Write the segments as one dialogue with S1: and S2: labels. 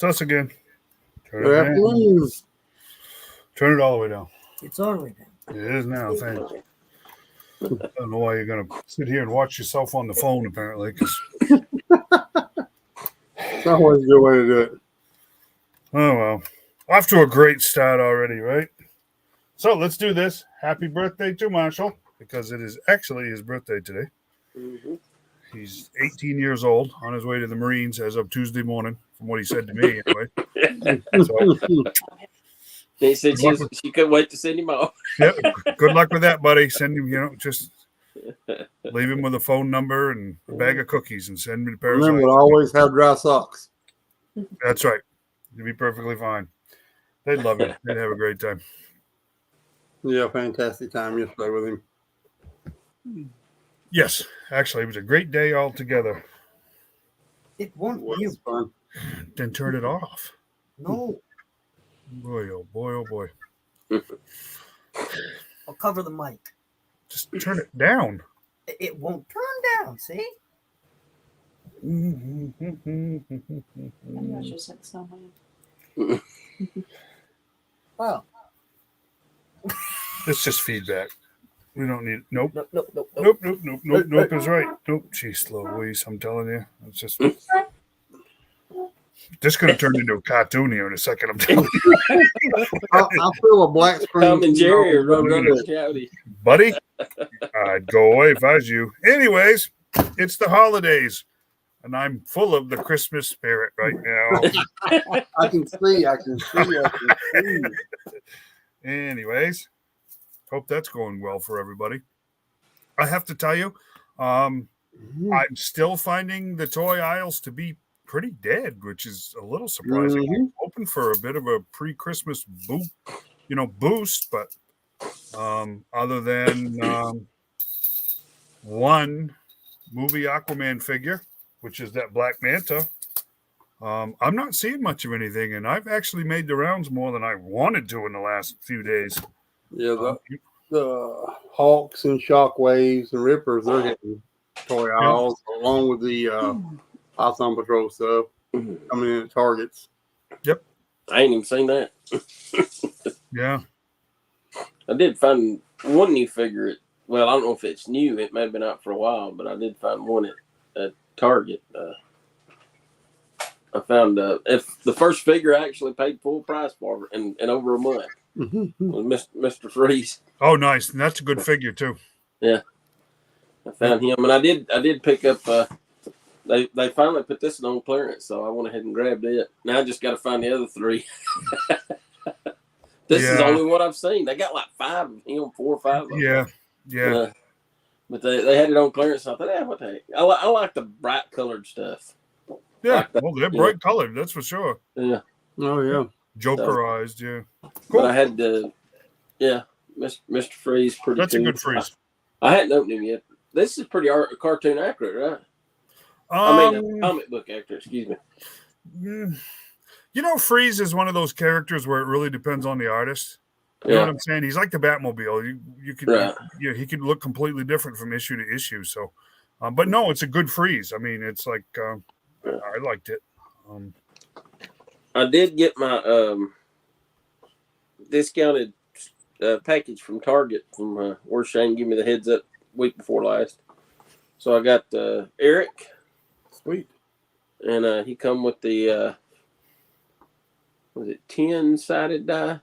S1: It's us again. Turn
S2: Good
S1: it down.
S2: afternoon.
S1: Turn it all the way down.
S3: It's all the way down.
S1: It is now, thanks. I don't know why you're going to sit here and watch yourself on the phone, apparently.
S2: It's always a good way to do it.
S1: Oh, well. Off to a great start already, right? So let's do this. Happy birthday to Marshall, because it is actually his birthday today.
S4: Mm-hmm.
S1: He's 18 years old, on his way to the Marines as of Tuesday morning, from what he said to me, anyway. So,
S4: They said she couldn't wait to send him off.
S1: yeah, good luck with that, buddy. Send him, just leave him with a phone number and a bag of cookies and send me the pair of
S2: Remember to
S1: socks.
S2: always have dry socks.
S1: That's right. You'll be perfectly fine. They'd love it. They'd have a great time.
S2: Yeah, fantastic time yesterday with him.
S1: Yes, actually, it was a great day altogether.
S3: It won't
S2: It
S3: you.
S2: was fun.
S1: Then turn it off.
S3: No.
S1: Boy, oh boy, oh boy.
S3: I'll cover the mic.
S1: Just turn it down.
S3: It won't turn down, see?
S5: Maybe I should set the snowman.
S3: Well.
S1: It's just feedback. We don't need. Nope.
S3: Nope.
S1: Is right. Nope. Jeez Louise, I'm telling you. It's just. This is going to turn into a cartoon here in a second. I'm telling you.
S2: I feel a black screen.
S4: Tom and Jerry are running shouty.
S1: Buddy, I'd go away if I was you. Anyways, it's the holidays, and I'm full of the Christmas spirit right now.
S2: I can see.
S1: Anyways, hope that's going well for everybody. I have to tell you, I'm still finding the toy aisles to be pretty dead, which is a little surprising. I'm hoping for a bit of a pre-Christmas boost, but other than one movie Aquaman figure, which is that Black Manta, I'm not seeing much of anything, and I've actually made the rounds more than I wanted to in the last few days.
S2: Yeah, the Hawks and Shockwaves and Rippers, they're hitting toy aisles along with the Python Patrol stuff coming in at Targets.
S1: Yep.
S4: I ain't even seen that.
S1: Yeah.
S4: I did find one new figure. I don't know if it's new. It may have been out for a while, but I did find one at Target. I found if the first figure I actually paid full price for in over a month. Was Mr. Freeze.
S1: Oh, nice. And that's a good figure too.
S4: Yeah. I found him, and I did pick up. They finally put this on clearance, so I went ahead and grabbed it. Now I just got to find the other three. This is the only one I've seen. They got like 5 of him, 4 or 5 of them.
S1: Yeah.
S4: But they had it on clearance. So I thought, what the heck? I like the bright colored stuff.
S1: Yeah, well, they're bright colored, that's for sure.
S4: Yeah.
S2: Oh, yeah.
S1: Jokerized, yeah.
S4: Cool. But I had Mr. Freeze pretty
S1: That's
S4: cool.
S1: a good freeze.
S4: I hadn't opened him yet. This is pretty cartoon accurate, right? I mean, comic book accurate, excuse me.
S1: Freeze is one of those characters where it really depends on the artist. You know what I'm saying? He's like the Batmobile. You could, he could look completely different from issue to issue. So, but no, it's a good freeze. I mean, it's like I liked it.
S4: I did get my discounted package from Target from where Shane gave me the heads up week before last. So I got Eric.
S2: Sweet.
S4: And he come with the was it 10-sided die?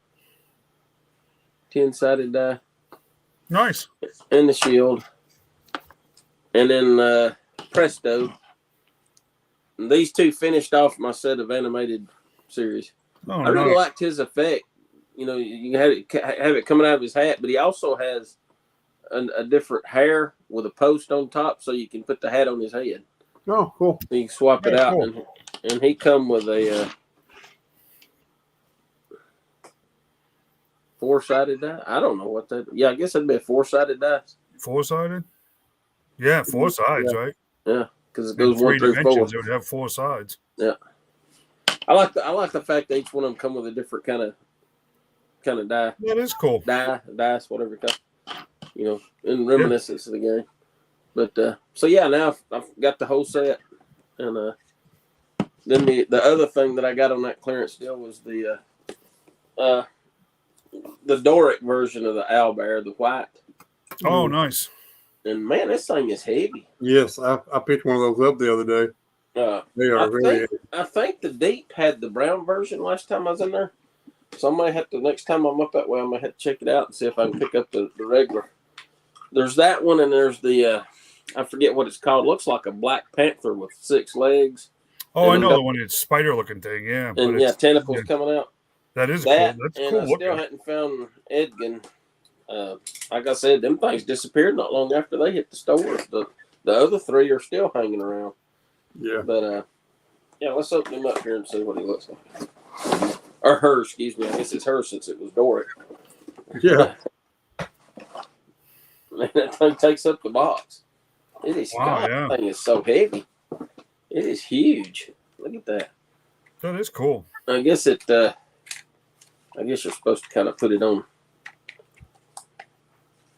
S4: 10-sided die.
S1: Nice.
S4: And the shield. And then Presto. And these two finished off my set of animated series.
S1: Oh,
S4: I really liked his effect. You have it coming out of his hat, but he also has a different hair with a post on top, so you can put the hat on his head.
S2: Oh, cool.
S4: You can swap it out,
S1: cool.
S4: and he come with a 4-sided die. I don't know what that. Yeah, I guess it'd be a 4-sided die.
S1: 4-sided? Yeah, 4 sides, right?
S4: Yeah, because it goes
S1: 3
S4: 1 through 4.
S1: dimensions. It would have 4 sides.
S4: Yeah, I like the fact that each one of them come with a different kind of die.
S1: That is cool.
S4: Dice, whatever it comes. In reminiscence of the game. But so yeah, now I've got the whole set, and Then the other thing that I got on that clearance deal was the Doric version of the owlbear, the white.
S1: Oh, nice.
S4: And man, this thing is heavy.
S2: Yes, I picked one of those up the other day. They are very heavy.
S4: I think the Deep had the brown version last time I was in there. So I might have to, next time I'm up that way, I might have to check it out and see if I can pick up the regular. There's that one, and there's the, I forget what it's called. It looks like a Black Panther with 6 legs.
S1: Oh, I know the one. It's spider-looking thing, yeah.
S4: And tentacles coming out.
S1: That is cool. That's
S4: and
S1: cool
S4: I
S1: looking.
S4: still hadn't found Edgin. Like I said, them things disappeared not long after they hit the stores. The other 3 are still hanging around.
S2: Yeah.
S4: But, let's open him up here and see what he looks like. Or her, excuse me. I guess it's her since it was Doric.
S2: Yeah.
S4: Man, that thing takes up the box. It is.
S1: Wow,
S4: God,
S1: yeah.
S4: that thing is so heavy. It is huge. Look at that.
S1: That is cool.
S4: I guess it. I guess you're supposed to kind of put it on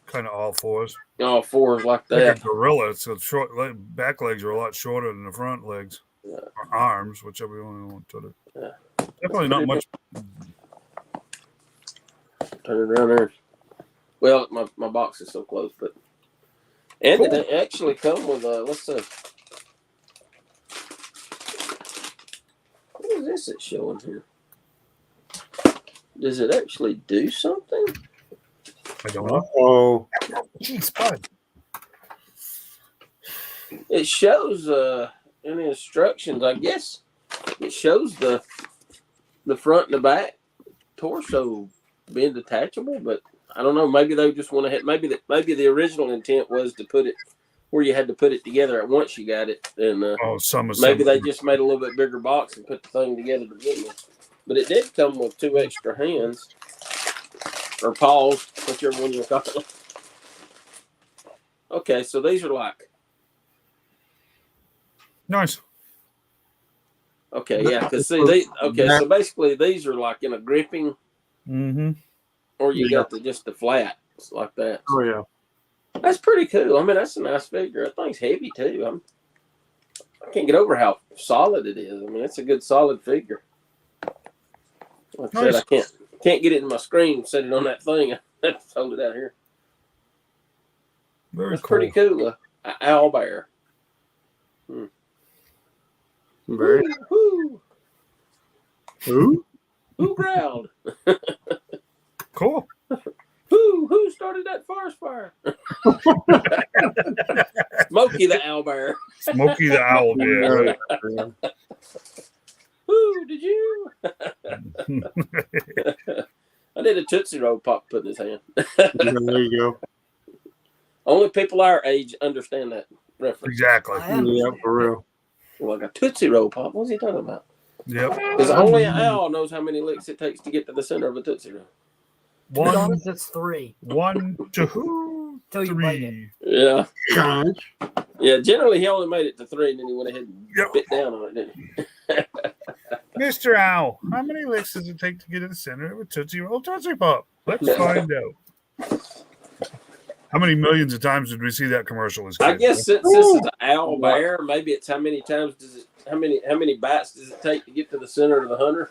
S1: Kind of all fours.
S4: all fours like
S1: Like
S4: that.
S1: a gorilla. So short back legs are a lot shorter than the front legs.
S4: Yeah.
S1: Or arms, whichever one you want to do.
S4: Yeah.
S1: Definitely not much.
S4: Turn it around there. Well, my box is so close, but and
S1: Cool.
S4: it actually come with let's see. What is this it's showing here? Does it actually do something?
S1: I don't know.
S2: Oh,
S1: Jeez, bud.
S4: It shows in the instructions, I guess it shows the front and the back torso being detachable, but I don't know. Maybe they just want to hit. Maybe the original intent was to put it where you had to put it together at once you got it, and maybe they just made a little bit bigger box and put the thing together to begin with. But it did come with 2 extra hands or paws, whichever one you call it. Okay, so these are like.
S1: Nice.
S4: Okay, yeah, because see, so basically these are like in a gripping,
S1: Mm-hmm.
S4: or you got just the flat like that.
S2: oh yeah.
S4: That's pretty cool. I mean, that's a nice figure. That thing's heavy too. I can't get over how solid it is. I mean, it's a good solid figure. Like I said, I can't get it in my screen. Set it on that thing. I have to hold it out here.
S1: Very
S4: That's
S1: cool.
S4: pretty cool. Owlbear.
S2: Very.
S4: Whoo!
S2: Who?
S4: Who growled?
S1: Cool.
S4: Who started that forest fire? Smokey the owlbear.
S1: Smokey the owl bear.
S2: Yeah.
S4: Who did you? I did a Tootsie Roll pop put in his hand.
S2: There you go.
S4: Only people our age understand that reference.
S1: Exactly.
S2: Yeah, for real.
S4: Like a Tootsie Roll pop. What's he talking about?
S1: Yep.
S4: Because only an owl knows how many licks it takes to get to the center of a Tootsie Roll.
S3: To be
S1: One,
S3: honest, it's 3.
S1: 1, 2,
S3: Till you bite it.
S1: 3.
S4: Yeah.
S2: Gosh.
S4: Yeah, generally he only made it to 3 and then he went ahead and
S1: Yep.
S4: bit down on it, didn't he?
S1: Mr. Owl, how many licks does it take to get to the center of a Tootsie Roll Tootsie Pop? Let's find out. How many millions of times did we see that commercial as kids?
S4: I guess since this is an owl bear, maybe it's how many bites does it take to get to the center of the hunter?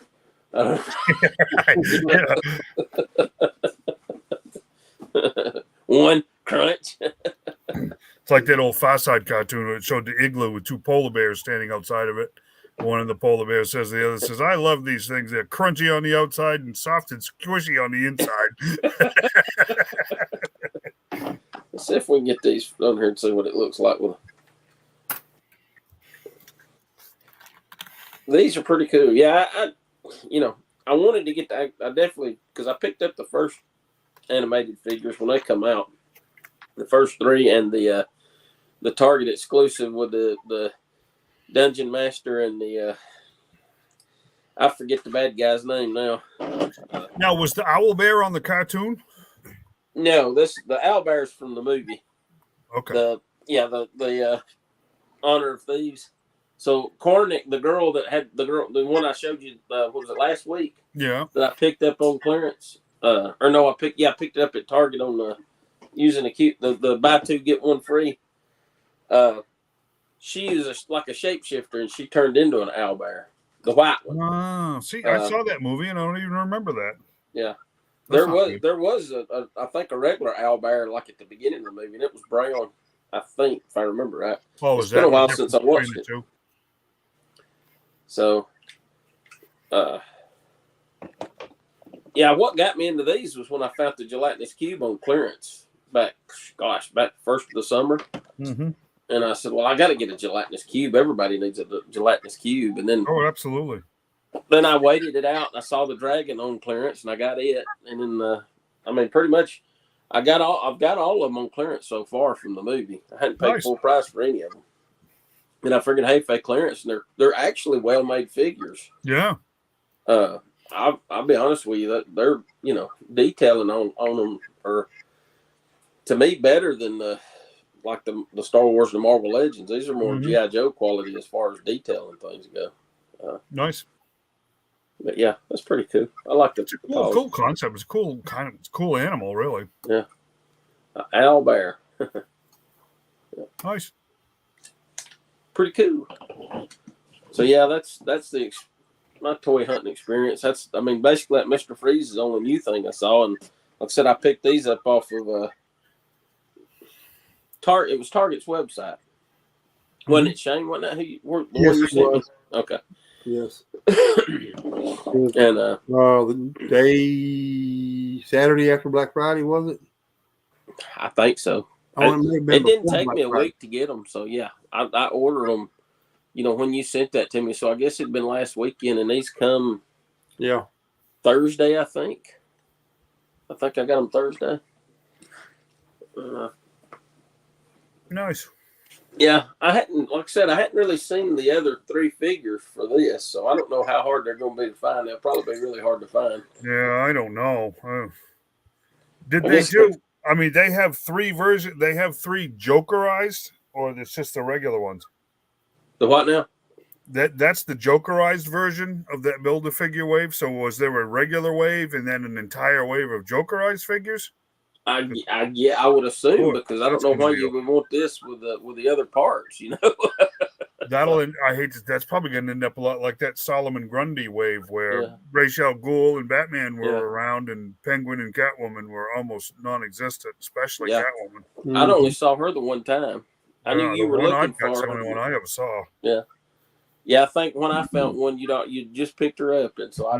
S4: One crunch.
S1: It's like that old Far Side cartoon where it showed the igloo with 2 polar bears standing outside of it. One of the polar bears says to the other, says, I love these things. They're crunchy on the outside and soft and squishy on the inside.
S4: Let's see if we can get these on here and see what it looks like. These are pretty cool. Yeah, I wanted to get that. I definitely, because I picked up the first animated figures when they come out. The first 3 and the Target exclusive with the Dungeon Master and the I forget the bad guy's name now.
S1: Now, was the owl bear on the cartoon?
S4: No, the owlbear's from the movie.
S1: Okay.
S4: The Honor of Thieves. So Cornick, the one I showed you, what was it, last week?
S1: Yeah.
S4: That I picked up on clearance. I picked it up at Target on using the buy 2 get 1 free. she is like a shapeshifter, and she turned into an owlbear, the white one.
S1: Oh, see, I saw that movie and I don't even remember that.
S4: Yeah,
S1: That's
S4: there was I think a regular owlbear like at the beginning of the movie, and it was brown. I think if I remember right.
S1: Oh,
S4: it's been a while since I watched it. So, yeah, what got me into these was when I found the gelatinous cube on clearance back first of the summer.
S1: Mm-hmm.
S4: And I said, well, I got to get a gelatinous cube. Everybody needs a gelatinous cube. And then,
S1: absolutely.
S4: Then I waited it out. And I saw the dragon on clearance, and I got it. And then, pretty much, I've got all of them on clearance so far from the movie. I hadn't paid full price for any of them. And I figured, hey, if they clearance, and they're actually well made figures.
S1: Yeah.
S4: I'll be honest with you, that they're detailing on them are to me better than the Star Wars and the Marvel Legends. These are more G.I. Joe quality as far as detailing things go.
S1: Nice.
S4: But yeah, that's pretty cool. I like the
S1: cool concept. It's cool, cool animal, really.
S4: Yeah. Owlbear. Yeah.
S1: Nice.
S4: Pretty cool. So yeah, that's my toy hunting experience. Basically that Mr. Freeze is the only new thing I saw, and like I said, I picked these up off of It was Target's website. Wasn't it, Shane? Wasn't that who you were?
S2: Yes, it was.
S4: Okay.
S2: Yes.
S4: And
S2: the day Saturday after Black Friday, was it?
S4: I think so. It didn't take me a week to get them, so yeah, I ordered them. When you sent that to me, so I guess it'd been last weekend, and these come.
S2: Yeah.
S4: Thursday, I think. I got them Thursday.
S1: Nice.
S4: Yeah, I hadn't really seen the other three figures for this, so I don't know how hard they're going to be to find. They'll probably be really hard to find.
S1: Yeah, I don't know. They do? They have three versions. They have three Jokerized, or it's just the regular ones?
S4: The what now?
S1: That's the Jokerized version of that Build-A-Figure wave. So was there a regular wave and then an entire wave of Jokerized figures?
S4: I would assume, because I don't know why you would want this with the other parts,
S1: That's probably going to end up a lot like that Solomon Grundy wave where Ra's al Ghul and Batman were around, and Penguin and Catwoman were almost non-existent, especially Catwoman.
S4: I only saw her the one time. I knew you were looking for her.
S1: That's the only one I ever saw.
S4: Yeah. Yeah, I think when I found one, you just picked her up, and so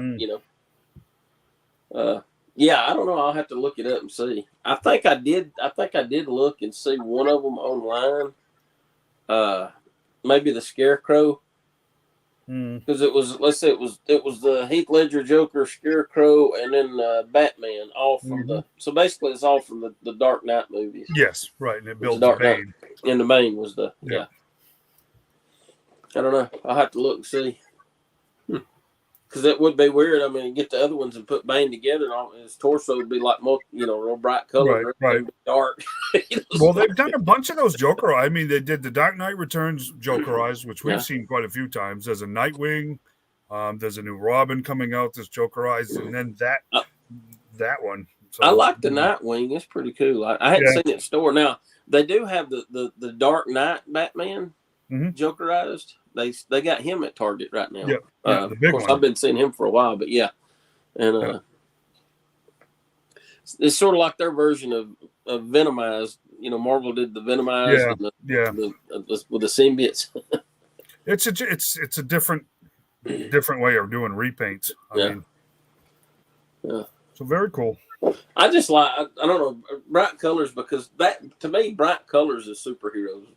S4: yeah, I don't know. I'll have to look it up and see. I think I did look and see one of them online. Maybe the Scarecrow, because it was the Heath Ledger Joker, Scarecrow, and then Batman. All from so basically it's all from the Dark Knight movies.
S1: Yes, right. And it builds
S4: Dark
S1: Bane.
S4: And the Bane was the I don't know. I'll have to look and see. Because it would be weird. Get the other ones and put Bane together, and his torso would be like, real bright color,
S1: right.
S4: Dark.
S1: Well, they've done a bunch of those Joker. They did the Dark Knight Returns Jokerized, which we've seen quite a few times. There's a Nightwing. There's a new Robin coming out that's Jokerized, and then that one. So,
S4: I like the Nightwing. It's pretty cool. I hadn't seen it in store. Now they do have the Dark Knight Batman Jokerized. They got him at Target right now.
S1: The big
S4: of course,
S1: one.
S4: I've been seeing him for a while, but and it's sort of like their version of Venomized. Marvel did the Venomized, with the symbiotes.
S1: It's a different way of doing repaints. I mean, so very cool.
S4: I just like I don't know bright colors, because that to me bright colors is superheroes.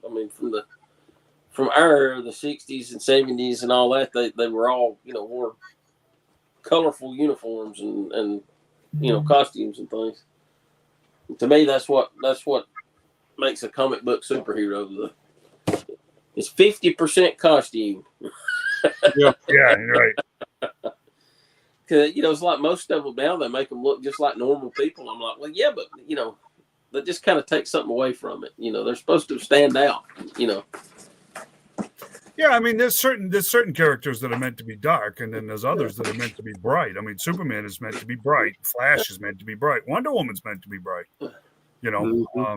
S4: From the 60s and 70s and all that, they were all, wore colorful uniforms and costumes and things. And to me, that's what makes a comic book superhero. It's 50% costume.
S1: Yeah, right.
S4: Because, it's like most of them now, they make them look just like normal people. I'm like, well, yeah, but, that just kind of takes something away from it. They're supposed to stand out,
S1: Yeah, there's certain characters that are meant to be dark, and then there's others that are meant to be bright. Superman is meant to be bright. Flash is meant to be bright. Wonder Woman's meant to be bright. And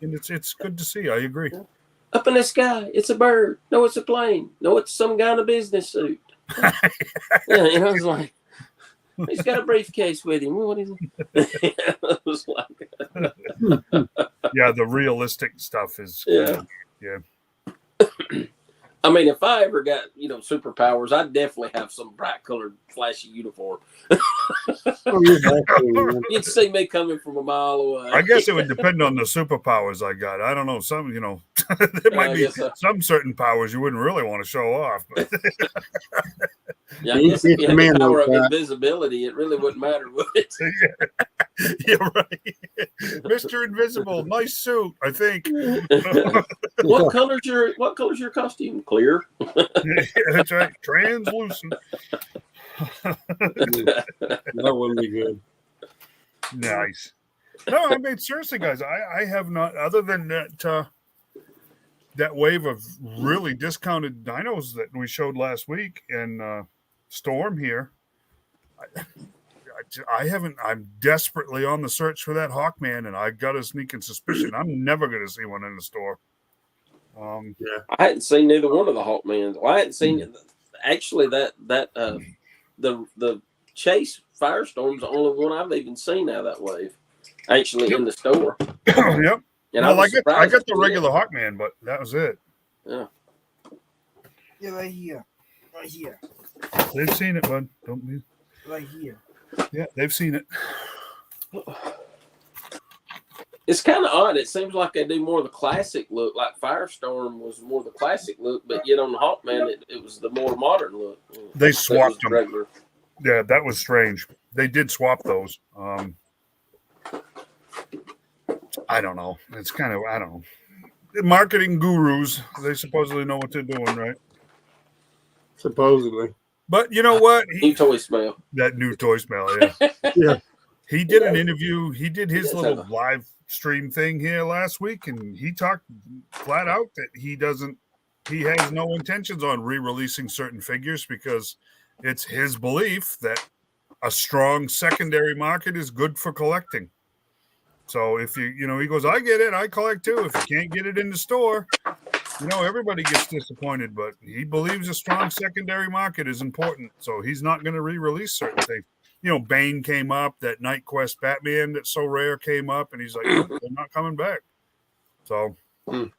S1: it's good to see. I agree.
S4: Up in the sky, it's a bird. No, it's a plane. No, it's some guy in a business suit. Yeah, you know, it's like he's got a briefcase with him. What is it? It was like,
S1: Yeah, the realistic stuff is
S4: yeah.
S1: yeah.
S4: I mean, if I ever got, superpowers, I'd definitely have some bright colored, flashy uniform. You'd see me coming from a mile away.
S1: I guess it would depend on the superpowers I got. I don't know. Some, there might be some certain powers you wouldn't really want to show off. But
S4: yeah, I guess if you had the power of invisibility, it really wouldn't matter, would it?
S1: Yeah, right. Mr. Invisible, nice suit, I think.
S4: What color's your costume? Clear.
S1: Yeah, that's right. Translucent.
S2: That wouldn't be good.
S1: Nice. No, I mean, seriously, guys, I have not, other than that wave of really discounted dinos that we showed last week and Storm here. I haven't. I'm desperately on the search for that Hawkman, and I got a sneaking suspicion I'm never going to see one in the store.
S2: Yeah,
S4: I hadn't seen neither one of the Hawkmans. Well, I hadn't seen actually that the Chase Firestorm's the only one I've even seen out of that wave. Actually, in the store.
S1: Yep.
S4: And
S1: well, I got the regular Hawkman, but that was it.
S4: Yeah.
S3: Yeah, right here. Right here.
S1: They've seen it, bud. Don't be.
S3: Right here.
S1: Yeah, they've seen it.
S4: It's kind of odd. It seems like they do more of the classic look. Like Firestorm was more the classic look, but yet on the Hawkman, it was the more modern look.
S1: They swapped them.
S4: Regular.
S1: Yeah, that was strange. They did swap those. I don't know. It's kind of, I don't know. The marketing gurus, they supposedly know what they're doing, right?
S2: Supposedly.
S1: But you know what?
S4: New toy smell.
S1: That new toy smell, yeah.
S2: Yeah.
S1: He did an interview. He did his little live stream thing here last week, and he talked flat out that he has no intentions on re-releasing certain figures because it's his belief that a strong secondary market is good for collecting. So if he goes, I get it, I collect too. If you can't get it in the store, everybody gets disappointed, but he believes a strong secondary market is important. So he's not going to re-release certain things. Bane came up, that Night Quest Batman that's so rare came up, and he's like, nope, they're not coming back. So, and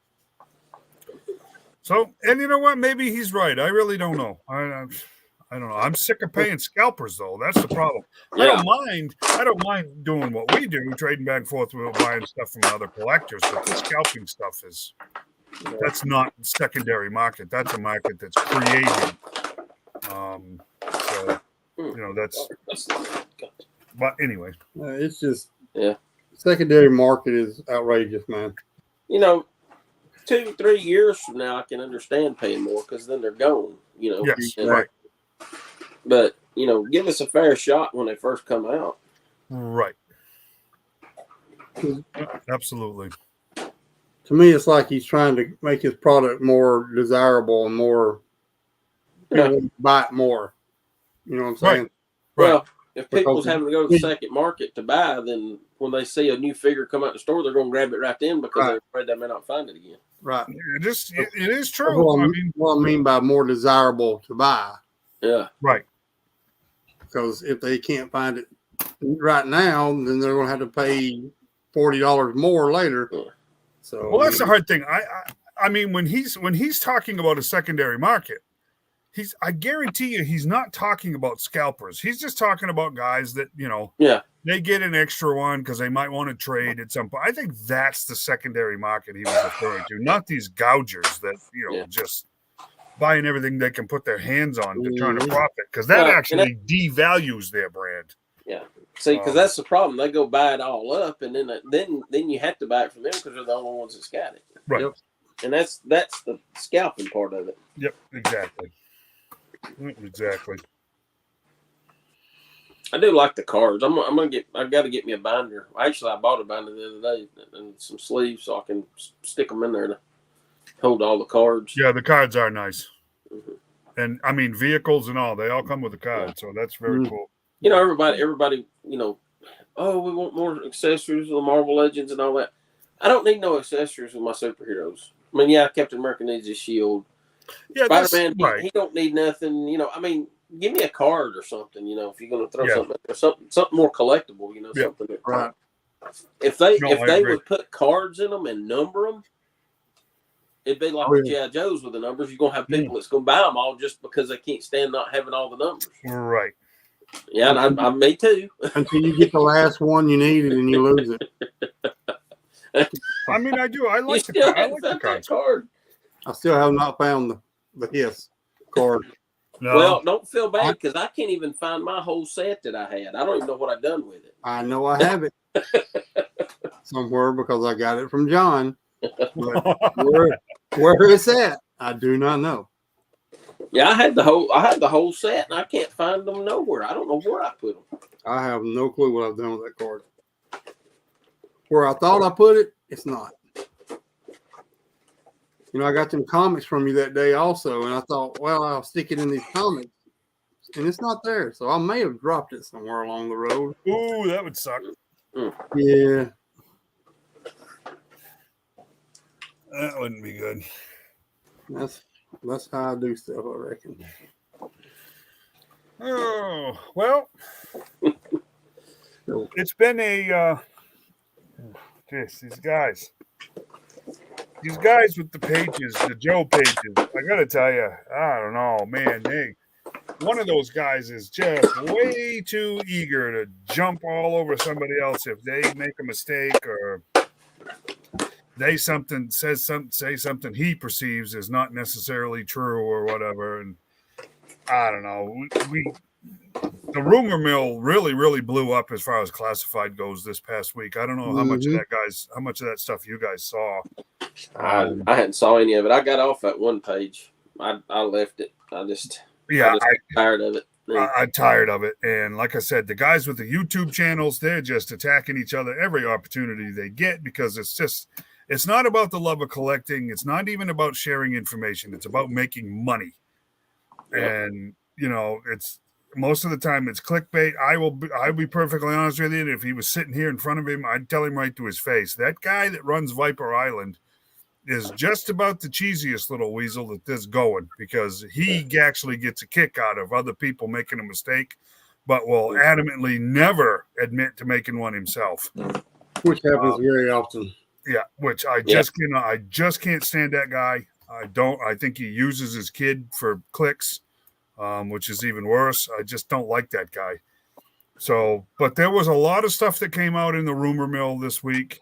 S1: you know what? Maybe he's right. I really don't know. I don't know. I'm sick of paying scalpers, though. That's the problem.
S4: Yeah.
S1: I don't mind doing what we do, trading back and forth with buying stuff from other collectors. But the scalping stuff that's not secondary market. That's a market that's created. That's. But anyway,
S2: it's just
S4: yeah.
S2: Secondary market is outrageous, man.
S4: 2-3 years from now, I can understand paying more because then they're gone.
S1: Yes,
S2: right.
S4: But give us a fair shot when they first come out.
S1: Right. Absolutely.
S2: To me, it's like he's trying to make his product more desirable and more buy it more. You know what I'm saying?
S1: Right.
S4: Well, if people's having to go to the second market to buy, then when they see a new figure come out the store, they're going to grab it right then because they're afraid they may not find it again.
S2: Right.
S1: It is true.
S2: What I mean by more desirable to buy.
S4: Yeah.
S1: Right.
S2: Because if they can't find it right now, then they're going to have to pay $40 more later.
S4: Yeah.
S2: So,
S1: well, that's the hard thing. I mean, when he's talking about a secondary market, I guarantee you he's not talking about scalpers. He's just talking about guys that they get an extra one because they might want to trade at some point. I think that's the secondary market he was referring to, not these gougers that just buying everything they can put their hands on to turn a profit, because that actually devalues their brand.
S4: Yeah. See, because that's the problem. They go buy it all up, and then you have to buy it from them because they're the only ones that's got it.
S1: Right.
S2: Yep.
S4: And that's the scalping part of it.
S1: Yep. Exactly.
S4: I do like the cards. I got to get me a binder. Actually, I bought a binder the other day and some sleeves so I can stick them in there to hold all the cards.
S1: Yeah, the cards are nice. Mm-hmm. And I mean, vehicles and all, they all come with a card, so that's very cool.
S4: Everybody, oh, we want more accessories with the Marvel Legends and all that. I don't need no accessories with my superheroes. I mean, yeah, Captain America needs his shield.
S1: Yeah,
S4: Spider-Man,
S1: right.
S4: he don't need nothing. I mean, give me a card or something. If you're going to throw
S1: Yeah.
S4: something, or something more collectible.
S1: Yeah.
S4: Something that,
S2: Right.
S4: If they
S1: No, I agree.
S4: would put cards in them and number them, it'd be like the G.I. Joes with the numbers. You're going to have people that's going to buy them all just because they can't stand not having all the numbers.
S1: Right.
S4: Yeah, and I me too.
S2: Until you get the last one you needed and you lose it.
S1: I mean, I do. I
S4: You
S1: like
S4: still
S1: I
S4: haven't
S1: like the
S4: found that
S1: cards.
S4: card.
S2: I still have not found the Hiss card.
S1: No.
S4: Well, don't feel bad because I can't even find my whole set that I had. I don't even know what I've done with it.
S2: I know I have it somewhere because I got it from John. But where it's at, I do not know.
S4: Yeah, I had the whole set, and I can't find them nowhere. I don't know where I put them.
S2: I have no clue what I've done with that card. Where I thought I put it, it's not. I got them comics from you that day also, and I thought, well, I'll stick it in these comics, and it's not there. So I may have dropped it somewhere along the road.
S1: Ooh, that would suck.
S2: Yeah.
S1: That wouldn't be good.
S2: That's how I do stuff, I reckon.
S1: Oh, well, it's been these guys with the pages, the Joe pages. I gotta tell you, I don't know, man. One of those guys is just way too eager to jump all over somebody else if they make a mistake or they say something he perceives is not necessarily true or whatever. And I don't know. The rumor mill really blew up as far as classified goes this past week. I don't know how much of that stuff you guys saw.
S4: I hadn't saw any of it. I got off at one page. I left it. I'm tired of it.
S1: I'm tired of it. And like I said, the guys with the YouTube channels, they're just attacking each other every opportunity they get because it's not about the love of collecting. It's not even about sharing information. It's about making money. Yep. And, it's most of the time it's clickbait. I'll be perfectly honest with you. If he was sitting here in front of him, I'd tell him right to his face. That guy that runs Viper Island is just about the cheesiest little weasel that there's going because he actually gets a kick out of other people making a mistake, but will adamantly never admit to making one himself.
S2: Which happens very often.
S1: Yeah, which I just can't stand that guy. I think he uses his kid for clicks, which is even worse. I just don't like that guy. So, but there was a lot of stuff that came out in the rumor mill this week.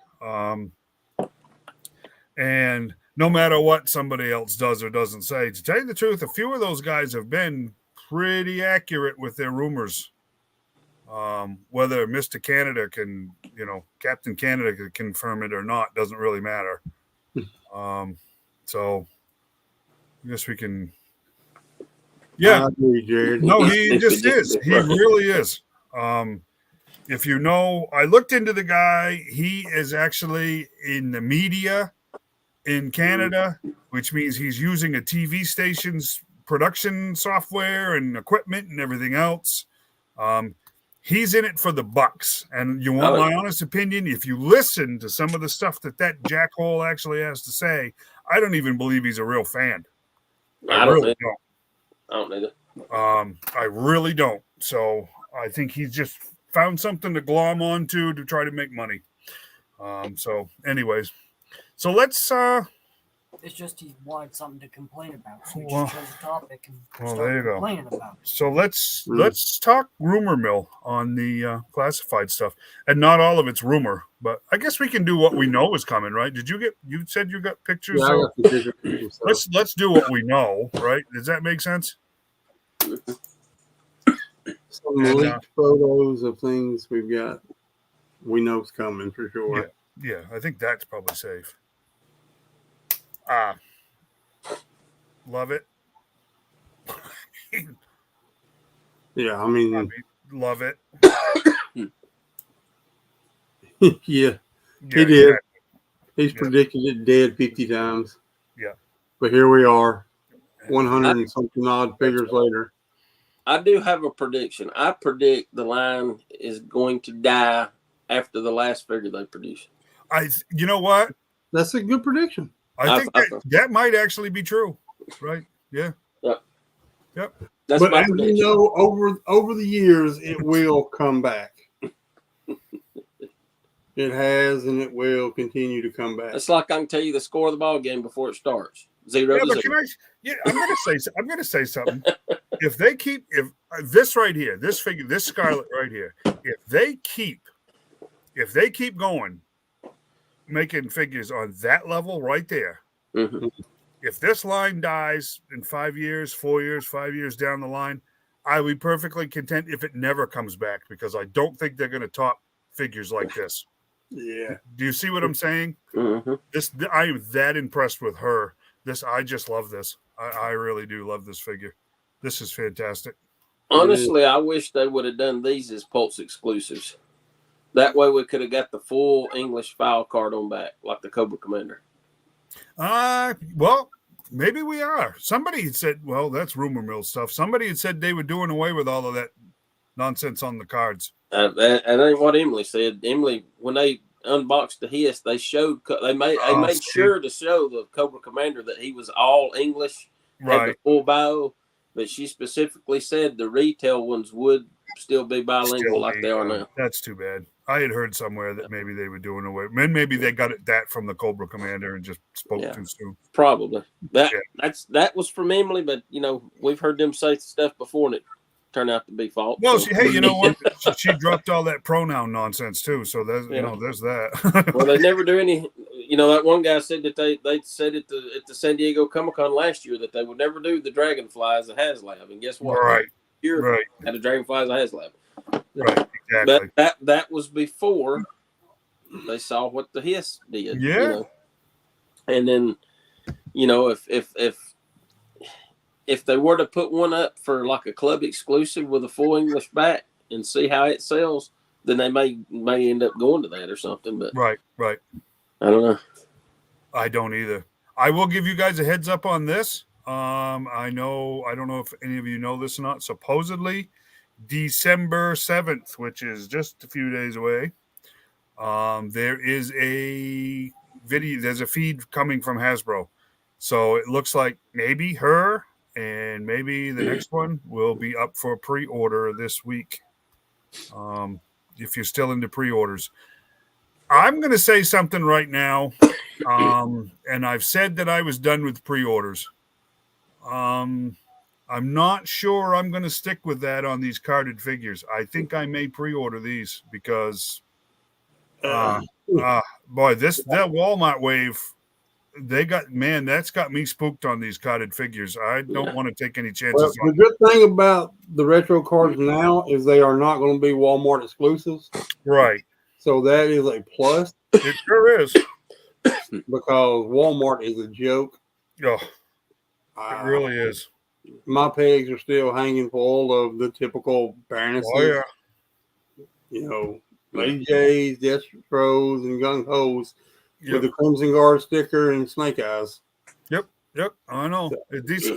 S1: And no matter what somebody else does or doesn't say, to tell you the truth, a few of those guys have been pretty accurate with their rumors. Whether Mr. Canada can, Captain Canada can confirm it or not, doesn't really matter. So I guess we can. Yeah.
S2: I agree, Jared.
S1: No, he just is. He really is. If I looked into the guy. He is actually in the media in Canada, which means he's using a TV station's production software and equipment and everything else. He's in it for the bucks. And you want my honest opinion? If you listen to some of the stuff that jackhole actually has to say, I don't even believe he's a real fan. I really don't.
S4: I don't either.
S1: I really don't. So I think he's just found something to glom onto to try to make money. So anyways, so let's
S3: it's just he wanted something to complain about. So he just chose a topic and
S1: there you go.
S3: Complaining about it.
S1: So let's talk rumor mill on the classified stuff. And not all of it's rumor, but I guess we can do what we know is coming, right? You said you got pictures?
S2: Yeah, I got some pictures.
S1: Let's do what we know, right? Does that make sense?
S2: Some leaked photos of things we know is coming for sure.
S1: Yeah, I think that's probably safe. Love it.
S2: Yeah, I mean
S1: love it.
S2: yeah, he did. Yeah. He's predicted it dead 50 times.
S1: Yeah.
S2: But here we are, 100 and something odd figures later.
S4: I do have a prediction. I predict the line is going to die after the last figure they produce.
S1: You know what?
S2: That's a good prediction.
S1: I think that might actually be true. Right. Yeah.
S4: Yep.
S1: Yep.
S4: That's
S2: but
S4: my
S2: as you
S4: prediction.
S2: know, over the years, it will come back. It has, and it will continue to come back.
S4: It's like I can tell you the score of the ball game before it starts. 0-0.
S1: I'm gonna say something. If they keep this right here, this figure, this Scarlet right here, if they keep going, making figures on that level right there,
S4: Mm-hmm.
S1: if this line dies in 5 years, 4 years, 5 years down the line, I would be perfectly content if it never comes back, because I don't think they're going to top figures like this.
S2: Yeah.
S1: Do you see what I'm saying?
S4: Mm-hmm.
S1: I am that impressed with her. I just love this. I really do love this figure. This is fantastic.
S4: Honestly, I wish they would have done these as Pulse exclusives. That way we could have got the full English file card on back, like the Cobra Commander.
S1: Well, maybe we are. Somebody had said, well, that's rumor mill stuff. Somebody had said they were doing away with all of that nonsense on the cards.
S4: That ain't what Emily said. Emily, when they unboxed the Hiss, they made sure to show the Cobra Commander that he was all English, had the full bio, but she specifically said the retail ones would still be bilingual like they are now.
S1: That's too bad. I had heard somewhere that maybe they were doing away. Maybe they got that from the Cobra Commander and just spoke too soon.
S4: Probably. That was from Emily, but we've heard them say stuff before and it turned out to be false.
S1: Well, hey, you know what? She dropped all that pronoun nonsense too. So there's there's that.
S4: Well, they never do any. That one guy said that they said at the San Diego Comic-Con last year that they would never do the Dragonfly as a HasLab, and guess what?
S1: Right.
S4: Right. Had a Dragonfly as a HasLab.
S1: Right. Exactly.
S4: But that was before they saw what the Hiss did.
S1: Yeah.
S4: And then, if they were to put one up for like a club exclusive with a full English back and see how it sells, then they may end up going to that or something. But
S1: right.
S4: I don't know.
S1: I don't either. I will give you guys a heads up on this. I don't know if any of you know this or not. Supposedly December 7th, which is just a few days away, there is a video. There's a feed coming from Hasbro. So it looks like maybe her and maybe the next one will be up for pre-order this week. If you're still into pre-orders, I'm going to say something right now. And I've said that I was done with pre-orders. I'm not sure I'm going to stick with that on these carded figures. I think I may pre-order these because, boy, that Walmart wave, that's got me spooked on these carded figures. I don't want to take any chances.
S2: Well, the good thing about the retro cards now is they are not going to be Walmart exclusives.
S1: Right.
S2: So that is a plus.
S1: It sure is.
S2: Because Walmart is a joke.
S1: Oh, it really is.
S2: My pegs are still hanging full of the typical Baronesses.
S1: Oh, yeah.
S2: Lady J's, Destros, and Gung Ho's with the Crimson Guard sticker and Snake Eyes.
S1: Yep. I know. These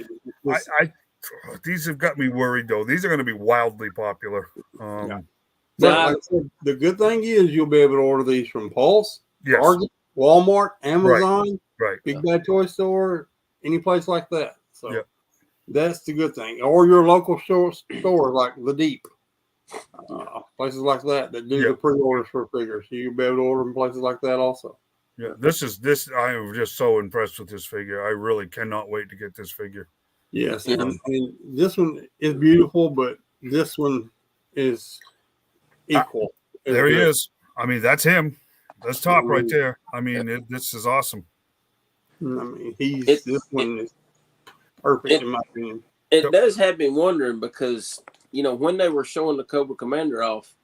S1: have got me worried, though. These are going to be wildly popular.
S2: But like I said, the good thing is you'll be able to order these from Pulse, Target, Walmart, Amazon, Big Bad Toy Store, any place like that. So that's the good thing. Or your local store like The Deep. Places like that do the pre-orders for figures. So you'll be able to order in places like that also.
S1: Yeah, I am just so impressed with this figure. I really cannot wait to get this figure.
S2: Yes, and this one is beautiful, but this one is equal.
S1: There he is. I mean, that's him. That's top right there. I mean, this is awesome.
S2: I mean, this one is perfect in my opinion.
S4: It does have me wondering because, when they were showing the Cobra Commander off,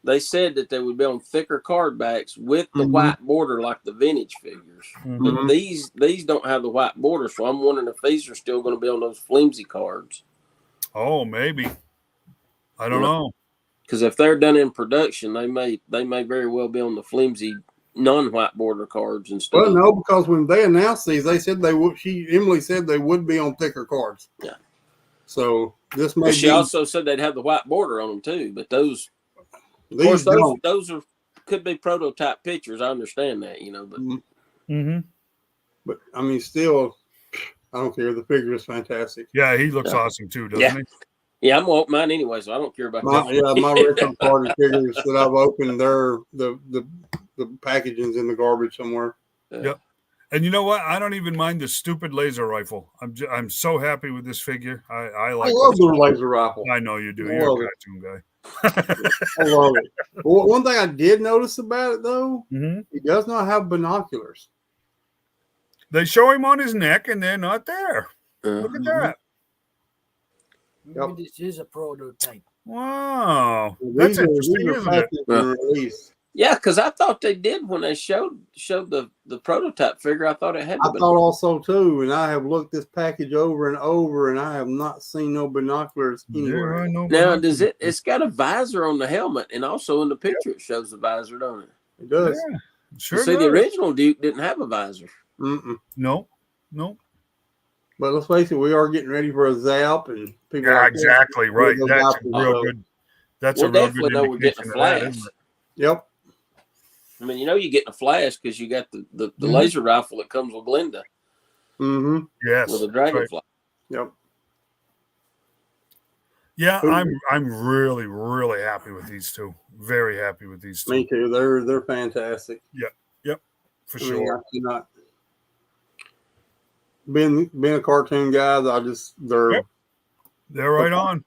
S4: they said that they would be on thicker card backs with the white border like the vintage figures. But these don't have the white border, so I'm wondering if these are still going to be on those flimsy cards.
S1: Oh, maybe. I don't know.
S4: Because if they're done in production, they may very well be on the flimsy non-white border cards and stuff.
S2: Well, no, because when they announced these, they said they would. Emily said they would be on thicker cards. Yeah. So this may.
S4: She also said they'd have the white border on them too, but those could be prototype pictures. I understand that, but.
S2: But I mean, still, I don't care. The figure is fantastic.
S1: Yeah, he looks awesome too, doesn't he?
S4: Yeah, I'm open mine anyway, so I don't care about that.
S2: Yeah, my retro party figures that I've opened, the packaging's in the garbage somewhere.
S1: Yep. And you know what? I don't even mind the stupid laser rifle. I'm so happy with this figure. I
S2: love the laser rifle.
S1: I know you do. You're a cartoon guy.
S2: I love it. Well, one thing I did notice about it though, he does not have binoculars.
S1: They show him on his neck, and they're not there. Look at that.
S3: Maybe this is a prototype.
S1: Wow, that's interesting, isn't it?
S4: Yeah, because I thought they did when they showed the prototype figure. I thought it had.
S2: I thought also too, and I have looked this package over and over, and I have not seen no binoculars anywhere.
S4: Now, does it? It's got a visor on the helmet, and also in the picture it shows the visor, don't it?
S2: It does.
S1: Yeah, sure.
S4: See, the original Duke didn't have a visor.
S1: No.
S2: But let's face it, we are getting ready for a zap, and
S1: people. Yeah, exactly right. That's a real good. That's a real good indication.
S4: We're getting a flash.
S2: Yep.
S4: I mean, you're getting a flash because you got the laser rifle that comes with Glinda.
S1: Yes.
S4: With a dragonfly.
S2: Yep.
S1: Yeah, I'm really, really happy with these two. Very happy with these two.
S2: Me too. They're fantastic.
S1: Yep. For sure.
S2: I cannot. Being a cartoon guy, they're
S1: right on.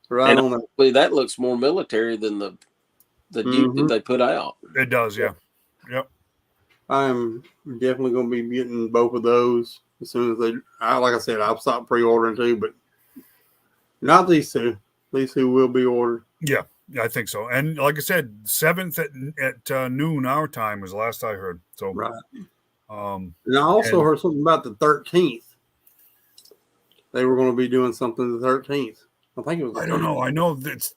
S2: Right on
S4: there. That looks more military than the Duke that they put out.
S1: It does, yeah. Yep.
S2: I am definitely going to be getting both of those as soon as like I said, I've stopped pre-ordering too, but not these two. These two will be ordered.
S1: Yeah, I think so. And like I said, 7th at noon our time was the last I heard. So
S2: right. And I also heard something about the 13th. They were going to be doing something the 13th. I think it was.
S1: I don't know. I know that's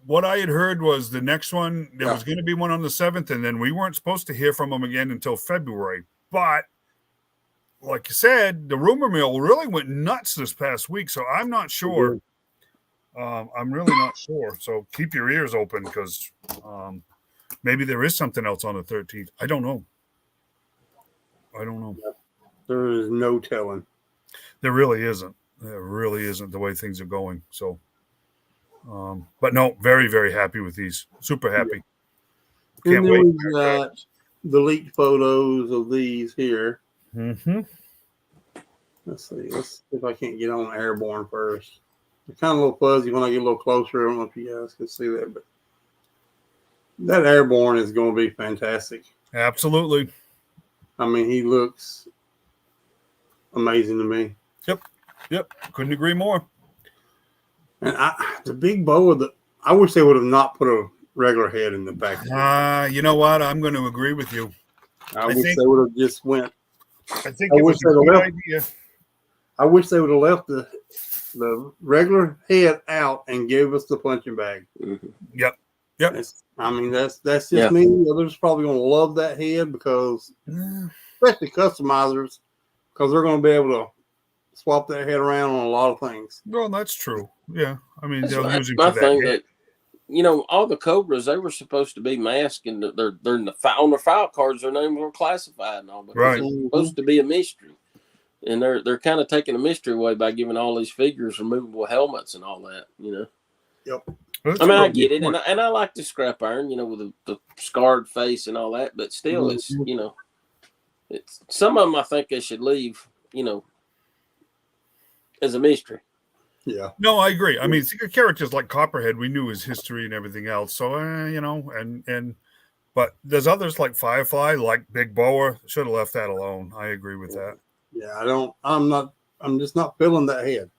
S1: what I had heard was the next one. There was going to be one on the 7th, and then we weren't supposed to hear from them again until February. But like you said, the rumor mill really went nuts this past week. So I'm not sure. I'm really not sure. So keep your ears open because maybe there is something else on the 13th. I don't know.
S2: There is no telling.
S1: There really isn't. There really isn't the way things are going. So, but no, very, very happy with these. Super happy.
S2: Yeah. Can't wait. We've got the leaked photos of these here. Let's see. Let's see if I can't get on Airborne first. It's kind of a little fuzzy when I get a little closer. I don't know if you guys can see that, but that Airborne is going to be fantastic.
S1: Absolutely.
S2: I mean, he looks amazing to me.
S1: Yep. Couldn't agree more.
S2: And the big boa, I wish they would have not put a regular head in the back.
S1: You know what? I'm going to agree with you.
S2: I wish they would have just went.
S1: I think it was a good idea.
S2: I wish they would have left the regular head out and gave us the punching bag.
S1: Yep.
S2: That's just me. Others probably going to love that head because, especially customizers, because they're going to be able to swap that head around on a lot of things.
S1: Well, that's true. Yeah, I mean,
S4: they'll use him for that. All the Cobras, they were supposed to be masked, and they're in on their file cards. Their names were classified and all, but they're supposed to be a mystery. And they're kind of taking the mystery away by giving all these figures removable helmets and all that.
S2: Yep.
S4: I mean, I get it, and I like the scrap iron, with the scarred face and all that. But still, it's some of them I think they should leave, as a mystery.
S2: Yeah.
S1: No, I agree. I mean, characters like Copperhead, we knew his history and everything else. So, but there's others like Firefly, like Big Boa. Should have left that alone. I agree with that.
S2: Yeah, I'm just not feeling that head.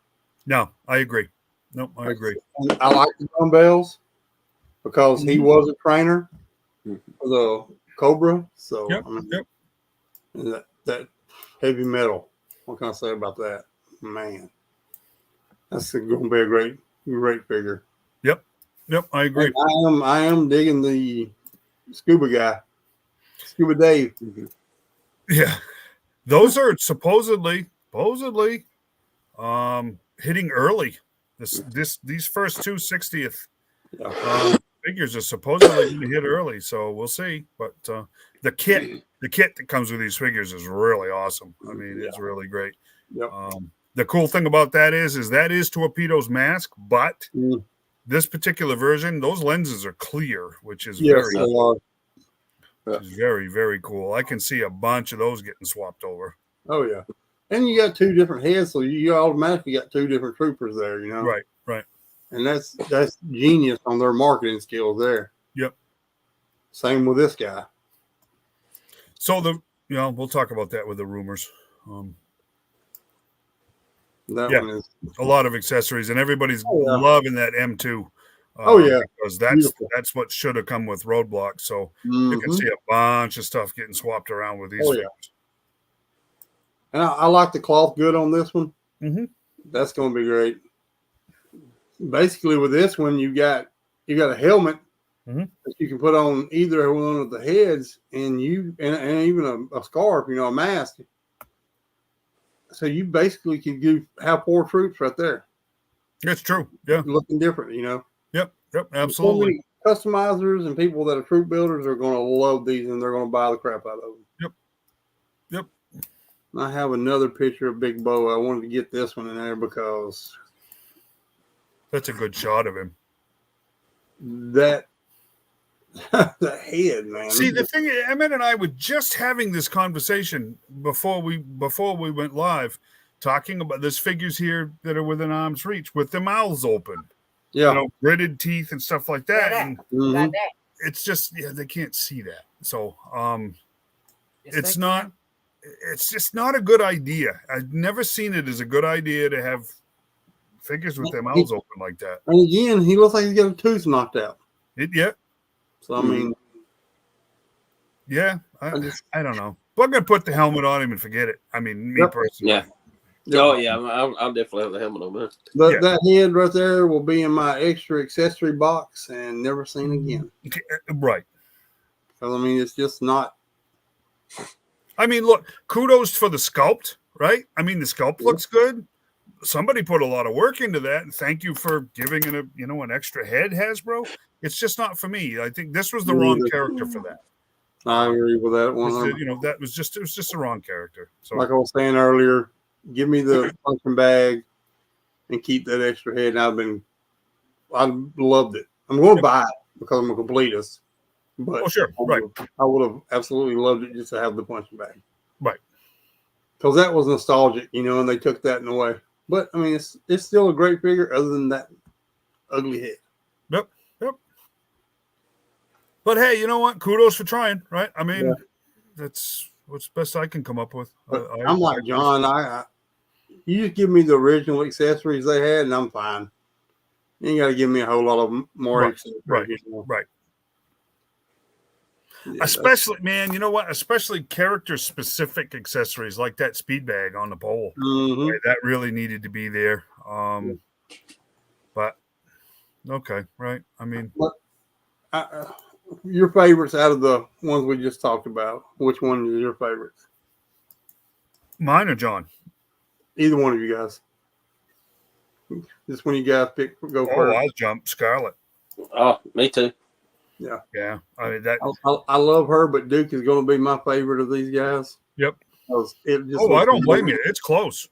S1: No, I agree. No, I agree.
S2: I like the dumbbells because he was a trainer for the Cobra. So, that heavy metal. What can I say about that? Man, that's going to be a great figure.
S1: Yep, I agree.
S2: And I am digging the Scuba guy, Scuba Dave.
S1: Yeah, those are supposedly hitting early. These first two 60th figures are supposedly going to hit early, so we'll see. But the kit the kit that comes with these figures is really awesome. I mean, it's really great.
S2: Yep.
S1: The cool thing about that is that is Torpedo's mask, but this particular version, those lenses are clear, which is very, very cool. I can see a bunch of those getting swapped over.
S2: Oh yeah, and you got two different heads, so you automatically got two different troopers there. You know,
S1: right,
S2: and that's genius on their marketing skills there.
S1: Yep.
S2: Same with this guy.
S1: So we'll talk about that with the rumors.
S2: That one is
S1: a lot of accessories, and everybody's loving that M2. Because that's what should have come with Roadblock. So you can see a bunch of stuff getting swapped around with these.
S2: And I like the cloth good on this one.
S1: Mm-hmm.
S2: That's going to be great. Basically, with this one, you got a helmet that you can put on either one of the heads, and even a scarf, a mask. So you basically can have 4 troops right there.
S1: That's true. Yeah,
S2: looking different.
S1: Yep, absolutely.
S2: So customizers and people that are troop builders are going to love these, and they're going to buy the crap out of them.
S1: Yep.
S2: I have another picture of Big Bo. I wanted to get this one in there because
S1: that's a good shot of him.
S2: The head, man.
S1: See, the thing, Emmeett and I were just having this conversation before we went live, talking about there's figures here that are within arm's reach with their mouths open.
S2: Yeah,
S1: gritted teeth and stuff like that. And
S3: that.
S1: It's just they can't see that. So it's just not a good idea. I've never seen it as a good idea to have figures with their mouths open like that.
S2: And again, he looks like he's got a tooth knocked out. So I mean,
S1: I don't know. But I'm gonna put the helmet on him and forget it. I mean, me personally.
S4: Yeah. Oh yeah, I'll definitely have the helmet on that.
S2: But that head right there will be in my extra accessory box and never seen again.
S1: Right.
S2: Because I mean, it's just not.
S1: I mean, look, kudos for the sculpt, right? I mean, the sculpt looks good. Somebody put a lot of work into that, and thank you for giving it an extra head, Hasbro. It's just not for me. I think this was the wrong character for that.
S2: I agree with that one.
S1: That was just the wrong character. So,
S2: like I was saying earlier, give me the punching bag and keep that extra head. And I loved it. I'm going to buy it because I'm a completist. But I would have absolutely loved it just to have the punching bag.
S1: Right.
S2: Because that was nostalgic, and they took that in a way. But I mean, it's still a great figure other than that ugly head.
S1: Yep. But hey, you know what? Kudos for trying, right? I mean, that's what's best I can come up with.
S2: I'm like John. You just give me the original accessories they had, and I'm fine. You ain't got to give me a whole lot of more accessories.
S1: Right. Yeah, especially, man, you know what? Especially character-specific accessories like that speed bag on the pole.
S2: Mm-hmm.
S1: Right? That really needed to be there. But okay, right? I mean,
S2: your favorites out of the ones we just talked about. Which one is your favorites?
S1: Mine or John?
S2: Either one of you guys. Just when you guys go first.
S1: I'll jump Scarlet.
S4: Oh, me too.
S2: Yeah.
S1: I mean
S2: I love her, but Duke is going to be my favorite of these guys.
S1: Yep.
S2: I
S1: don't blame you. It's close.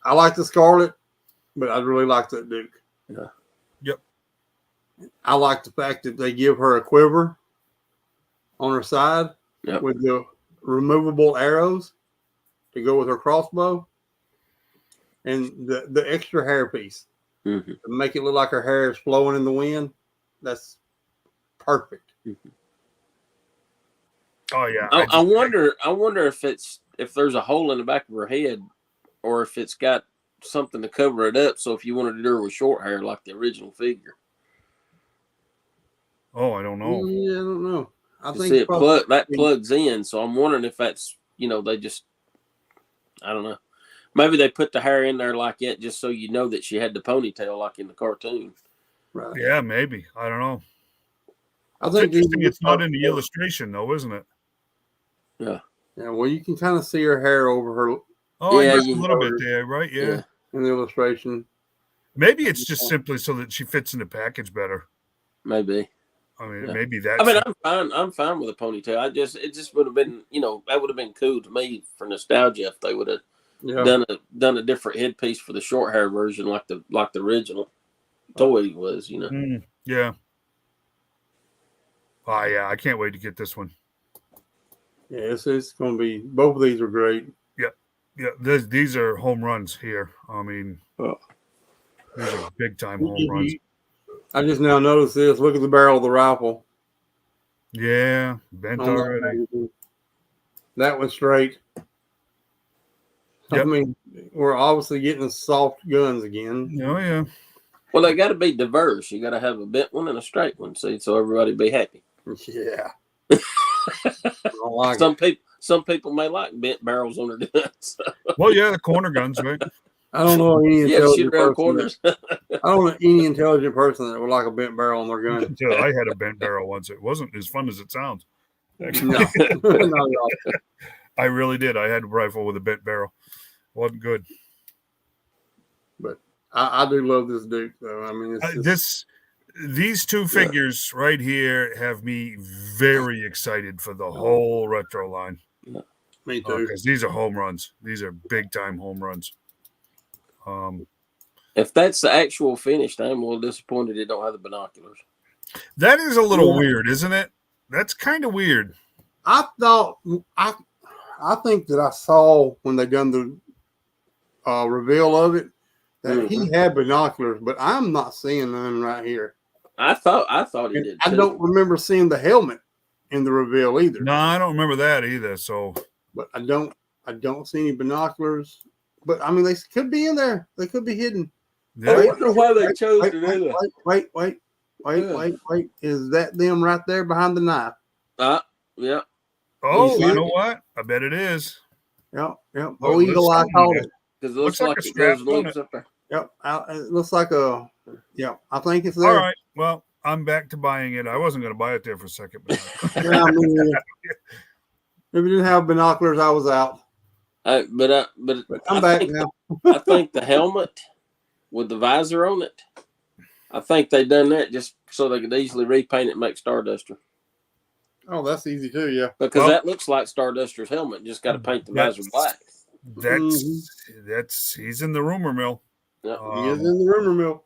S2: I like the Scarlet, but I really like that Duke.
S1: Yeah. Yep.
S2: I like the fact that they give her a quiver on her side with the removable arrows to go with her crossbow, and the extra hair piece to make it look like her hair is flowing in the wind. That's perfect.
S1: Oh yeah.
S4: I wonder if there's a hole in the back of her head, or if it's got something to cover it up. So if you wanted to do her with short hair like the original figure.
S1: Oh, I don't know.
S2: Yeah, I don't know. I think
S4: see it plugs in. So I'm wondering if that's they just, I don't know. Maybe they put the hair in there like that just so you know that she had the ponytail like in the cartoon.
S2: Right.
S1: Yeah, maybe. I don't know.
S2: I think
S1: it's not in the illustration though, isn't it?
S4: Yeah.
S2: Yeah. Well, you can kind of see her hair over her.
S1: Oh, yeah, a little bit there, right? Yeah.
S2: In the illustration.
S1: Maybe it's just simply so that she fits in the package better.
S4: Maybe.
S1: I mean, maybe that's.
S4: I mean, I'm fine. I'm fine with a ponytail. It just would have been, that would have been cool to me for nostalgia if they would have done a different headpiece for the short hair version, like the original toy was.
S1: Yeah. Oh yeah, I can't wait to get this one.
S2: Yeah, it's going to be. Both of these are great.
S1: Yeah. These are home runs here. I mean, these are big time home runs.
S2: I just now noticed this. Look at the barrel of the rifle.
S1: Yeah, bent already.
S2: That was straight.
S1: Yep.
S2: I mean, we're obviously getting soft guns again.
S1: Oh yeah.
S4: Well, they got to be diverse. You got to have a bent one and a straight one, see, so everybody be happy.
S2: Yeah.
S4: Some people may like bent barrels on their guns.
S1: Well, yeah, the corner guns, right?
S2: I don't know any intelligent person.
S4: I
S2: don't know any intelligent person that would like a bent barrel on their gun.
S1: I had a bent barrel once. It wasn't as fun as it sounds.
S2: No.
S1: I really did. I had a rifle with a bent barrel. Wasn't good.
S2: But I do love this Duke, though. I mean,
S1: these two figures right here have me very excited for the whole retro line.
S2: Me too.
S1: Because these are home runs. These are big time home runs.
S4: If that's the actual finish, I'm a little disappointed it don't have the binoculars.
S1: That is a little weird, isn't it? That's kind of weird.
S2: I think that I saw when they done the reveal of it that he had binoculars, but I'm not seeing them right here.
S4: I thought he did.
S2: I don't remember seeing the helmet in the reveal either.
S1: No, I don't remember that either. So,
S2: but I don't see any binoculars. But I mean, they could be in there. They could be hidden.
S1: Yeah.
S4: I wonder why they chose to do that.
S2: Wait. Is that them right there behind the knife?
S4: Yeah.
S1: Oh, you know what? I bet it is.
S2: Yep. Oh, eagle eye called it.
S4: Because it looks like it goes loops up there.
S2: Yep. It looks like a. Yeah, I think it's there.
S1: All right. Well, I'm back to buying it. I wasn't going to buy it there for a second. But
S2: yeah, I mean, if you didn't have binoculars, I was out.
S4: But
S2: I'm back now.
S4: I think the helmet with the visor on it, I think they done that just so they could easily repaint it and make Starduster.
S2: Oh, that's easy too, yeah.
S4: Because that looks like Starduster's helmet. Just got to paint the visor black.
S1: He's in the rumor mill.
S4: Yep.
S2: He is in the rumor mill.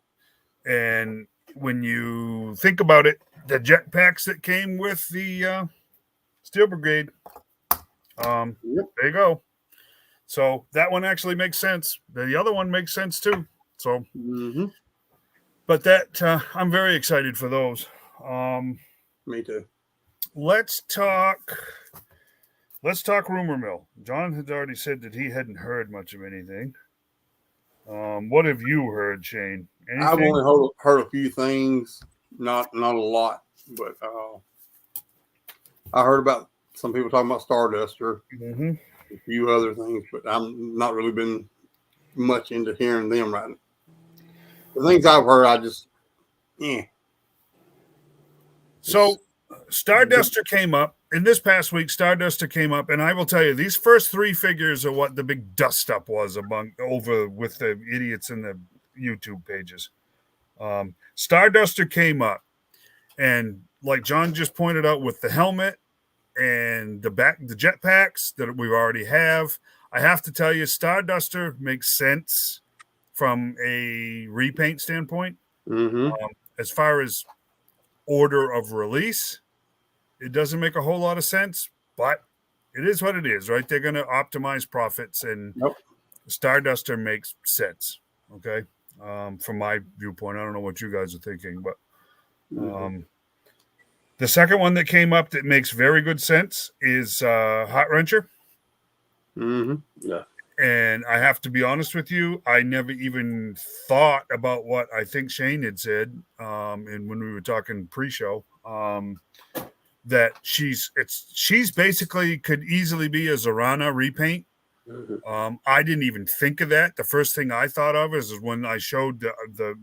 S1: And when you think about it, the jetpacks that came with the Steel Brigade, there you go. So that one actually makes sense. The other one makes sense too. So, but that I'm very excited for those.
S2: Me too.
S1: Let's talk rumor mill. John had already said that he hadn't heard much of anything. What have you heard, Shane? Anything?
S2: I've only heard a few things, not a lot, but I heard about some people talking about Starduster, a few other things, but I'm not really been much into hearing them right now. The things I've heard, I just,
S1: So Starduster came up. In this past week, Starduster came up, and I will tell you, these first three figures are what the big dust-up was over with the idiots in the YouTube pages. Starduster came up, and like John just pointed out, with the helmet and the jetpacks that we already have, I have to tell you, Starduster makes sense from a repaint standpoint. As far as order of release, it doesn't make a whole lot of sense, but it is what it is, right? They're going to optimize profits, and Starduster makes sense, okay? From my viewpoint. I don't know what you guys are thinking, but the second one that came up that makes very good sense is Hot Wrencher.
S2: Yeah.
S1: And I have to be honest with you, I never even thought about what I think Shane had said, and when we were talking pre-show, that she's basically could easily be a Zorana repaint. I didn't even think of that. The first thing I thought of is when I showed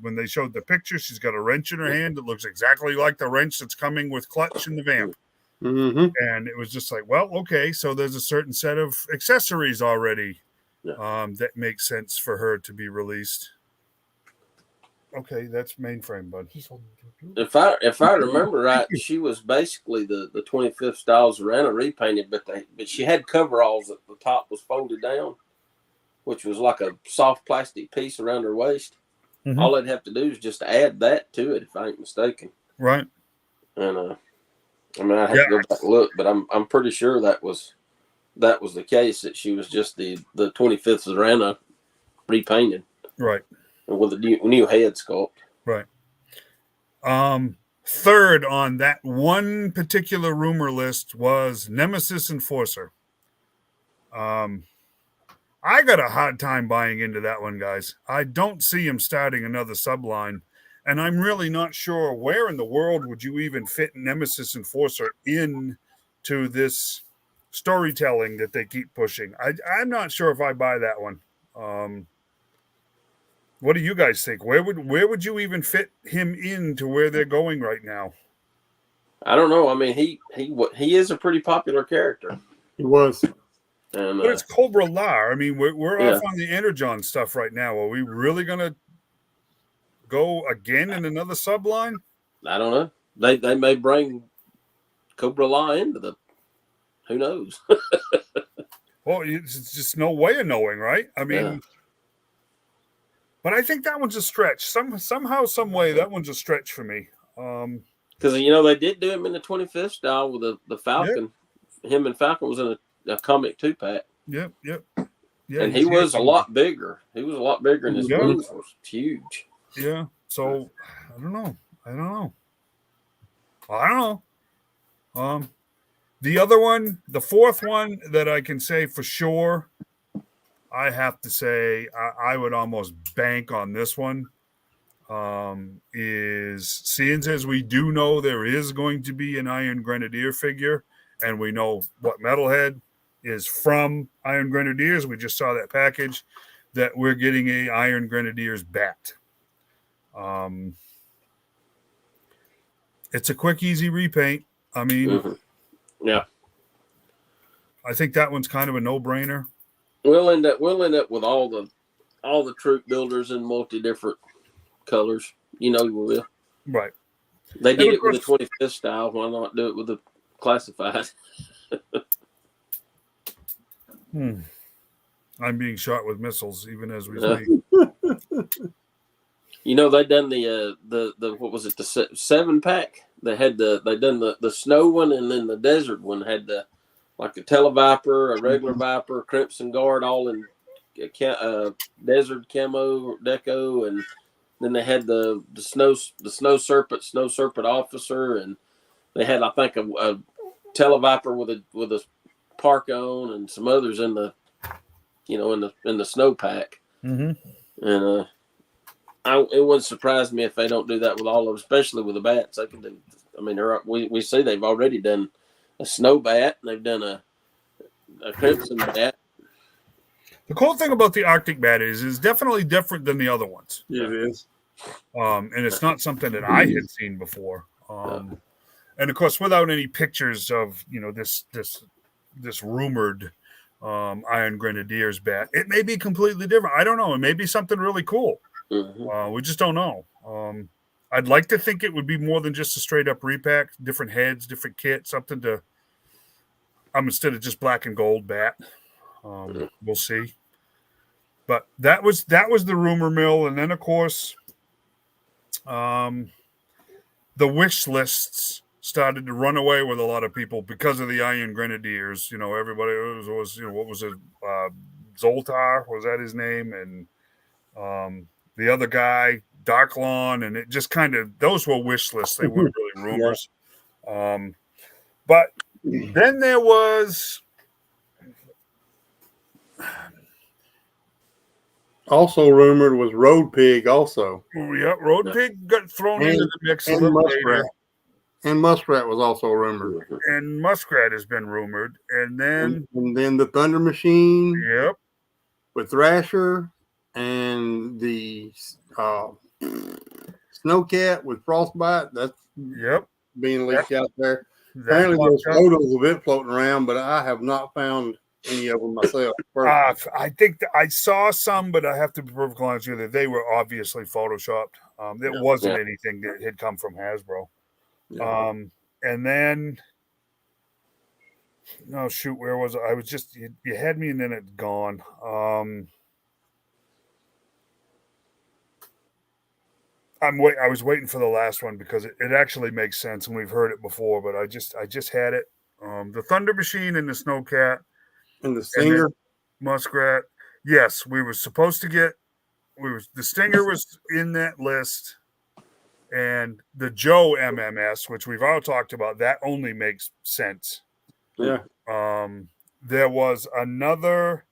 S1: when they showed the picture, she's got a wrench in her hand that looks exactly like the wrench that's coming with Clutch and the Vamp. And it was just like, well, okay, so there's a certain set of accessories already that makes sense for her to be released. Okay, that's mainframe, bud.
S4: If I remember right, she was basically the 25th style Zorana repainted, but she had coveralls that the top was folded down, which was like a soft plastic piece around her waist. Mm-hmm. All they'd have to do is just add that to it, if I ain't mistaken.
S1: Right.
S4: And I mean, I have to go back and look, but I'm pretty sure that was the case, that she was just the 25th Zorana repainted.
S1: Right.
S4: With a new head sculpt.
S1: Right. Third on that one particular rumor list was Nemesis Enforcer. I got a hard time buying into that one, guys. I don't see him starting another subline, and I'm really not sure where in the world would you even fit Nemesis Enforcer into this storytelling that they keep pushing. I'm not sure if I buy that one. What do you guys think? Where would you even fit him into where they're going right now?
S4: I don't know. I mean, he is a pretty popular character.
S2: He was.
S1: And, but it's Cobra La. I mean, we're off on the Energon stuff right now. Are we really going to go again in another subline?
S4: I don't know. They may bring Cobra La into the. Who knows?
S1: Well, it's just no way of knowing, right? I mean. Yeah. But I think that one's a stretch. Somehow, some way, that one's a stretch for me.
S4: Because they did do him in the 25th style with the Falcon. Yep. Him and Falcon was in a comic 2-pack.
S1: Yep. Yeah,
S4: and he was a lot bigger. He was a lot bigger, and his moves was huge.
S1: Yeah. So I don't know. The other one, the fourth one that I can say for sure, I have to say I would almost bank on this one, is seeing as we do know there is going to be an Iron Grenadier figure, and we know what Metalhead is from Iron Grenadiers. We just saw that package, that we're getting a Iron Grenadiers bat. It's a quick, easy repaint. I mean,
S4: yeah,
S1: I think that one's kind of a no-brainer.
S4: We'll end up with all the troop builders in multi different colors. We will.
S1: Right.
S4: They did it with the 25th style. Why not do it with the classified?
S1: I'm being shot with missiles even as we speak.
S4: They done the what was it, the 7-pack? They done the snow one, and then the desert one had the like a Televiper, a regular Viper, Crimson Guard, all in desert camo deco, and then they had the snow serpent officer, and they had, I think, a Televiper with a park on, and some others in the in the snow pack.
S1: Mm-hmm.
S4: And it wouldn't surprise me if they don't do that with all of them, especially with the bats. They can do. I mean, we see they've already done a snow bat, and they've done a crimson bat.
S1: The cool thing about the Arctic bat is it's definitely different than the other ones.
S2: Yeah, it is.
S1: And it's not something that I had seen before. And of course, without any pictures of this rumored Iron Grenadiers bat, it may be completely different. I don't know. It may be something really cool.
S4: Mm-hmm.
S1: We just don't know. I'd like to think it would be more than just a straight up repack, different heads, different kit, something to. Instead of just black and gold bat. We'll see. But that was the rumor mill, and then of course, the wish lists started to run away with a lot of people because of the Iron Grenadiers. Everybody was what was it? Zoltar, was that his name? And the other guy, Darklon, and it just kind of, those were wish lists. They weren't really rumors. Yeah. But then there was
S2: also rumored was Road Pig also.
S1: Yeah, Road Pig got thrown into the mix a little later.
S2: And Muskrat was also rumored.
S1: And Muskrat has been rumored. And then
S2: the Thunder Machine.
S1: Yep.
S2: With Thrasher and the Snowcat with Frostbite. That's being leaked out there. Apparently there's photos of it floating around, but I have not found any of them myself.
S1: I think I saw some, but I have to be perfectly honest with you, they were obviously photoshopped. It wasn't anything that had come from Hasbro. Yeah. And then, oh shoot, where was I? I was just you had me, and then it's gone. I was waiting for the last one because it actually makes sense, and we've heard it before. But I just had it. The Thunder Machine and the Snowcat
S2: and the Stinger,
S1: Muskrat. Yes, we were supposed to get. The Stinger was in that list, and the Joe MMS, which we've all talked about, that only makes sense.
S2: Yeah.
S1: There was another.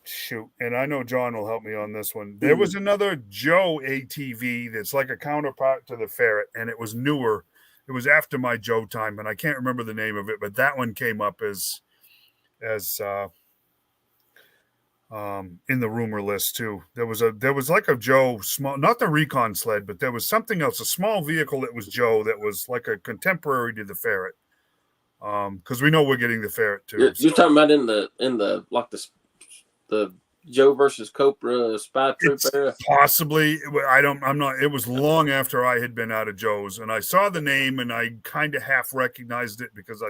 S1: Shoot, and I know John will help me on this one. There was another Joe ATV that's like a counterpart to the Ferret, and it was newer. It was after my Joe time, and I can't remember the name of it, but that one came up as in the rumor list too. There was like a Joe small, not the recon sled, but there was something else, a small vehicle that was Joe that was like a contemporary to the Ferret. Because we know we're getting the Ferret too.
S4: You're talking about in the like the Joe versus Cobra Spy Troop era?
S1: Possibly. I'm not. It was long after I had been out of Joe's, and I saw the name, and I kind of half recognized it because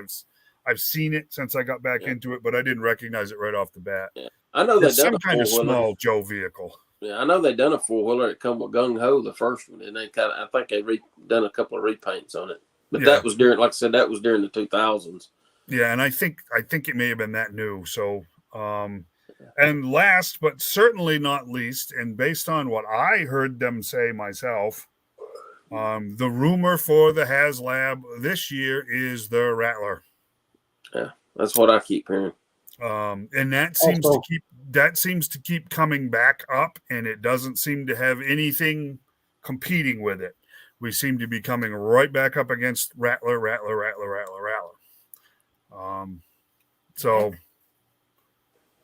S1: I've seen it since I got back into it, but I didn't recognize it right off the bat.
S4: Yeah. I know they've done
S1: some kind of small Joe vehicle.
S4: Yeah, I know they done a 4-wheeler that come with Gung Ho, the first one, and I think they done a couple of repaints on it. But that was during, like I said, that was during the 2000s.
S1: Yeah, and I think it may have been that new. So, and last but certainly not least, and based on what I heard them say myself, the rumor for the HasLab this year is the Rattler.
S4: Yeah, that's what I keep hearing.
S1: And that seems to keep coming back up, and it doesn't seem to have anything competing with it. We seem to be coming right back up against Rattler. So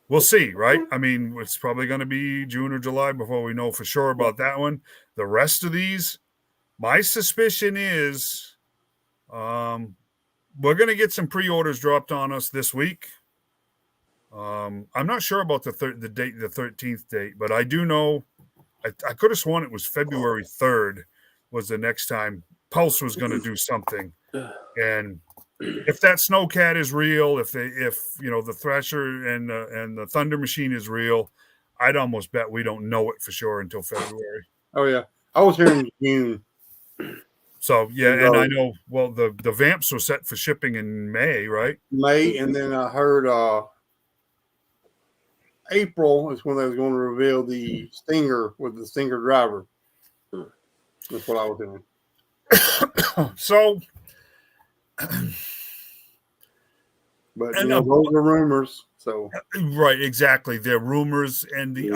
S1: we'll see, right? I mean, it's probably going to be June or July before we know for sure about that one. The rest of these, my suspicion is we're going to get some pre-orders dropped on us this week. I'm not sure about the 13th date, but I do know I could have sworn it was February 3rd was the next time Pulse was going to do something. And if that Snowcat is real, if the Thrasher and the Thunder Machine is real, I'd almost bet we don't know it for sure until February.
S2: Oh yeah, I was here in June.
S1: So yeah, and I know. Well, the Vamps were set for shipping in May, right?
S2: May, and then I heard April is when they was going to reveal the Stinger with the Stinger driver. That's what I was doing.
S1: So,
S2: but those are rumors. So
S1: right, exactly. They're rumors, and the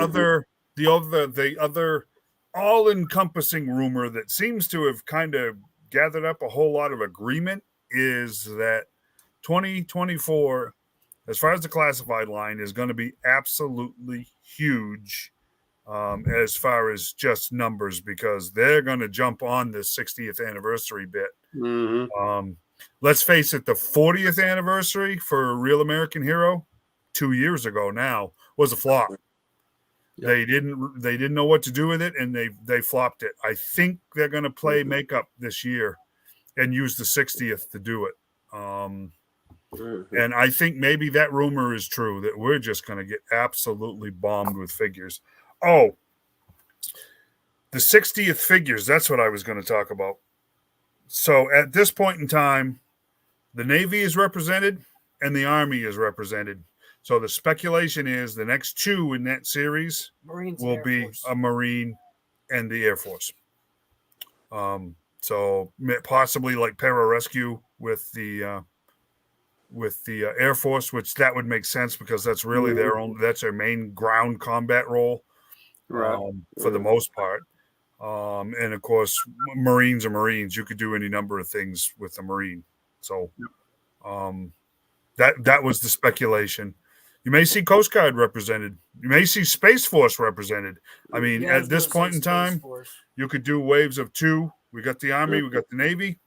S1: other all-encompassing rumor that seems to have kind of gathered up a whole lot of agreement is that 2024, as far as the classified line, is going to be absolutely huge as far as just numbers, because they're going to jump on this 60th anniversary bit.
S2: Mm-hmm.
S1: Let's face it, the 40th anniversary for Real American Hero 2 years ago now was a flop. Yep. They didn't know what to do with it, and they flopped it. I think they're going to play makeup this year and use the 60th to do it. And I think maybe that rumor is true, that we're just going to get absolutely bombed with figures. Oh, the 60th figures, that's what I was going to talk about. So at this point in time, the Navy is represented and the Army is represented. So the speculation is the next two in that series will be a Marine and the Air Force. So possibly like pararescue with the Air Force, which that would make sense because that's really that's their main ground combat role, for the most part. And of course, Marines are Marines. You could do any number of things with a Marine. So that was the speculation. You may see Coast Guard represented. You may see Space Force represented. I mean, at this point in time, you could do waves of two. We got the Army, we got the Navy.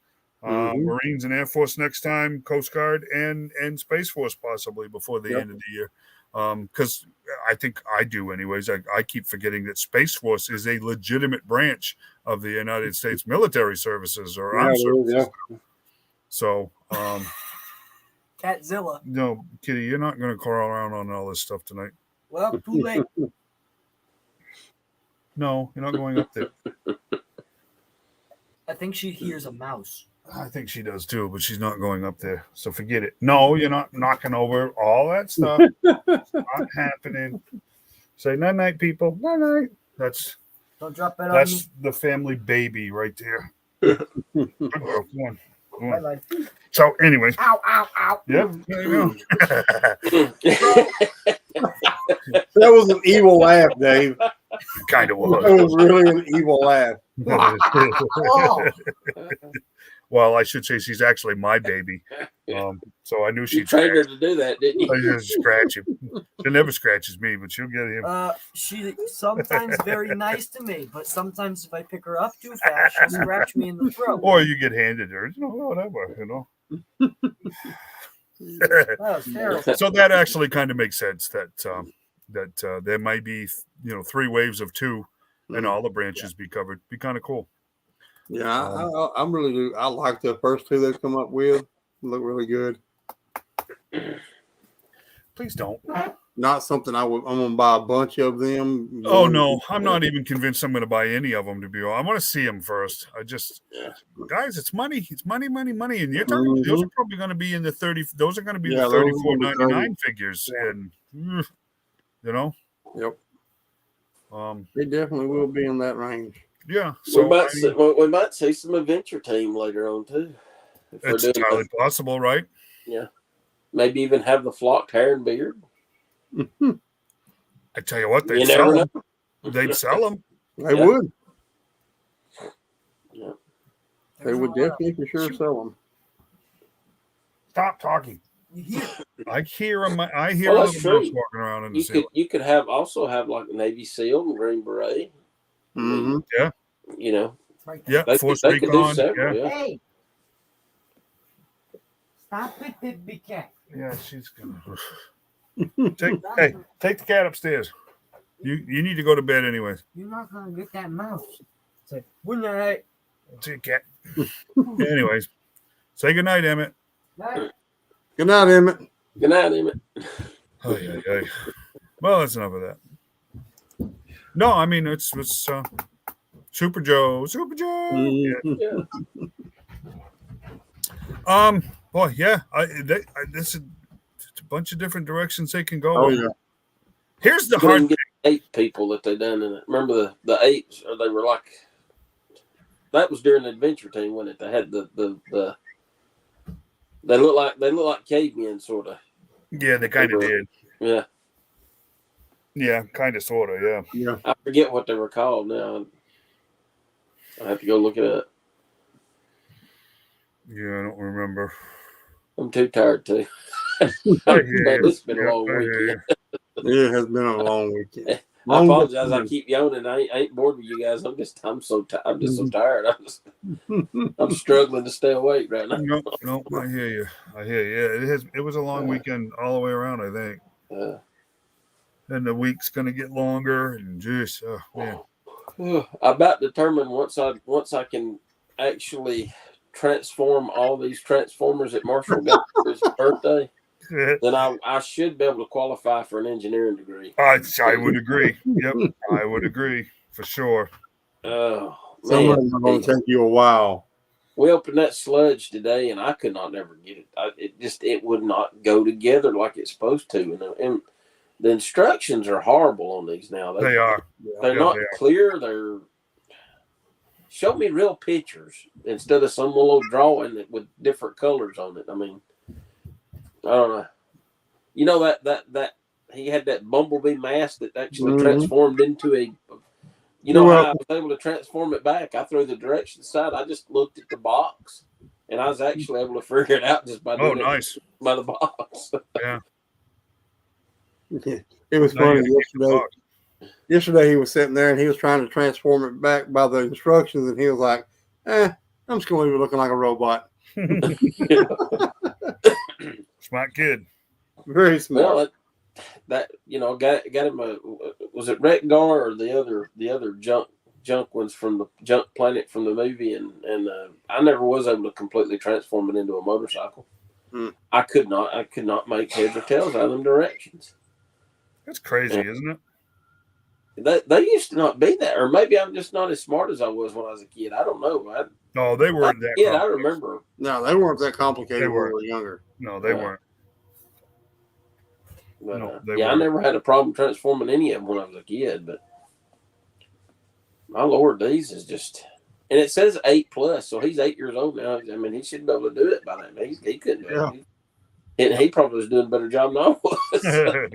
S1: Marines and Air Force next time, Coast Guard and Space Force possibly before the end of the year. Because I think I do anyways. I keep forgetting that Space Force is a legitimate branch of the United States military services or armed services. So,
S3: Catzilla.
S1: no, Kitty, you're not going to crawl around on all this stuff tonight.
S3: Well, too late.
S1: No, you're not going up there.
S3: I think she hears a mouse.
S1: I think she does too, but she's not going up there. So forget it. No, you're not knocking over all that stuff. It's not happening. Say night night, people. Night night.
S3: Don't drop it on me.
S1: That's the family baby right there. Good girl. Come on. Come on.
S3: Bye-bye.
S1: So anyway.
S3: Ow, ow, ow.
S1: Yep. There you go.
S2: That was an evil laugh, Dave.
S1: Kind of was.
S2: That was really an evil laugh.
S3: Oh.
S1: Well, I should say she's actually my baby. So I knew
S4: You
S1: she'd
S4: trained her to do that, didn't you?
S1: I just scratch him. She never scratches me, but she'll get him.
S3: She's sometimes very nice to me, but sometimes if I pick her up too fast, she'll scratch me in the throat.
S1: Or you get handed her, whatever,
S3: That was terrible.
S1: So that actually kind of makes sense that there might be 3 waves of 2 and all the branches be covered. Be kind of cool.
S2: Yeah, I'm really do. I like the first 2 they've come up with. Look really good.
S1: Please don't.
S2: Not something I'm going to buy a bunch of them.
S1: Oh no, I'm not even convinced I'm going to buy any of them. To be honest, I want to see them first. Guys, it's money. It's money, and you're talking. Those are probably going to be in the 30. Those are going to be the $34.99 figures, and
S2: Yep. They definitely will be in that range.
S1: Yeah,
S4: so we might see some adventure team later on too.
S1: It's entirely possible, right?
S4: Yeah, maybe even have the flocked hair and beard.
S1: I tell you what, they'd sell them. They'd sell them.
S2: They would.
S4: Yeah,
S2: they would definitely for sure sell them.
S1: Stop talking. I hear them. I hear
S4: well,
S1: little mouse walking around in the ceiling.
S4: You could also have like a Navy SEAL and Green Beret.
S2: Mm-hmm.
S1: Yeah.
S4: They
S1: Force
S4: could do
S1: Recon.
S4: several,
S1: Yeah.
S3: Hey, stop it, big cat.
S1: Yeah, she's gonna take the cat upstairs. You need to go to bed anyways.
S3: You're not gonna get that mouse. Say good night.
S1: See you, cat. Anyways, say good night, Emmeett.
S3: Night.
S2: Good night, Emmeett.
S4: Good night, Emmeett.
S1: Well, that's enough of that. No, I mean it's Super Joe.
S2: Mm-hmm.
S1: Yeah. Boy, yeah. This is a bunch of different directions they can go.
S2: Oh yeah.
S1: Here's the hard thing.
S4: 8 people that they done in it. Remember the 8s, or they were like that was during the adventure team, wasn't it? They had the they look like cavemen sort of.
S1: Yeah, they kind of did.
S4: Yeah.
S1: Yeah, kind of, sort of. Yeah.
S2: Yeah.
S4: I forget what they were called now. I have to go look it up.
S1: Yeah, I don't remember.
S4: I'm too tired to. It's been a long weekend.
S2: It has been a long weekend.
S4: I apologize. I keep yawning. I ain't bored with you guys. I'm just so tired. I'm struggling to stay awake right now.
S1: No, I hear you. It was a long weekend all the way around, I think. And the week's gonna get longer, and just man.
S4: I about determined once I can actually transform all these transformers that Marshall got for his birthday, then I should be able to qualify for an engineering degree.
S1: I would agree. Yep, I would agree for sure.
S4: Oh,
S2: some of them are going to take you a while.
S4: We opened that sludge today, and I could not never get it. It would not go together like it's supposed to, and the instructions are horrible on these now.
S1: They are.
S4: They're not clear. They're show me real pictures instead of some little drawing with different colors on it. I mean, I don't know. You know that he had that bumblebee mask that actually transformed into a. You know how I was able to transform it back? I threw the direction side. I just looked at the box, and I was actually able to figure it out just by doing it by the box.
S1: Yeah.
S2: It was funny yesterday. Yesterday he was sitting there and he was trying to transform it back by the instructions, and he was like, I'm just going to be looking like a robot.
S1: Smart kid.
S2: Very smart.
S4: Well, that got him a, was it Rekgar or the other junk ones from the Junk Planet from the movie, and I never was able to completely transform it into a motorcycle. I could not make heads or tails out of them directions.
S1: That's crazy, isn't it?
S4: They used to not be that, or maybe I'm just not as smart as I was when I was a kid. I don't know.
S1: No, they weren't that.
S4: Yeah, I remember.
S2: No, they weren't that complicated when we were younger.
S1: No, they weren't.
S4: But,
S1: no,
S4: I never had a problem transforming any of them when I was a kid. But my Lord, these is just, and it says 8+, so he's 8 years old now. I mean, he should be able to do it by then. He couldn't do it. And he probably was doing a better job than I was.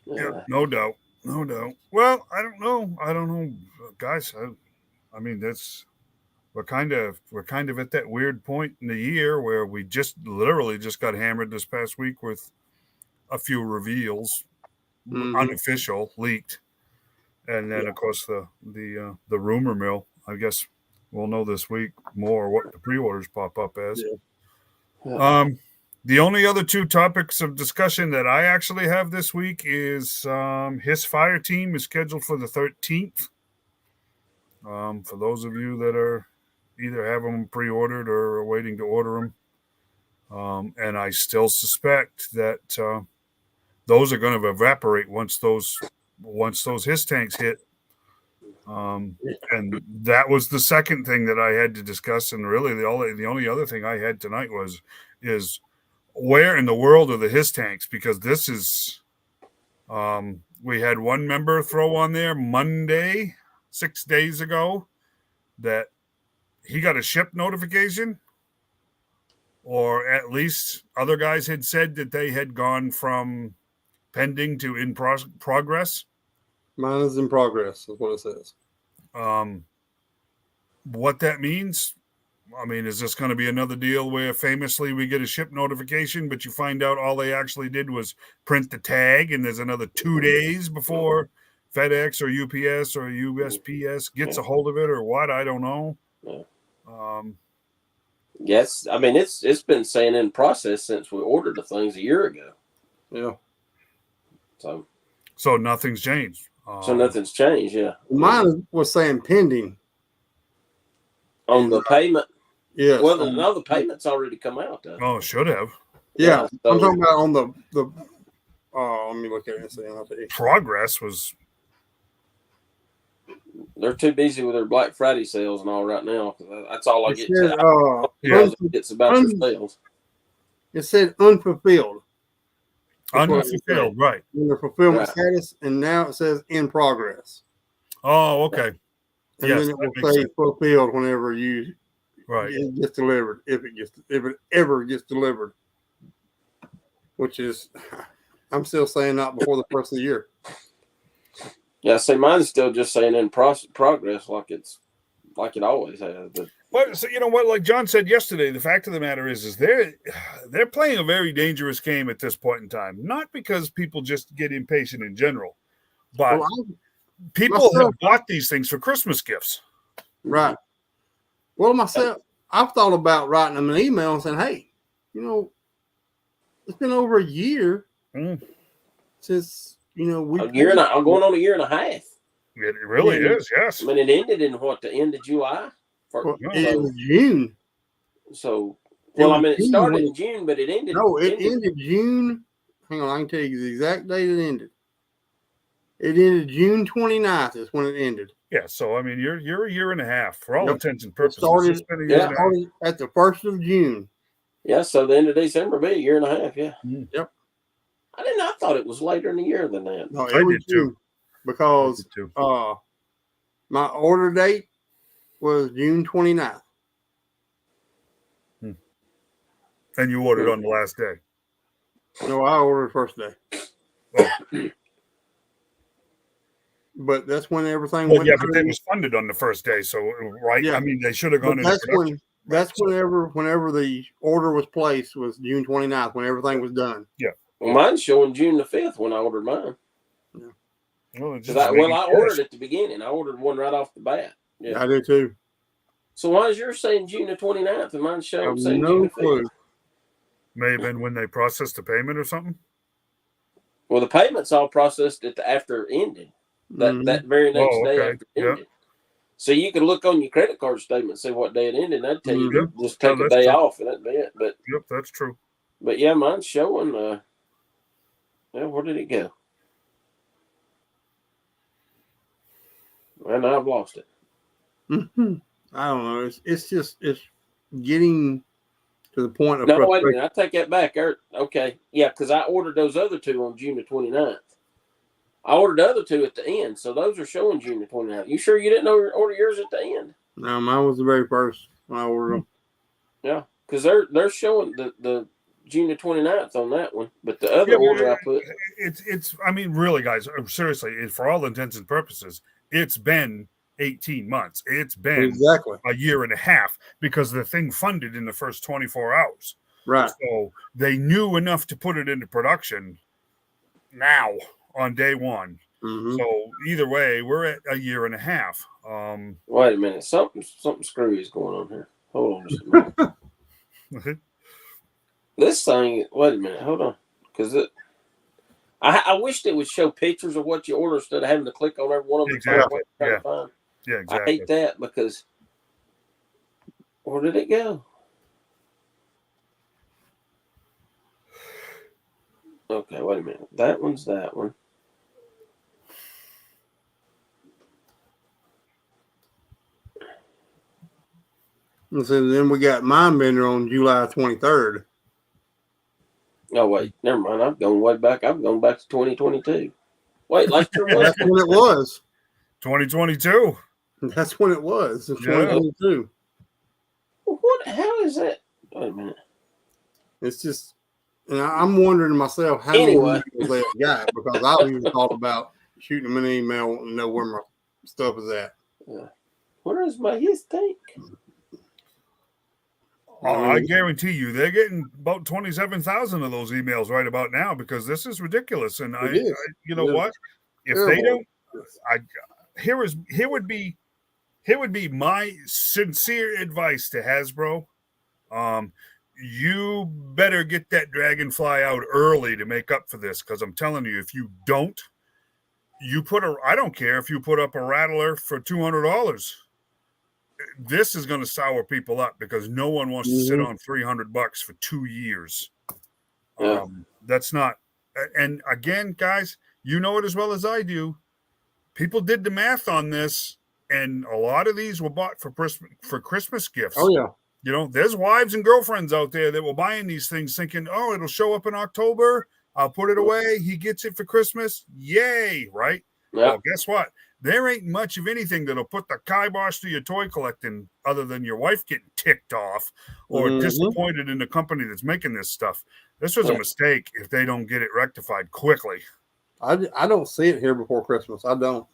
S1: Yeah, no doubt. Well, I don't know, guys. I mean, we're kind of at that weird point in the year where we literally just got hammered this past week with a few reveals, unofficial, leaked, and then of course the rumor mill. I guess we'll know this week more what the pre-orders pop up as. Yeah. The only other two topics of discussion that I actually have this week is his fire team is scheduled for the 13th. For those of you that are either have them pre-ordered or are waiting to order them, and I still suspect that those are going to evaporate once those his tanks hit. And that was the second thing that I had to discuss, and really the only other thing I had tonight is where in the world are the his tanks? Because this is, we had one member throw on there Monday, 6 days ago, that he got a ship notification, or at least other guys had said that they had gone from pending to in progress.
S2: Mine is in progress, is what it says.
S1: What that means, I mean, is this going to be another deal where famously we get a ship notification, but you find out all they actually did was print the tag, and there's another 2 days before FedEx or UPS or USPS gets a hold of it, or what? I don't know.
S4: Yes, I mean it's been saying in process since we ordered the things a year ago.
S2: Yeah.
S1: So nothing's changed.
S4: So nothing's changed. Yeah.
S2: Mine was saying pending
S4: on the payment.
S2: Yeah.
S4: Well, no, the payment's already come out.
S1: Oh, should have.
S2: Yeah. I'm talking about on the. Let me look at it and see.
S1: Progress was.
S4: They're too busy with their Black Friday sales and all right now. That's all I get. It's about their sales.
S2: It said unfulfilled.
S1: Unfulfilled, right.
S2: In the fulfillment status, and now it says in progress.
S1: Oh, okay.
S2: And then it will say fulfilled whenever it gets delivered, if it ever gets delivered. Which is, I'm still saying not before the first of the year.
S4: Yeah, see, mine's still just saying in progress, like it always has. But
S1: well, so you know what? Like John said yesterday, the fact of the matter is they're playing a very dangerous game at this point in time. Not because people just get impatient in general, but people have bought these things for Christmas gifts.
S2: Right. Well, myself, I've thought about writing them an email and saying, "Hey, it's been over a year since." I'm going
S4: on a year and a half.
S1: It really is, yes.
S4: I mean, it ended in the end of July?
S2: It was June.
S4: So, it started in June, but it ended.
S2: No, it ended June. Hang on, I can tell you the exact date it ended. It ended June 29th is when it ended.
S1: Yeah, so, I mean, you're a year and a half for all intents and purposes.
S2: It started at the 1st of June.
S4: Yeah, so the end of December will be a year and a half, yeah.
S2: Yep.
S4: I thought it was later in the year than that.
S2: No, it was June because my order date was June 29th.
S1: And you ordered on the last day?
S2: No, I ordered first day. Oh. But that's when everything went.
S1: Yeah, but it was funded on the first day, so right. Yeah. I mean, they should have gone into production. Whenever the order was placed was June 29th when everything was done.
S4: Yeah. Well, mine's showing June the 5th when I ordered mine.
S2: Yeah.
S4: Well, I ordered at the beginning. I ordered one right off the bat.
S2: Yeah, I do too.
S4: So why is yours saying June the 29th and mine's showing saying
S2: no
S4: June the 5th?
S2: clue.
S1: May have been when they processed the payment or something.
S4: Well, the payment's all processed after it ended. That very next day after it ended. So you can look on your credit card statement and see what day it ended. And that'd tell you to just take a day off, and that'd be it. But
S1: that's true.
S4: But yeah, mine's showing. Where did it go? And I've lost it.
S2: Mm-hmm. I don't know. It's getting to the point of
S4: no. Wait a minute. I take that back. Okay, yeah, because I ordered those other two on June the 29th. I ordered the other two at the end, so those are showing June the 29th. You sure you didn't order yours at the end?
S2: No, mine was the very first when I ordered them.
S4: Yeah, because they're showing the June the 29th on that one, but the other order I put.
S1: It's. I mean, really, guys, seriously, for all intents and purposes, it's been 18 months. It's been a year and a half because the thing funded in the first 24 hours.
S2: Right.
S1: So they knew enough to put it into production now on day one.
S2: Mm-hmm.
S1: So either way, we're at a year and a half.
S4: Wait a minute. Something screwy is going on here. Hold on just a minute. This thing, wait a minute. Hold on. Because I wished it would show pictures of what you order instead of having to click on every one of them.
S1: Exactly.
S4: Yeah, exactly. I hate that because where did it go? Okay, wait a minute. That one's that one.
S2: And so then we got Mindbender on July 23rd.
S4: Oh, wait. Never mind. I've gone way back. I've gone back to 2022. Wait, last year was.
S2: That's when it was.
S1: 2022.
S2: That's when it was. 2022.
S4: What? How is that? Wait a minute.
S2: It's just, and I'm wondering to myself how many emails they got because I even thought about shooting them an email and know where my stuff is at.
S4: Yeah. Where is my his tank?
S1: I guarantee you they're getting about 27,000 of those emails right about now because this is ridiculous. And I you know what? If they don't, here would be my sincere advice to Hasbro. You better get that Dragonfly out early to make up for this because I'm telling you, if you don't, I don't care if you put up a Rattler for $200. This is going to sour people up because no one wants to sit on $300 for 2 years.
S4: Yeah.
S1: That's not. And again, guys, you know it as well as I do. People did the math on this, and a lot of these were bought for Christmas gifts.
S2: Oh yeah.
S1: You know, there's wives and girlfriends out there that were buying these things thinking, oh, it'll show up in October. I'll put it away. He gets it for Christmas. Yay, right?
S4: Yeah.
S1: Well, guess what? There ain't much of anything that'll put the kibosh to your toy collecting other than your wife getting ticked off or disappointed in the company that's making this stuff. This was a mistake if they don't get it rectified quickly.
S2: I don't see it here before Christmas. I don't.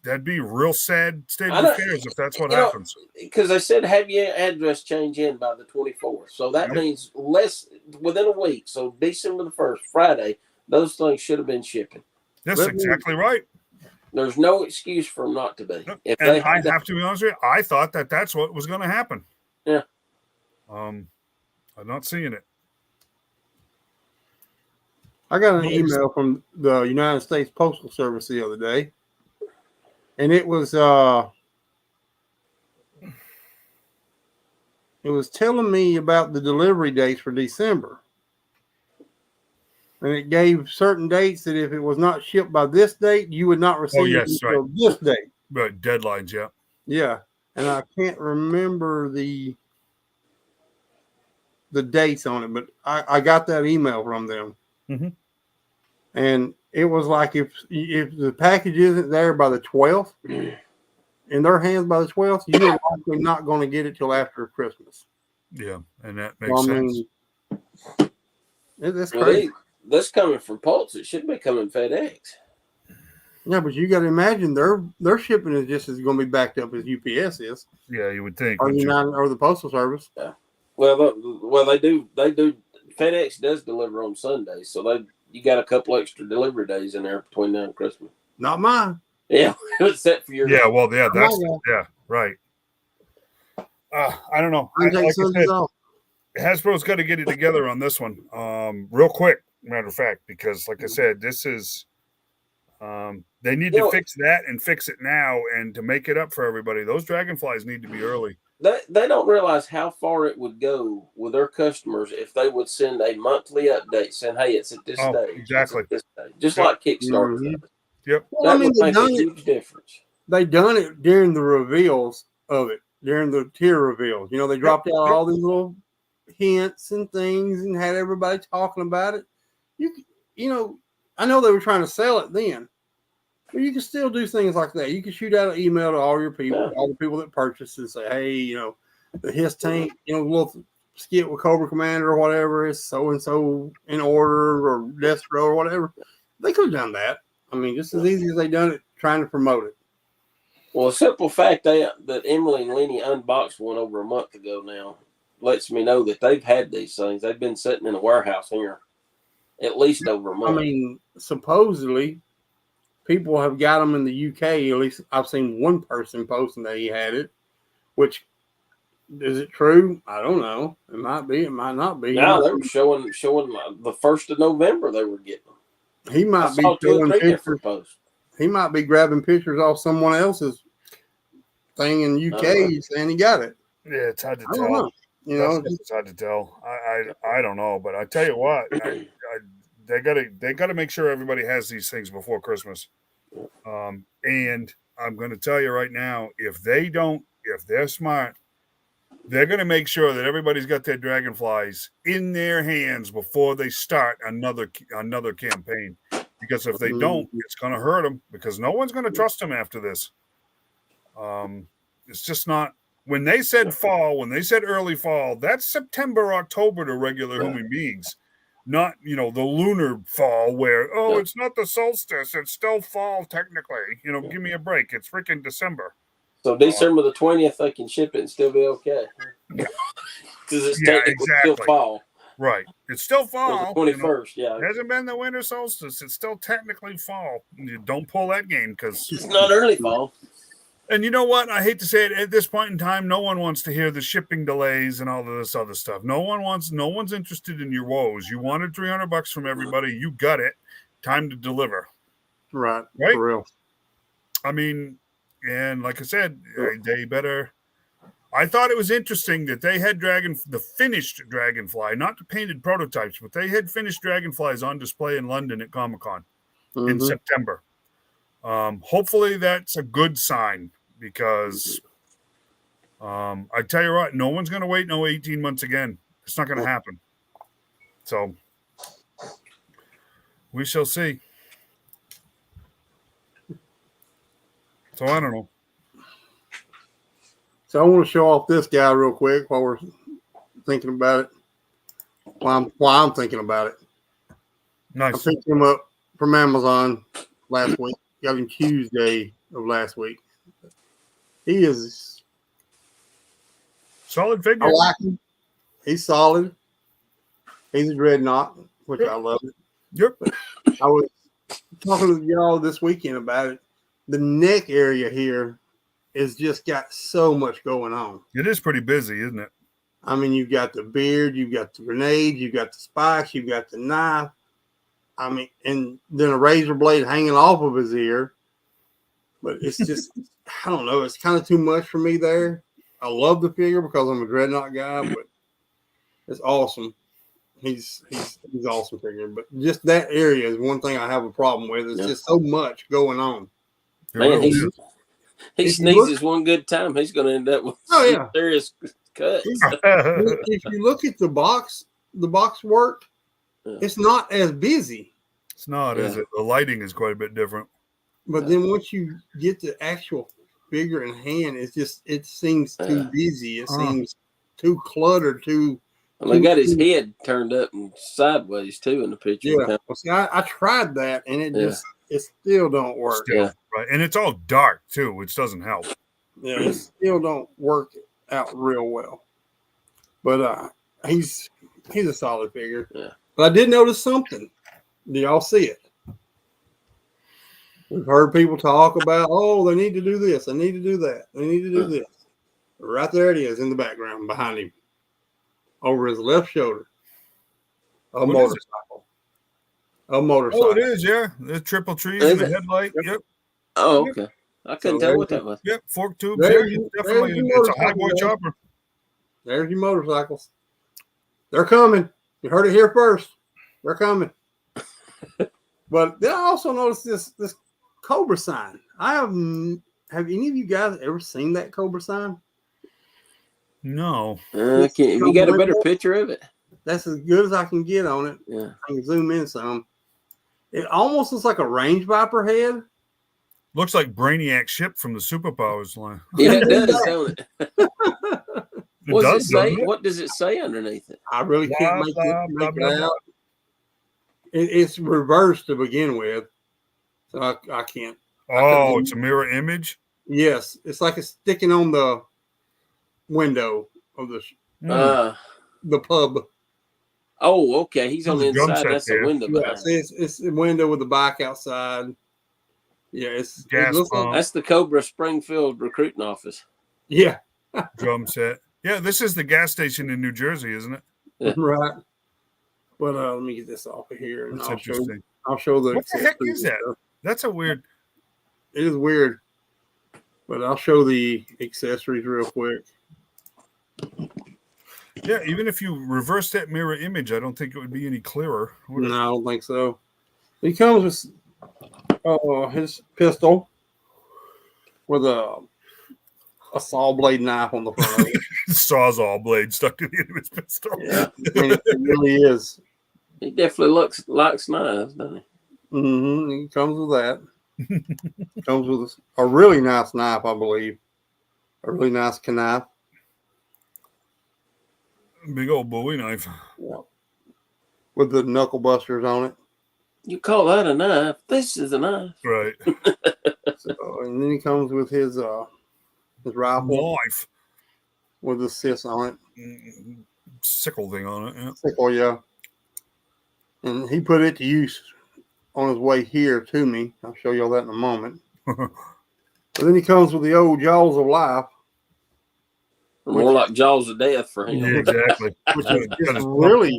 S1: That'd be a real sad state of affairs if that's what happens.
S4: Because they said have your address change in by the 24th. So that means within a week. So December the 1st, Friday, those things should have been shipping.
S1: That's exactly right.
S4: There's no excuse for them not to be.
S1: I have to be honest with you, I thought that's what was going to happen.
S4: Yeah.
S1: I'm not seeing it.
S2: I got an email from the United States Postal Service the other day, and it was telling me about the delivery dates for December. And it gave certain dates that if it was not shipped by this date, you would not receive it until this date.
S1: Right, deadlines, yeah.
S2: Yeah. And I can't remember the dates on it, but I got that email from them.
S1: Mm-hmm.
S2: And it was like if the package isn't there by the 12th, in their hands by the 12th, you're likely not going to get it till after Christmas.
S1: Yeah, and that makes sense.
S2: It's crazy.
S4: This coming from Pulse, it should be coming FedEx.
S2: Yeah, but you got to imagine their shipping is just as going to be backed up as UPS is.
S1: Yeah, you would think.
S2: Or the Postal Service.
S4: Yeah. Well, they do. FedEx does deliver on Sundays, so you got a couple extra delivery days in there between now and Christmas.
S2: Not mine.
S4: Yeah, except for your.
S1: Yeah, well, yeah, right. I don't know. Like I said, Hasbro's got to get it together on this one, real quick. Matter of fact, because like I said, this is they need to fix that and fix it now, and to make it up for everybody, those dragonflies need to be early.
S4: They don't realize how far it would go with their customers if they would send a monthly update saying, "Hey, it's at this stage."
S1: Exactly.
S4: This stage. Just like Kickstarter.
S2: Mm-hmm.
S1: Yep.
S2: Well,
S4: that would make a huge difference.
S2: They done it during the reveals of it, during the tier reveals. You know, they dropped out all these little hints and things and had everybody talking about it. You know, I know they were trying to sell it then, but you can still do things like that. You can shoot out an email to all your people, all the people that purchased, and say, "Hey, you know, the his tank, you know, little skit with Cobra Commander or whatever is so and so in order, or Destro or whatever." They could have done that. I mean, just as easy as they done it trying to promote it.
S4: Well, a simple fact that Emily and Lenny unboxed one over a month ago now lets me know that they've had these things. They've been sitting in a warehouse here at least over a month.
S2: I mean, supposedly people have got them in the UK. At least I've seen one person posting that he had it. Which, is it true? I don't know. It might be. It might not be.
S4: No, they were showing the 1st of November they were getting them.
S2: He might be showing pictures. He might be grabbing pictures off someone else's thing in the UK saying he got it.
S1: Yeah, it's hard to tell.
S2: You know,
S1: it's hard to tell. I don't know, but I tell you what, they gotta make sure everybody has these things before Christmas. And I'm going to tell you right now, if they're smart, they're going to make sure that everybody's got their dragonflies in their hands before they start another campaign. Because if they don't, it's going to hurt them, because no one's going to trust them after this. It's just not. When they said fall, when they said early fall, that's September, October to regular human beings, not, you know, the lunar fall where, it's not the solstice, it's still fall technically. You know, give me a break. It's freaking December.
S4: So December the 20th, they can ship it and still be okay. Because it's technically still fall.
S1: Right. It's still fall.
S4: The 21st,
S1: It hasn't been the winter solstice. It's still technically fall. You don't pull that game because
S4: it's not early fall.
S1: And you know what? I hate to say it, at this point in time, no one wants to hear the shipping delays and all of this other stuff. No one's interested in your woes. You wanted $300 from everybody. You got it. Time to deliver.
S2: Right.
S1: For
S2: real.
S1: I mean, and like I said, they better. I thought it was interesting that they had the finished Dragonfly, not the painted prototypes, but they had finished Dragonflies on display in London at Comic-Con in September. Hopefully that's a good sign, because I tell you what, no one's going to wait 18 months again. It's not going to happen. So we shall see. So I don't know.
S2: So I want to show off this guy real quick while we're thinking about it. While I'm thinking about it.
S1: Nice.
S2: I picked him up from Amazon last week. Got him Tuesday of last week. He is
S1: solid figure.
S2: I like him. He's solid. He's a dreadnought, which I love it.
S1: Yep.
S2: I was talking to y'all this weekend about it. The neck area here is just got so much going on.
S1: It is pretty busy, isn't it?
S2: I mean, you've got the beard, you've got the grenade, you've got the spikes, you've got the knife. I mean, and then a razor blade hanging off of his ear. But it's just, I don't know. It's kind of too much for me there. I love the figure because I'm a dreadnought guy, but it's awesome. He's awesome figure. But just that area is one thing I have a problem with. It's just so much going on.
S4: Man, he sneezes one good time, he's going to end up with serious cuts.
S2: If you look at the box work, it's not as busy.
S1: It's not, is it? The lighting is quite a bit different.
S2: But then once you get the actual figure in hand, it seems too busy. It seems too cluttered,
S4: Well, they got his head turned up and sideways too in the picture.
S2: Yeah, well, see, I tried that, and it still don't work.
S1: Right, and it's all dark too, which doesn't help.
S2: Yeah, it still don't work out real well. But he's a solid figure.
S4: Yeah.
S2: But I did notice something. Do y'all see it? We've heard people talk about, they need to do this, they need to do that, they need to do this. Right there it is in the background behind him. Over his left shoulder. A motorcycle. A motorcycle.
S1: Oh, it is, yeah. The triple trees and the headlight. Yep.
S4: Oh, okay. I couldn't tell what that was.
S1: Yep, fork tubes. Yeah, definitely. It's a high boy chopper.
S2: There's your motorcycles. They're coming. You heard it here first. They're coming. But then I also noticed this Cobra sign. Have any of you guys ever seen that Cobra sign?
S1: No.
S4: You got a better picture of it?
S2: That's as good as I can get on it.
S4: Yeah.
S2: I can zoom in some. It almost looks like a range viper head.
S1: Looks like Brainiac ship from the Superpowers line.
S4: Yeah, it does, don't it?
S1: It does,
S4: say? What does it say underneath it?
S2: I really can't make it out. It's reversed to begin with, so I can't.
S1: Oh, it's a mirror image?
S2: Yes, it's like it's sticking on the window of the pub.
S4: Oh, okay. He's on the inside. That's the window behind.
S2: It's the window with the bike outside. Yeah, it looks like,
S4: that's the Cobra Springfield recruiting office.
S2: Yeah.
S1: Drum set. Yeah, this is the gas station in New Jersey, isn't it?
S2: Yeah. Right. But let me get this off of here.
S1: That's interesting.
S2: I'll show the.
S1: What the heck is that? That's a weird.
S2: It is weird. But I'll show the accessories real quick.
S1: Yeah, even if you reverse that mirror image, I don't think it would be any clearer.
S2: No, I don't think so. He comes with his pistol with a saw blade knife on the front of it.
S1: Sawzall blade stuck to the end of his pistol.
S2: Yeah, it really is.
S4: He definitely likes knives, doesn't he?
S2: Mm-hmm. He comes with that. Comes with a really nice knife, I believe. A really nice knife.
S1: Big old Bowie knife.
S2: Yeah. With the knuckle busters on it.
S4: You call that a knife? This is a knife.
S1: Right.
S2: And then he comes with his rifle.
S1: Knife.
S2: With the sis on it.
S1: Sickle thing on it. Yeah.
S2: Sickle, yeah. And he put it to use on his way here to me. I'll show y'all that in a moment. But then he comes with the old Jaws of Life.
S4: More like Jaws of Death for him.
S1: Yeah, exactly.
S2: Which is really,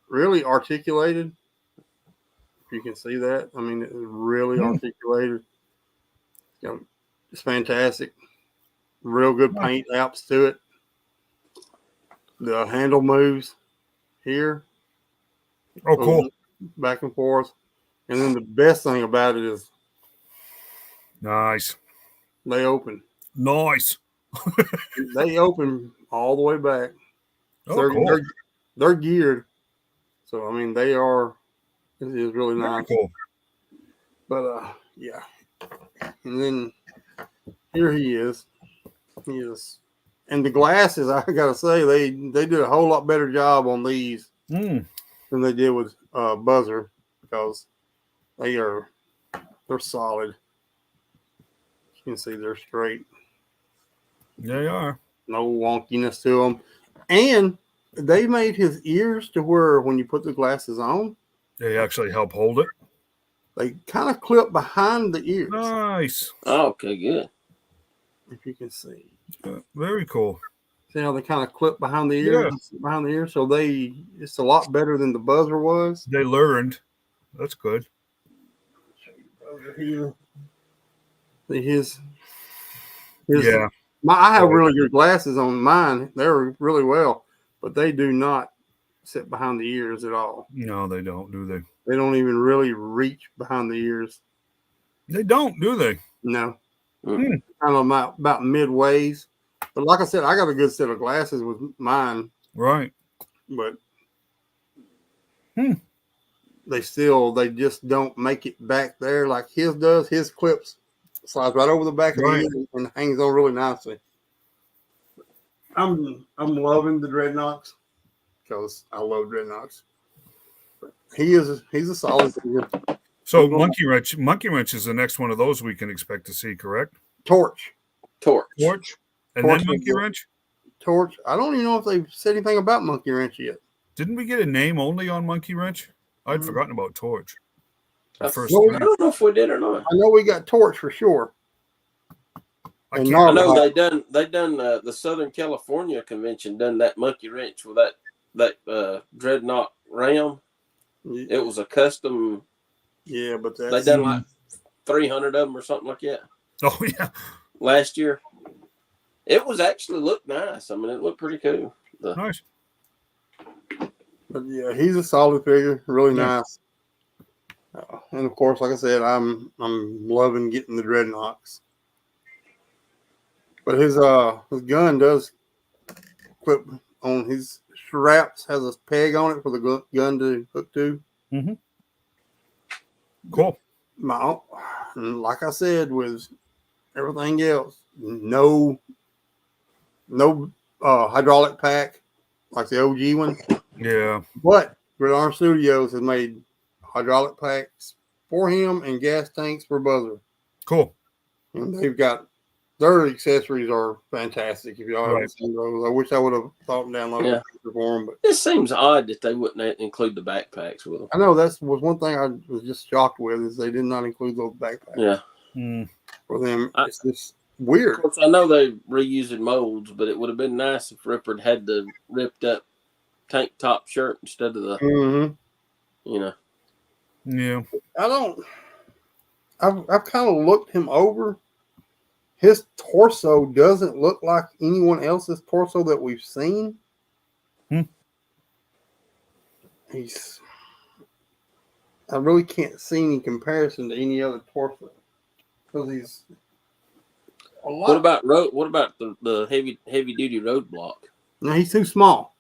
S2: really articulated. If you can see that. I mean, it's really articulated. It's fantastic. Real good paint apps to it. The handle moves here.
S1: Oh, cool.
S2: Back and forth. And then the best thing about it is
S1: nice.
S2: They open.
S1: Nice.
S2: They open all the way back.
S1: Oh, cool.
S2: They're geared. So, I mean, they are. It is really nice.
S1: Very cool.
S2: But, yeah. And then here he is. He is. And the glasses, I got to say, they did a whole lot better job on these than they did with Buzzer, because they're solid. You can see they're straight.
S1: They are.
S2: No wonkiness to them. And they made his ears to where when you put the glasses on,
S1: they actually help hold it.
S2: They kind of clip behind the ears.
S1: Nice.
S4: Oh, okay, good.
S2: If you can see.
S1: Very cool.
S2: See how they kind of clip behind the ears? Yeah. Behind the ears. So it's a lot better than the Buzzer was.
S1: They learned. That's good.
S2: See his
S1: yeah.
S2: I have really good glasses on mine. They're really well, but they do not sit behind the ears at all.
S1: No, they don't, do they?
S2: They don't even really reach behind the ears.
S1: They don't, do they?
S2: No. Kind of about midways. But like I said, I got a good set of glasses with mine.
S1: Right.
S2: But they just don't make it back there like his does. His clips slides right over the back of the ear and hangs on really nicely. I'm loving the Dreadnoughts because I love Dreadnoughts. He's a solid figure.
S1: So Monkey Wrench is the next one of those we can expect to see, correct?
S2: Torch.
S1: And Torch then Monkey Wrench?
S2: Torch. I don't even know if they've said anything about Monkey Wrench yet.
S1: Didn't we get a name only on Monkey Wrench? I'd forgotten about Torch.
S4: I don't know if we did or not.
S2: I know we got Torch for sure.
S4: I know they done the Southern California convention done that monkey wrench with that dreadnought ram.
S2: Yeah.
S4: It was a custom.
S2: Yeah, but
S4: they done like 300 of them or something like that.
S1: Oh yeah,
S4: last year. It was actually looked nice. I mean, it looked pretty cool.
S1: Nice.
S2: But yeah, he's a solid figure, really nice. And of course, like I said, I'm loving getting the dreadnoughts. But his gun does clip on his straps, has a peg on it for the gun to hook to.
S1: Mm-hmm. Cool.
S2: Like I said, with everything else, no hydraulic pack like the OG one.
S1: Yeah.
S2: But Gridiron Studios has made hydraulic packs for him and gas tanks for Buzzer.
S1: Cool.
S2: And they've got their accessories are fantastic. If y'all haven't seen those, I wish I would have thought and downloaded for them. But
S4: it seems odd that they wouldn't include the backpacks with them.
S2: I know was one thing I was just shocked with is they did not include those backpacks.
S4: Yeah.
S2: For them, it's just weird.
S4: Of course, I know they're reusing molds, but it would have been nice if Rippard had the ripped up tank top shirt instead of the,
S1: Yeah.
S2: I've kind of looked him over. His torso doesn't look like anyone else's torso that we've seen. I really can't see any comparison to any other torso because he's a lot.
S4: What about the heavy duty roadblock?
S2: No, he's too small.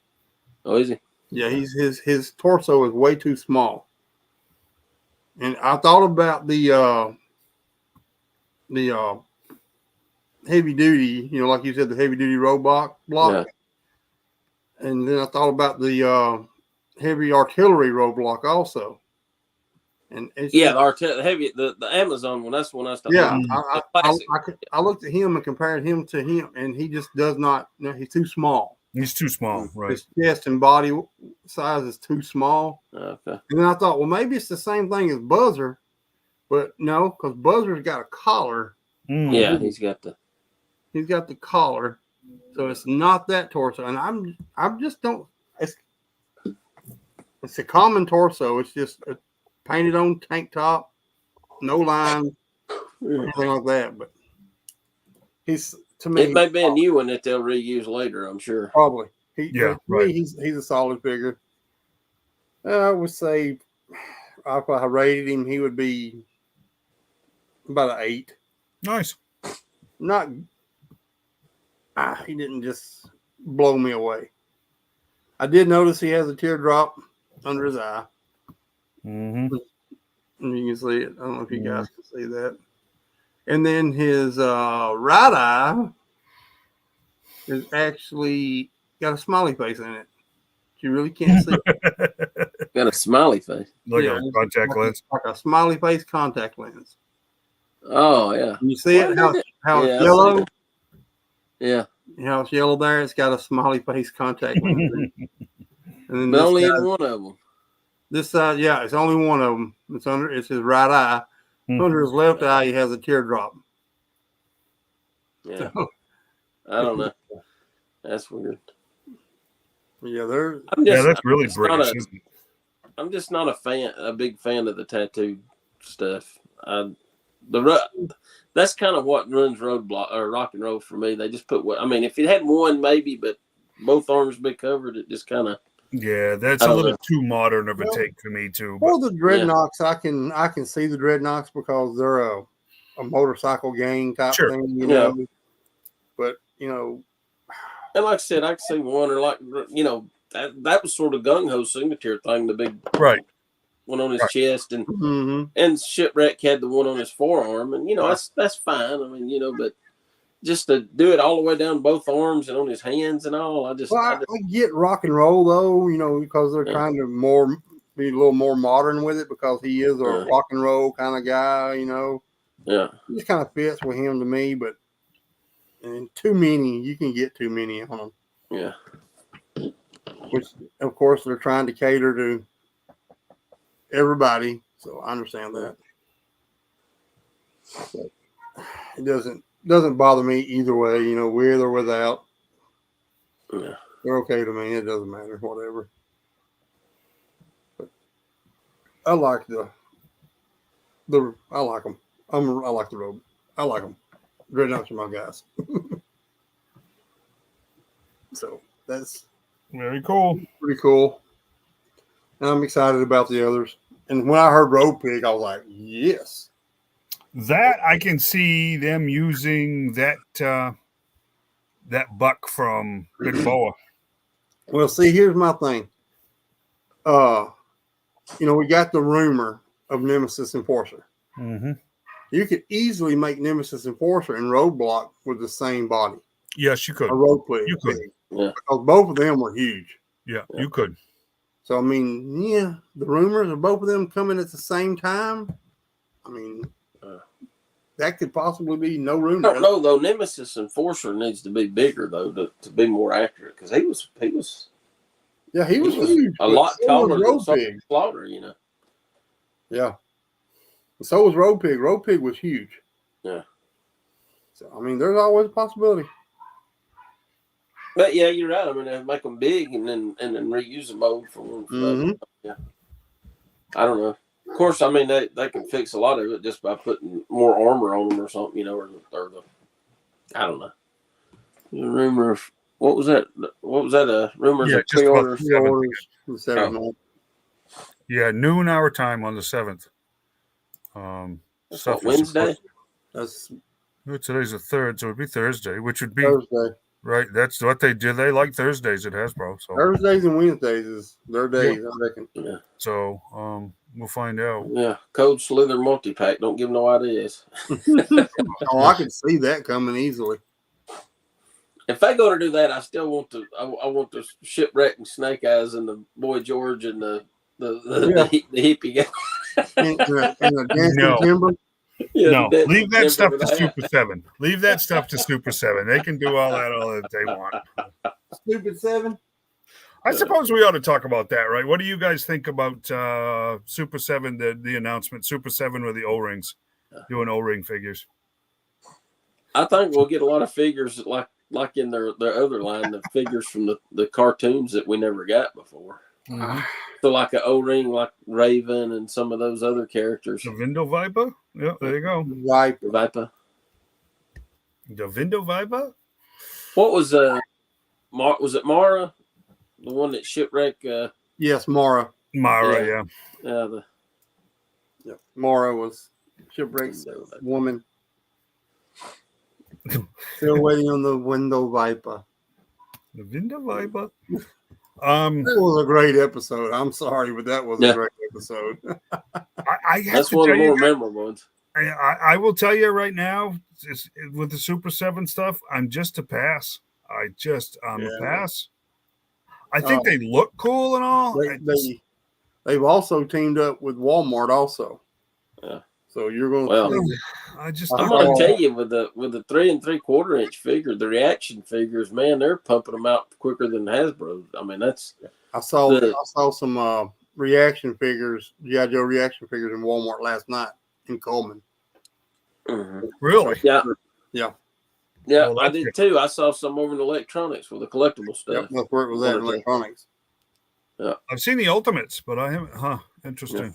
S4: Oh, is he?
S2: Yeah, his torso is way too small. And I thought about the heavy duty, like you said, the heavy duty roadblock block. Yeah. And then I thought about the heavy artillery roadblock also. And it's
S4: the Amazon one. That's the one I was talking
S2: about. I looked at him and compared him to him, and he just does not. He's too small.
S1: He's too small, right?
S2: His chest and body size is too small.
S4: Okay.
S2: And then I thought, well, maybe it's the same thing as Buzzer, but no, because Buzzer's got a collar.
S4: Yeah, he's got
S2: the collar, so it's not that torso. And I'm just don't. It's a common torso. It's just a painted on tank top, no line, anything like that. But he's, to me,
S4: it may be a new one that they'll reuse later. I'm sure.
S2: Probably.
S1: Right.
S2: He's a solid figure. I would say, if I rated him, he would be about an 8.
S1: Nice.
S2: Not. He didn't just blow me away. I did notice he has a teardrop under his eye.
S1: Mm-hmm.
S2: And you can see it. I don't know if you guys can see that. And then his right eye is actually got a smiley face in it. You really can't see it.
S4: Got a smiley face.
S1: Like a contact lens.
S2: Like a smiley face contact lens.
S4: Oh, yeah.
S2: Can you see it? How it's yellow?
S4: Yeah.
S2: How it's yellow there? It's got a smiley face contact lens. And then
S4: only in one of them.
S2: This side, it's only one of them. It's his right eye. Under his left eye, he has a teardrop.
S4: Yeah. I don't know. That's weird.
S2: Yeah,
S1: that's really British, isn't it?
S4: I'm just not a big fan of the tattoo stuff. That's kind of what runs roadblock or rock and roll for me. They just put if it had one maybe, but both arms be covered, it just kind of.
S1: Yeah, that's a little too modern of a take for me too.
S2: For the dreadnoughts, I can see the dreadnoughts because they're a motorcycle gang type thing, know. But and
S4: like I said, I can see one or that was sort of gung ho signature thing, the big one on his chest, and Shipwreck had the one on his forearm, and that's fine. I mean, but just to do it all the way down both arms and on his hands and all, I
S2: get rock and roll though, because they're trying to be a little more modern with it because he is a rock and roll kind of guy,
S4: Yeah,
S2: it just kind of fits with him to me, but too many, you can get too many on them.
S4: Yeah,
S2: which of course they're trying to cater to everybody, so I understand that. But it doesn't. doesn't bother me either way. You know, with or without.
S4: Yeah.
S2: They're okay to me. It doesn't matter, whatever. But I like I like them. I like the robe. I like them. Dreadnoughts are my guys. So that's
S1: very cool.
S2: Pretty cool. And I'm excited about the others. And when I heard Road Pig, I was like, yes.
S1: That I can see them using that buck from Big Boa.
S2: Well, see, here's my thing. You know, we got the rumor of Nemesis Enforcer.
S1: Mm-hmm.
S2: You could easily make Nemesis Enforcer and Roadblock with the same body.
S1: Yes, you could.
S2: A Road Pig.
S1: You could.
S4: Yeah.
S2: Because both of them were huge.
S1: Yeah, you could.
S2: So, I mean, yeah, the rumors of both of them coming at the same time, I mean, that could possibly be no rumor.
S4: I don't know, though. Nemesis Enforcer needs to be bigger, though, to be more accurate. Because he was
S2: yeah, he was huge.
S4: A lot taller than
S2: Road Pig.
S4: Slaughter, you know.
S2: Yeah. And so was Road Pig. Road Pig was huge.
S4: Yeah.
S2: So, I mean, there's always a possibility.
S4: But yeah, you're right. I mean, they make them big and then reuse the mold for one.
S2: Mm-hmm.
S4: Yeah. I don't know. Of course, I mean they can fix a lot of it just by putting more armor on them or something, you know, or the I don't know. The rumor of what was that? What was that? Rumors
S1: Yeah,
S4: of pre-orders.
S2: The 7th.
S1: Yeah, noon our time on the 7th.
S4: That's what, Wednesday.
S1: Today's the 3rd, so it'd be Thursday, which would be
S2: Thursday.
S1: Right, that's what they do. They like Thursdays at Hasbro. So
S2: Thursdays and Wednesdays is their days, I reckon.
S4: Yeah.
S1: So we'll find out.
S4: Yeah, Code Slither multi-pack. Don't give no ideas.
S2: Oh, I can see that coming easily.
S4: If they go to do that, I still want to. I want the Shipwreck and Snake Eyes and the Boy George and the hippie guy.
S2: and the Dancing Timber.
S4: Yeah,
S1: no, leave that stuff to Super 7. Leave that stuff to Super 7. They can do all that they want.
S2: Stupid 7?
S1: I suppose we ought to talk about that, right? What do you guys think about Super 7, the announcement, Super 7 with the O-rings, doing O-ring figures?
S4: I think we'll get a lot of figures like in their other line, the figures from the cartoons that we never got before.
S1: Mm-hmm.
S4: So like an O-ring, like Raven and some of those other characters.
S1: The Vindo Viper? Yeah, there you go.
S4: Viper.
S1: The Vindo Viper?
S4: What was was it Mara? The one that shipwrecked?
S2: Yes, Mara.
S1: Yeah.
S2: Yeah, Mara was shipwrecked woman. Still waiting on the Window Viper.
S1: The Vindo Viper?
S2: That was a great episode. I'm sorry, but that was a great episode.
S4: That's one of the more memorable ones.
S1: I will tell you right now, with the Super 7 stuff, I'm just a pass. I'm a pass. I think they look cool and all.
S2: They've also teamed up with Walmart also.
S4: Yeah.
S2: So you're going
S1: to.
S4: I'm going to tell you with the 3 3/4 inch figure, the reaction figures, man, they're pumping them out quicker than Hasbro. I mean, that's.
S2: I saw some reaction figures, G.I. Joe reaction figures in Walmart last night in Coleman.
S4: Mm-hmm.
S1: Really?
S2: Yeah.
S4: Yeah, well, I did too. I saw some over in electronics with the collectible stuff.
S2: Yep, that's where it was at, electronics.
S4: Yeah,
S1: I've seen the Ultimates, but I haven't. Interesting.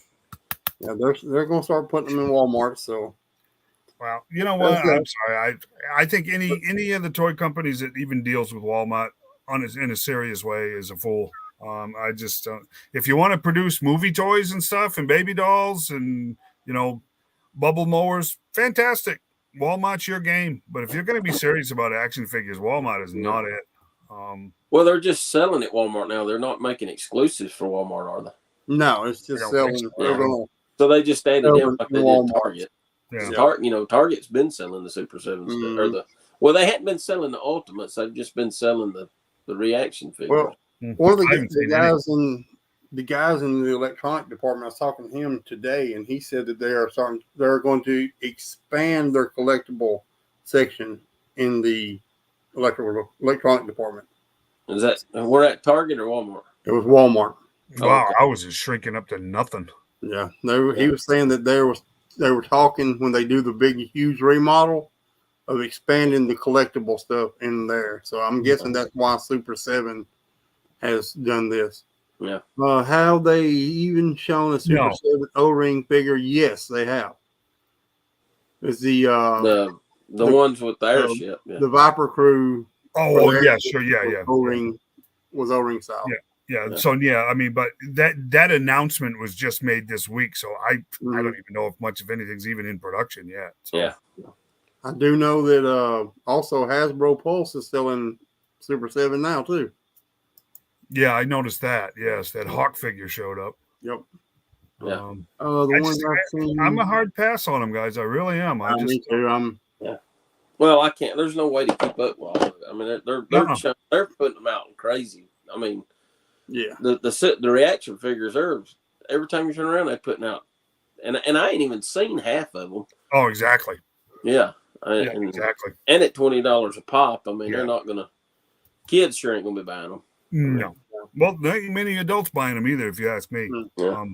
S2: Yeah, they're going to start putting them in Walmart. So,
S1: well, you know what? I'm sorry. I think any of the toy companies that even deals with Walmart in a serious way is a fool. I just if you want to produce movie toys and stuff and baby dolls and bubble mowers, fantastic. Walmart's your game, but if you're going to be serious about action figures, Walmart is not it.
S4: Well, they're just selling at Walmart now. They're not making exclusives for Walmart, are they?
S2: No, it's just selling.
S4: So they just added them like they did Target.
S1: Yeah.
S4: Target's been selling the Super 7 stuff, or they hadn't been selling the Ultimates. They've just been selling the reaction figures.
S2: Well, one of the guys in the electronic department, I was talking to him today, and he said that they're going to expand their collectible section in the electronic department.
S4: Is that we're at Target or Walmart?
S2: It was Walmart.
S1: Wow, okay. I was just shrinking up to nothing.
S2: Yeah, he was saying that they were talking when they do the big, huge remodel of expanding the collectible stuff in there. So I'm guessing that's why Super 7 has done this.
S4: Yeah.
S2: Have they even shown a Super 7 O-ring figure? Yes, they have. It's the
S4: ones with the airship.
S2: The Viper crew.
S1: Oh, yeah, sure. Yeah.
S2: O-ring was O-ring style.
S1: Yeah. So, I mean, but that announcement was just made this week. So I don't even know if much of anything's even in production yet. So.
S4: Yeah.
S2: I do know that also Hasbro Pulse is still in Super 7 now, too.
S1: Yeah, I noticed that. Yes, that Hawk figure showed up.
S2: Yep.
S4: Yeah.
S1: I'm a hard pass on them, guys. I really am.
S2: Me too.
S4: Well, I can't. There's no way to keep up with all of it. I mean, they're putting them out crazy. I mean, the reaction figures are every time you turn around they're putting out, and I ain't even seen half of them.
S1: Oh, exactly.
S4: Yeah.
S1: Exactly.
S4: And at $20 a pop, I mean, they're not gonna. Kids sure ain't gonna be buying them.
S1: No. Well, there ain't many adults buying them either, if you ask me.
S4: Yeah.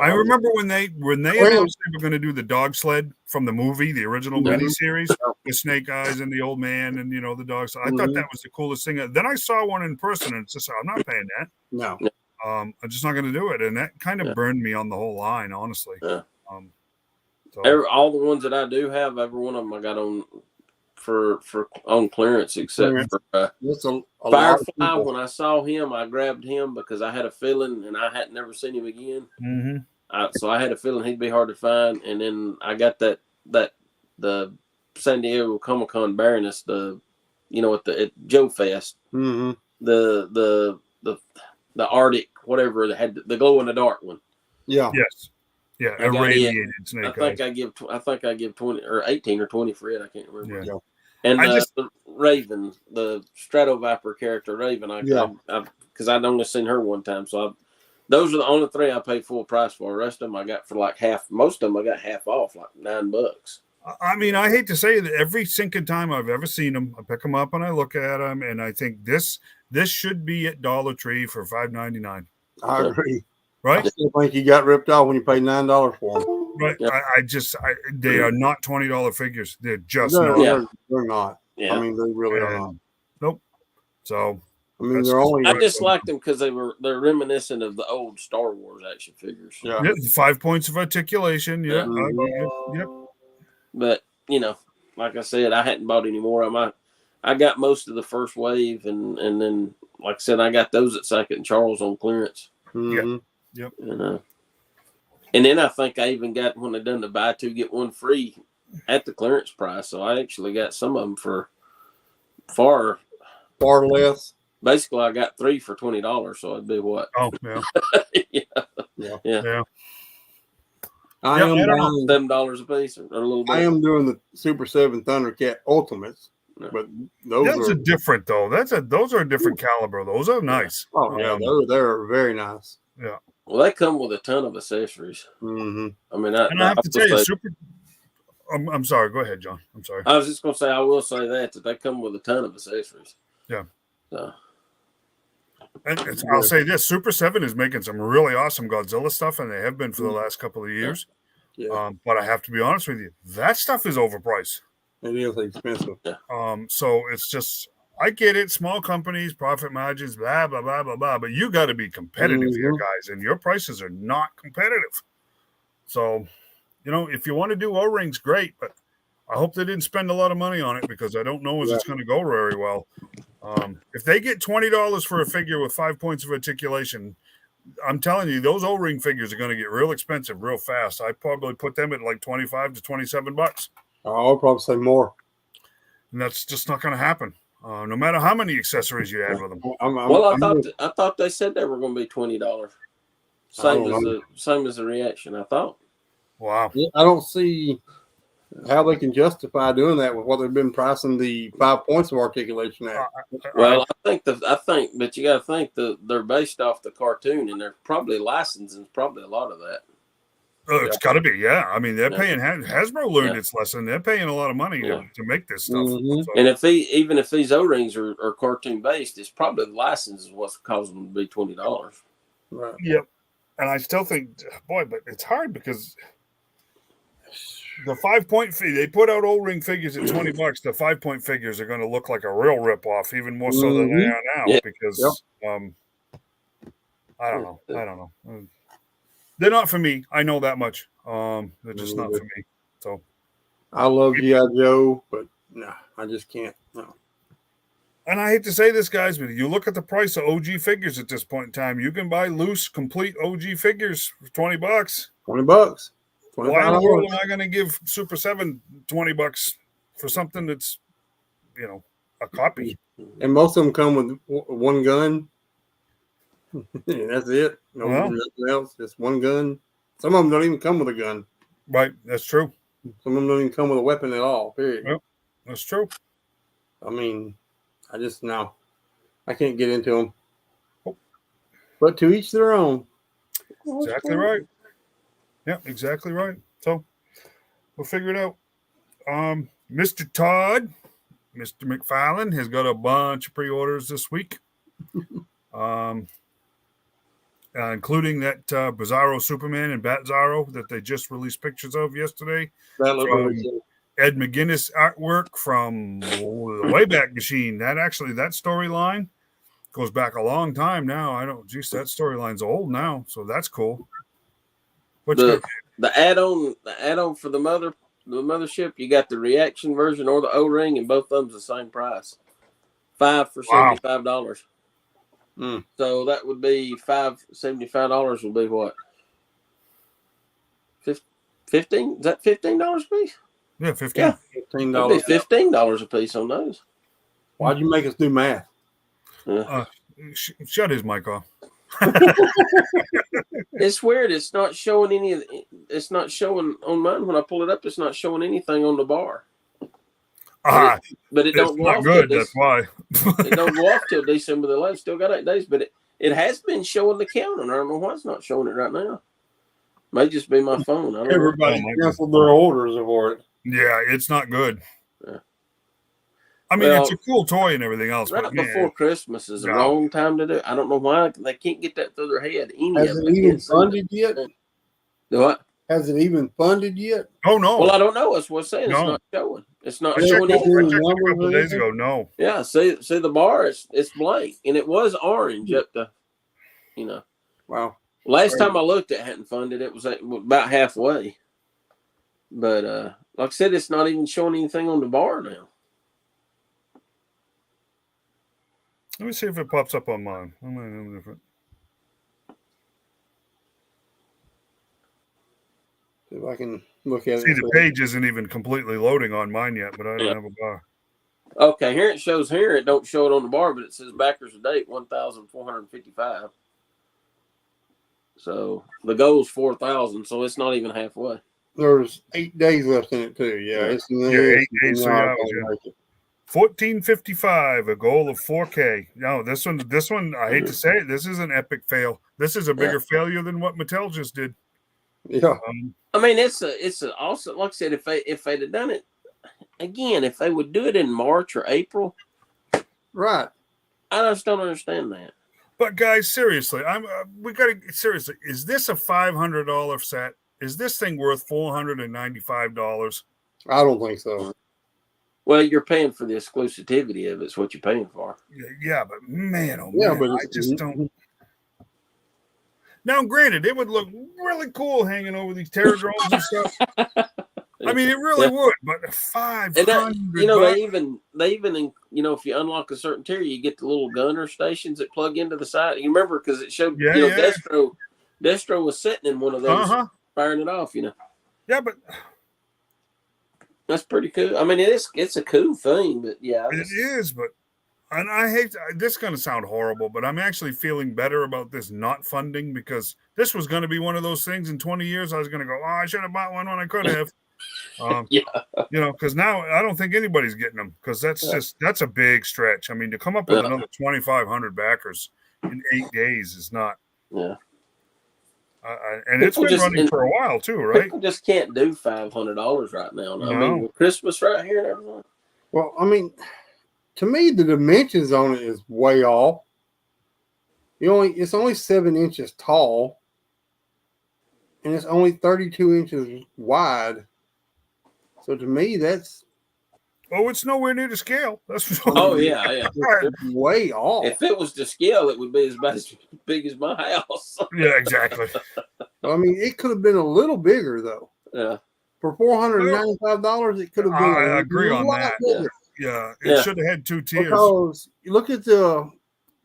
S1: I remember when they announced they were going to do the dog sled from the movie, the original miniseries, with Snake Eyes and the old man and the dogs. I thought that was the coolest thing. Then I saw one in person, and it's just I'm not paying that.
S2: No.
S1: I'm just not going to do it, and that kind of burned me on the whole line, honestly.
S4: Yeah. All the ones that I do have, every one of them I got on for on clearance, except for Firefly. When I saw him, I grabbed him because I had a feeling, and I had never seen him again.
S1: Mm-hmm.
S4: So I had a feeling he'd be hard to find, and then I got the San Diego Comic-Con Baroness, at Joe Fest, the Arctic whatever that had the glow in the dark one.
S2: Yeah.
S1: Yes. Yeah, irradiated Snake Eyes.
S4: I think I give 20 or 18 or 20 for it. I can't remember.
S2: Yeah.
S4: And the Raven, the Strato Viper character Raven, because I'd only seen her one time, so those are the only three I paid full price for. The rest of them I got for like half. Most of them I got half off, like $9.
S1: I mean, I hate to say that every sinking time I've ever seen them, I pick them up and I look at them, and I think this should be at Dollar Tree for $5.99.
S2: I agree.
S1: Right?
S2: I still think you got ripped off when you paid $9 for them.
S1: Right. Yeah. They are not $20 figures. They're just
S2: not.
S1: Yeah.
S2: They're not. Yeah. I mean, they really are not.
S1: Nope. So,
S2: I mean, they're only.
S4: I just liked them because they're reminiscent of the old Star Wars action figures.
S2: Yeah.
S1: 5 points of articulation. Yeah. Yep.
S4: But like I said, I hadn't bought any more of them. I got most of the first wave, and then, like I said, I got those at Sackett and Charles on clearance.
S2: Mm-hmm.
S1: Yep.
S4: And then I think I even got, when they done the buy two get one free at the clearance price. So I actually got some of them for far
S2: less.
S4: Basically, I got 3 for $20. So it'd be what?
S1: Oh yeah.
S4: yeah.
S2: I am buying
S4: $7 a piece or a little bit.
S2: I am doing the Super 7 Thundercat Ultimates, but those
S1: are different though. Those are a different caliber. Those are nice.
S2: Oh yeah, they're very nice.
S1: Yeah.
S4: Well, they come with a ton of accessories.
S2: Mm-hmm.
S4: I mean,
S1: I have to tell you, I'm sorry. Go ahead, John. I'm sorry.
S4: I was just going to say, I will say that they come with a ton of accessories.
S1: Yeah.
S4: So.
S1: I'll say this: Super 7 is making some really awesome Godzilla stuff, and they have been for the last couple of years.
S2: Yeah.
S1: But I have to be honest with you, that stuff is overpriced.
S2: It is expensive.
S1: So it's just. I get it, small companies, profit margins, blah, blah, blah, blah, blah. But you got to be competitive here, guys, and your prices are not competitive. So, if you want to do O-rings, great, but I hope they didn't spend a lot of money on it because I don't know if it's going to go very well. If they get $20 for a figure with 5 points of articulation, I'm telling you, those O-ring figures are going to get real expensive real fast. I probably put them at like $25 to $27.
S2: I'll probably say more.
S1: And that's just not going to happen. No matter how many accessories you add with them.
S4: I thought they said they were going to be $20. Same as the reaction. I thought.
S1: Wow.
S2: Yeah, I don't see how they can justify doing that with what they've been pricing the 5 points of articulation at.
S4: Well, but you got to think that they're based off the cartoon, and they're probably licensing probably a lot of that.
S1: It's got to be, yeah. I mean, they're paying. Hasbro learned its lesson. They're paying a lot of money to make this stuff.
S2: Mm-hmm.
S1: So.
S4: And even if these O-rings are cartoon based, it's probably the license is what's causing them to be $20.
S2: Right.
S1: Yep. And I still think, boy, but it's hard because The 5-point fee, they put out O-ring figures at $20. The 5-point figures are going to look like a real ripoff, even more so than they are now, because I don't know. They're not for me. I know that much. They're just not for me. So
S2: I love G.I. Joe, but no, I just can't. No.
S1: And I hate to say this, guys, but you look at the price of OG figures at this point in time. You can buy loose, complete OG figures for $20.
S2: $20.
S1: Why in the world am I going to give Super 7 $20 for something that's, a copy?
S2: And most of them come with one gun. That's it. Nothing else. Just one gun. Some of them don't even come with a gun.
S1: Right. That's true.
S2: Some of them don't even come with a weapon at all. Period.
S1: Yep. That's true.
S2: I mean, I can't get into them. But to each their own.
S1: Exactly right. Yeah, exactly right. So we'll figure it out. Mr. Todd, Mr. McFarlane has got a bunch of pre-orders this week, including that Bizarro Superman and Bat-Zarro that they just released pictures of yesterday.
S2: That looked really cool.
S1: Ed McGuinness artwork from the Wayback Machine. That storyline goes back a long time now. That storyline's old now, so that's cool.
S4: The add-on for the mothership, you got the reaction version or the O-ring, and both of them's the same price. $5 for $75. So that would be $75 would be what? 15? Is that $15 a piece?
S1: Yeah, 15.
S4: Yeah,
S2: $15.
S4: $15 a piece on those.
S2: Why'd you make us do math?
S1: Shut his mic off.
S4: It's weird. It's not showing it's not showing on mine when I pull it up. It's not showing anything on the bar. But it don't go off.
S1: Good. That's why
S4: it don't go off till December the 11th. Still got 8 days, but it has been showing the count, and I don't know why it's not showing it right now. May just be my phone. I don't
S2: Everybody canceled their orders for it.
S1: Yeah, it's not good. Yeah. I mean, it's a cool toy and everything else.
S4: Right before Christmas is the wrong time to do it. I don't know why they can't get that through their head.
S2: Has it even funded yet?
S4: What?
S2: Has it even funded yet?
S1: Oh, no.
S4: Well, I don't know. That's what I'm saying. It's not showing. It's not
S1: I
S4: showing
S1: checked a couple of days ago. No.
S4: Yeah, see the bar, it's blank. And it was orange up to,
S2: Wow.
S4: Last time I looked, it hadn't funded. It was about halfway. But like I said, it's not even showing anything on the bar now.
S1: Let me see if it pops up on mine.
S2: See if I can look at it.
S1: See, the page isn't even completely loading on mine yet, but I don't have a bar.
S4: Okay, here it shows here. It don't show it on the bar, but it says backers to date 1,455. So the goal's 4,000, so it's not even halfway.
S2: There's 8 days left in it too. Yeah, it's
S1: 8 days. So 1455, a goal of 4K. No, this one, I hate to say it, this is an epic fail. This is a bigger failure than what Mattel just did.
S2: Yeah.
S4: I mean, it's also, like I said, if they'd have done it again, if they would do it in March or April,
S2: right?
S4: I just don't understand that.
S1: But guys, seriously, seriously. Is this a $500 set? Is this thing worth $495?
S2: I don't think so.
S4: Well, you're paying for the exclusivity of it. It's what you're paying for.
S1: Yeah, but man, I just don't. Now, granted, it would look really cool hanging over these Terradromes and stuff. I mean, it really would. But $500.
S4: They even if you unlock a certain tier, you get the little gunner stations that plug into the side. You remember because it showed Destro was sitting in one of those, firing it off.
S1: Yeah, but.
S4: That's pretty cool. I mean, it's a cool thing, but yeah.
S1: It is, but and I hate this is going to sound horrible, but I'm actually feeling better about this not funding because this was going to be one of those things in 20 years. I was going to go, I should have bought one when I could have. Because now I don't think anybody's getting them because that's a big stretch. I mean, to come up with another 2,500 backers in 8 days is not.
S4: Yeah.
S1: And it's been running for a while too, right?
S4: People just can't do $500 right now. No. I mean, with Christmas right here and everything.
S2: Well, I mean, to me, the dimensions on it is way off. It's only 7 inches tall, and it's only 32 inches wide. So to me, that's
S1: it's nowhere near the scale. That's
S4: Oh yeah.
S2: way off.
S4: If it was to scale, it would be as big as my house.
S1: Yeah, exactly.
S2: I mean, it could have been a little bigger though.
S4: Yeah.
S2: For $495, it could have been.
S1: I agree on that.
S2: Bigger.
S1: Yeah, it should have had 2 tiers.
S2: Because you look at the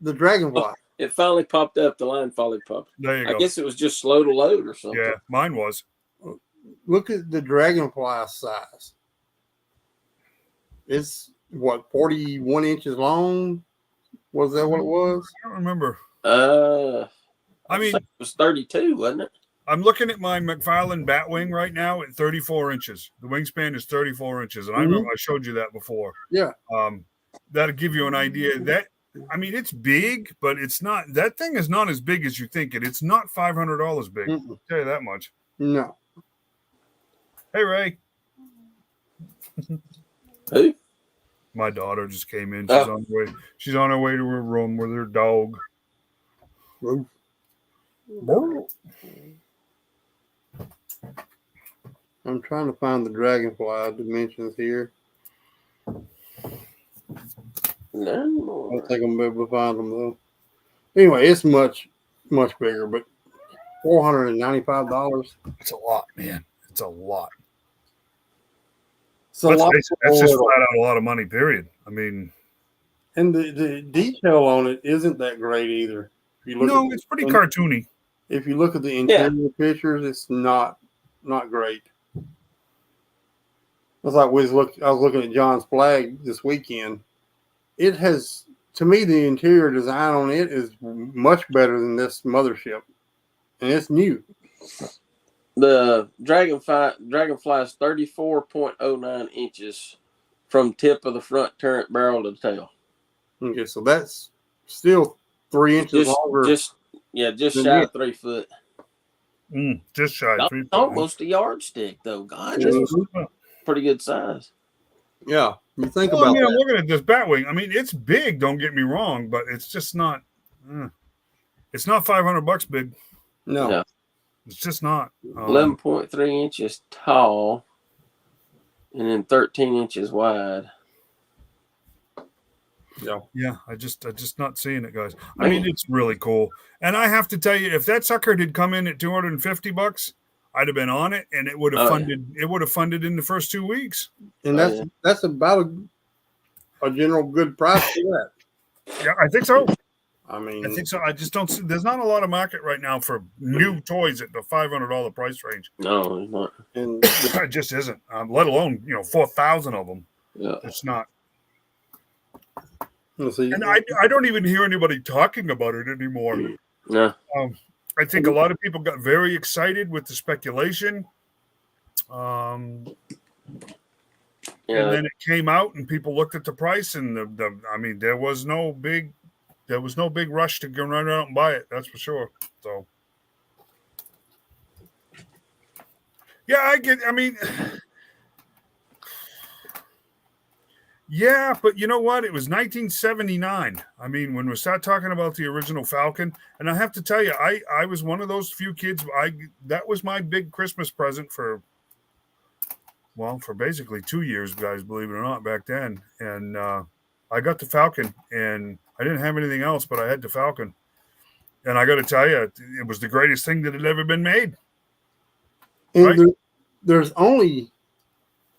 S2: Dragonfly.
S4: Oh, it finally popped up. The line finally popped.
S1: There you go.
S4: I guess it was just slow to load or something.
S1: Yeah, mine was.
S2: Look at the Dragonfly size. It's what, 41 inches long? Was that what it was?
S1: I don't remember.
S4: I
S1: mean,
S4: it was 32, wasn't it?
S1: I'm looking at my McFarlane Batwing right now at 34 inches. The wingspan is 34 inches, and I remember I showed you that before.
S2: Yeah.
S1: That'll give you an idea. That I mean, it's big, but it's not. That thing is not as big as you think it. It's not $500 big. I'll tell you that much.
S2: No.
S1: Hey, Ray.
S4: Who?
S1: My daughter just came in. She's on her way. She's on her way to her room with her dog.
S2: I'm trying to find the Dragonfly dimensions here.
S4: No.
S2: I don't think I'm able to find them though. Anyway, it's much bigger, but $495.
S1: It's a lot, man. It's a lot.
S2: It's a lot.
S1: That's just flat out a lot of money, period. I mean,
S2: and the detail on it isn't that great either. If you look
S1: it's pretty cartoony.
S2: If you look at the interior pictures, it's not great. It's like I was looking at John's flag this weekend. It has, to me, the interior design on it is much better than this mothership, and it's new.
S4: The Dragonfly is 34.09 inches from tip of the front turret barrel to the tail.
S2: Okay, so that's still 3 inches longer. Just
S4: shy of 3 foot.
S1: Just shy of 3 foot.
S4: Almost a yardstick, though. God, that's pretty good size.
S2: Yeah, you think about that.
S1: I'm looking at this Batwing. I mean, it's big. Don't get me wrong, but it's just not. It's not $500 big.
S2: No,
S1: it's just not.
S4: 11.3 inches tall, and then 13 inches wide.
S1: Yeah, I just not seeing it, guys. I mean, it's really cool, and I have to tell you, if that sucker had come in at $250, I'd have been on it, and it would have funded. It would have funded in the first 2 weeks.
S2: And that's about a general good price for that.
S1: Yeah, I think so.
S2: I
S1: think so. I just don't see. There's not a lot of market right now for new toys at the $500 price range.
S4: No, it's not.
S2: And
S1: it just isn't. Let alone 4,000 of them.
S4: Yeah,
S1: it's not.
S2: See,
S1: and I don't even hear anybody talking about it anymore.
S4: No.
S1: I think a lot of people got very excited with the speculation. And then it came out and people looked at the price and there was no big rush to go run out and buy it. That's for sure. So yeah, but you know what? It was 1979. I mean, when we start talking about the original Falcon, and I have to tell you, I was one of those few kids. That was my big Christmas present for basically 2 years, guys, believe it or not, back then. And I got the Falcon, and I didn't have anything else, but I had the Falcon. And I got to tell you, it was the greatest thing that had ever been made.
S2: And right? There's only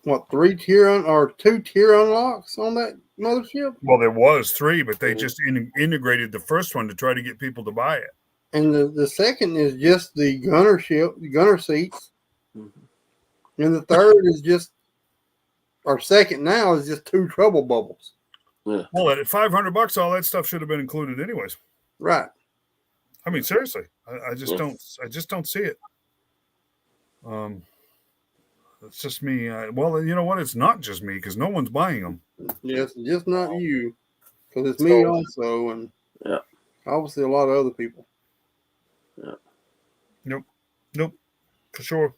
S2: 2 tier unlocks on that mothership?
S1: Well, there was 3, but they just integrated the first one to try to get people to buy it.
S2: And the second is just the gunner seats. Mm-hmm. And the third is just, our second now is just 2 trouble bubbles.
S4: Yeah.
S1: Well, at $500, all that stuff should have been included anyways.
S2: Right.
S1: I mean, seriously, I just don't see it. It's just me. Well, you know what? It's not just me because no one's buying them.
S2: Yes, just not you, because it's me also, and obviously a lot of other people.
S1: Yeah. Nope, for sure.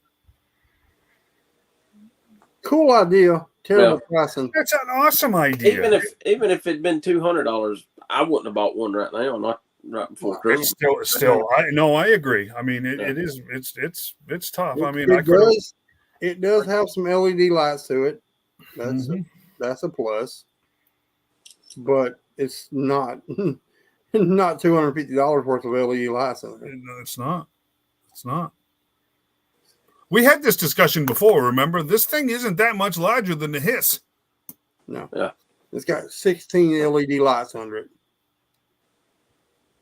S2: Cool idea. Terrible pricing.
S1: That's an awesome idea.
S4: Even if it'd been $200, I wouldn't have bought one right now. Not right before Christmas.
S1: Still. I agree. I mean, it is. It's tough. I mean,
S2: It does have some LED lights to it. That's a plus. But it's not not $250 worth of LED lights in it.
S1: No, it's not. It's not. We had this discussion before, remember? This thing isn't that much larger than the Hiss.
S2: No.
S4: Yeah.
S2: It's got 16 LED lights under it.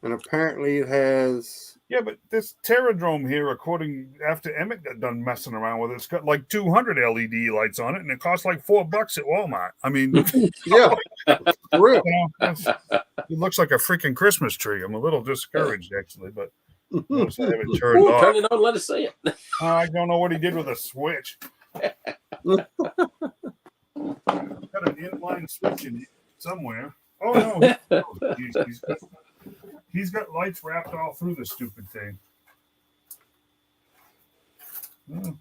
S2: And apparently it has...
S1: Yeah, but this Terradrome here, after Emmeett got done messing around with it, it's got like 200 LED lights on it, and it costs like $4 at Walmart. I mean...
S2: yeah, for real.
S1: It looks like a freaking Christmas tree. I'm a little discouraged, actually, but I haven't turned
S4: Ooh,
S1: off.
S4: turn it on, let us see it.
S1: I don't know what he did with a switch. Got an inline switch in somewhere. Oh no! Oh, he's got lights wrapped all through the stupid thing. I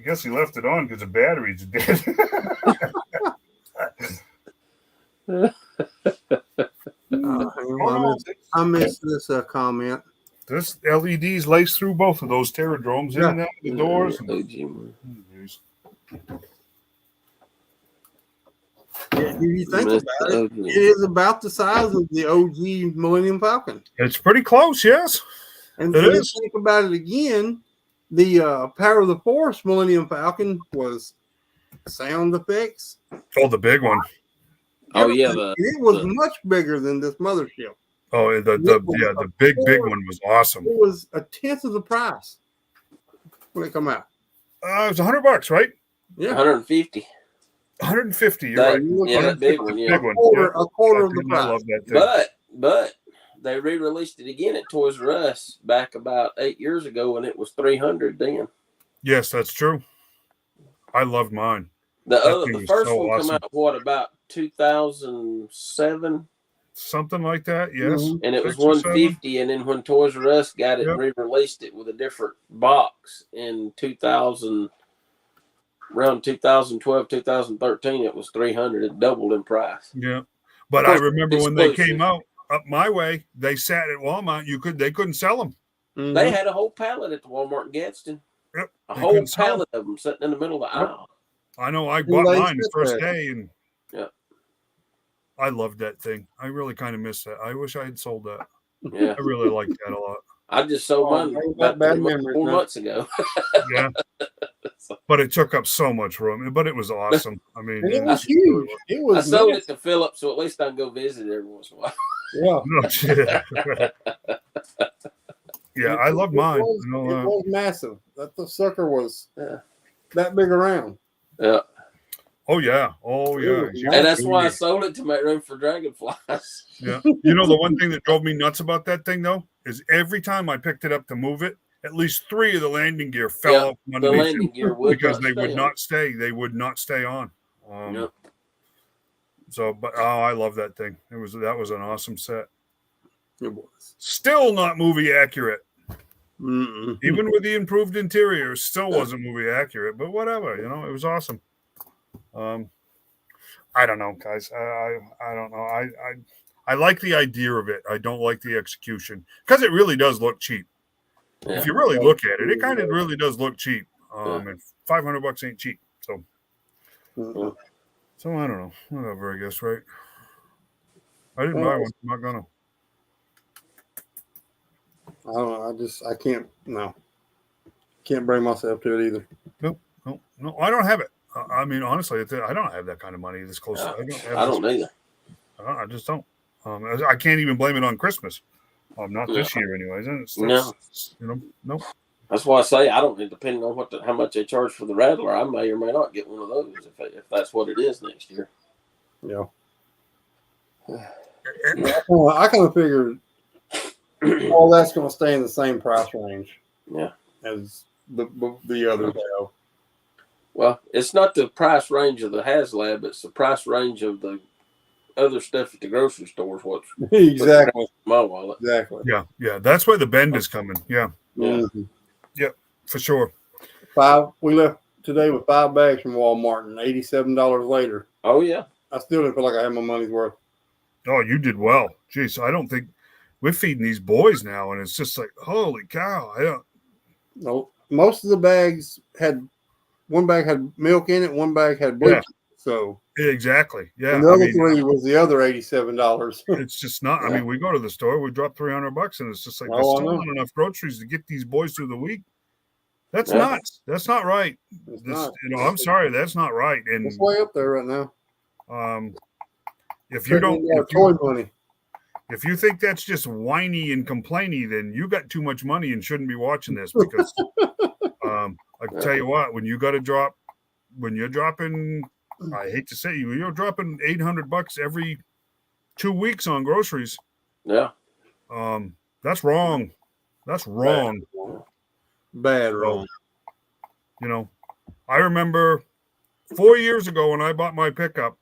S1: guess he left it on because the battery's dead.
S2: I missed this comment.
S1: This LEDs lace through both of those Terradromes in and out the doors.
S2: Yeah, if you think about it, it is about the size of the OG Millennium Falcon.
S1: It's pretty close, yes.
S2: And if you think about it again, the Power of the Force Millennium Falcon was sound effects.
S1: Oh, the big one.
S4: Oh yeah,
S2: it was much bigger than this mothership.
S1: Oh, the big one was awesome.
S2: It was a tenth of the price when it come out.
S1: It was $100, right?
S4: Yeah, 150.
S1: 150. You're right.
S4: Yeah, that big one. Yeah,
S2: a quarter of the price.
S1: I love that thing.
S4: But they re-released it again at Toys R Us back about 8 years ago, and it was $300 then.
S1: Yes, that's true. I loved mine.
S4: The first one awesome. Came out what about 2007?
S1: Something like that, yes.
S4: And it was 150, and then when Toys R Us got it and re-released it with a different box in 2000, around 2012, 2013, it was $300. It doubled in price.
S1: Yeah, but I remember when they came out up my way, they sat at Walmart. They couldn't sell them.
S4: Mm-hmm. They had a whole pallet at the Walmart in Gadsden.
S1: Yep,
S4: a whole pallet of them sitting in the middle of the aisle.
S1: I know. I bought mine the first day, and I loved that thing. I really kind of missed that. I wish I had sold that.
S4: Yeah,
S1: I really liked that a lot.
S4: I just sold mine about 4 months ago.
S1: Yeah, but it took up so much room. But it was awesome. I mean,
S2: it was huge. It was.
S4: I sold it to Philip, so at least I can go visit every once in a while.
S2: Yeah.
S1: No shit. Yeah, I love mine.
S2: It was massive. That the sucker was that big around.
S4: Yeah.
S1: Oh yeah.
S4: And that's why I sold it to make room for dragonflies.
S1: Yeah. You know, the one thing that drove me nuts about that thing though is every time I picked it up to move it, at least 3 of the landing gear fell off
S4: the landing gear
S1: because they would not stay. They would not stay on. So, but I love that thing. That was an awesome set.
S2: It was
S1: still not movie accurate.
S2: Mm-mm.
S1: Even with the improved interior, still wasn't movie accurate. But whatever, it was awesome. I don't know, guys. I don't know. I like the idea of it. I don't like the execution because it really does look cheap. Yeah. If you really look at it, it kind of really does look cheap. And $500 ain't cheap. So, so I don't know. Whatever, I guess, right? I didn't buy one. I'm not gonna.
S2: I don't know. I can't. No, can't bring myself to it either.
S1: No. I don't have it. I mean, honestly, I don't have that kind of money this close.
S4: I don't either.
S1: I just don't. I can't even blame it on Christmas. Not this year, anyways. No.
S4: That's why I say I don't. Depending on how much they charge for the Rattler, I may or may not get one of those if that's what it is next year.
S2: Yeah. I kind of figured all that's going to stay in the same price range.
S4: Yeah.
S2: As the others have.
S4: Well, it's not the price range of the HasLab, it's the price range of the other stuff at the grocery stores. What's
S2: exactly
S4: my wallet?
S2: Exactly.
S1: Yeah. That's where the bend is coming. Yeah.
S2: Mm-hmm.
S1: Yep, for sure.
S2: We left today with 5 bags from Walmart, and $87 later.
S4: Oh yeah.
S2: I still didn't feel like I had my money's worth.
S1: Oh, you did well. Jeez, I don't think we're feeding these boys now, and it's just like, holy cow!
S2: Nope. most of the bags had one bag had milk in it, one bag had bleach.
S1: Yeah.
S2: So
S1: exactly. Yeah.
S2: And the other three was the other $87.
S1: It's just not. I mean, we go to the store, we drop $300, and it's just like there's still not enough groceries to get these boys through the week. That's nuts. That's not right. I'm sorry, that's not right. And
S2: it's way up there right now.
S1: If you think that's just whiny and complainy, then you got too much money and shouldn't be watching this because I can tell you what, when you're dropping, I hate to say you're dropping $800 every 2 weeks on groceries.
S4: Yeah.
S1: That's wrong. That's wrong.
S2: Bad wrong.
S1: You know, I remember 4 years ago when I bought my pickup,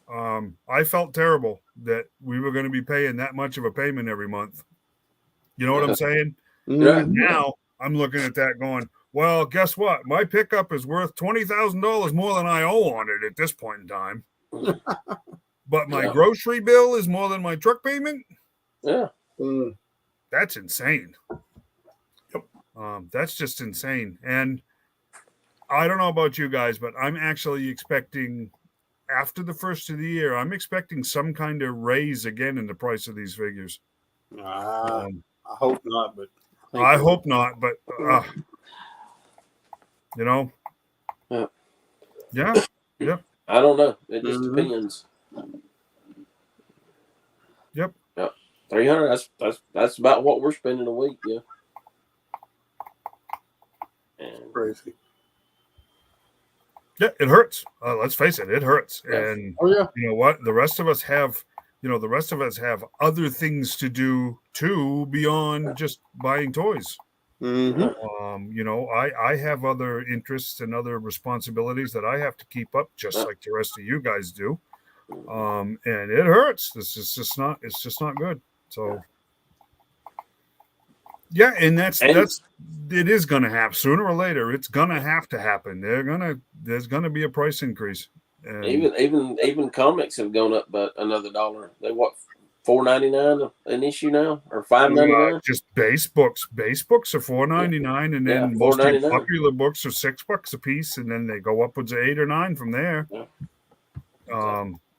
S1: I felt terrible that we were going to be paying that much of a payment every month. You know what I'm saying?
S2: Yeah.
S1: Now I'm looking at that going, well, guess what? My pickup is worth $20,000 more than I owe on it at this point in time. But my grocery bill is more than my truck payment?
S4: Yeah.
S1: That's insane. That's just insane. And I don't know about you guys, but I'm actually expecting, after the first of the year, I'm expecting some kind of raise again in the price of these figures.
S2: I hope not, but
S1: I hope not, but you know, yeah.
S4: I don't know. It just depends.
S1: Yep.
S4: 300. That's about what we're spending a week. Yeah. And
S2: crazy.
S1: Yeah, it hurts. Let's face it, it hurts.
S4: Yes.
S1: And
S2: you
S1: know what? The rest of us have other things to do too beyond just buying toys. I have other interests and other responsibilities that I have to keep up, just like the rest of you guys do. And it hurts. It's just not good. So yeah, and it is going to happen sooner or later. It's going to have to happen. There's going to be a price increase. And
S4: even comics have gone up by another $1. They $4.99 an issue now, or $5.99?
S1: Just base books. Base books are $4.99, and then most popular books are $6 a piece, and then they go upwards of $8 or $9 from there. Yeah.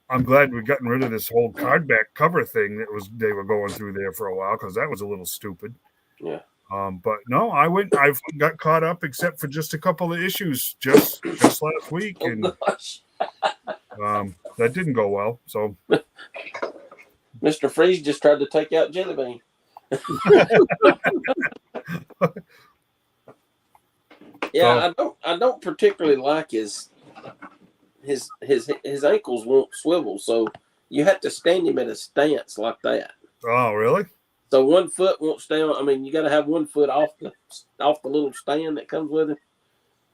S1: I'm glad we've gotten rid of this whole cardback cover thing they were going through there for a while, because that was a little stupid.
S4: Yeah.
S1: But no, I got caught up except for just a couple of issues just last week, and that didn't go well. So
S4: Mr. Freeze just tried to take out Jelly Bean. Yeah, I don't particularly like his ankles won't swivel, so you have to stand him at a stance like that.
S1: Oh, really?
S4: So one foot won't stay on. I mean, you got to have one foot off the little stand that comes with it.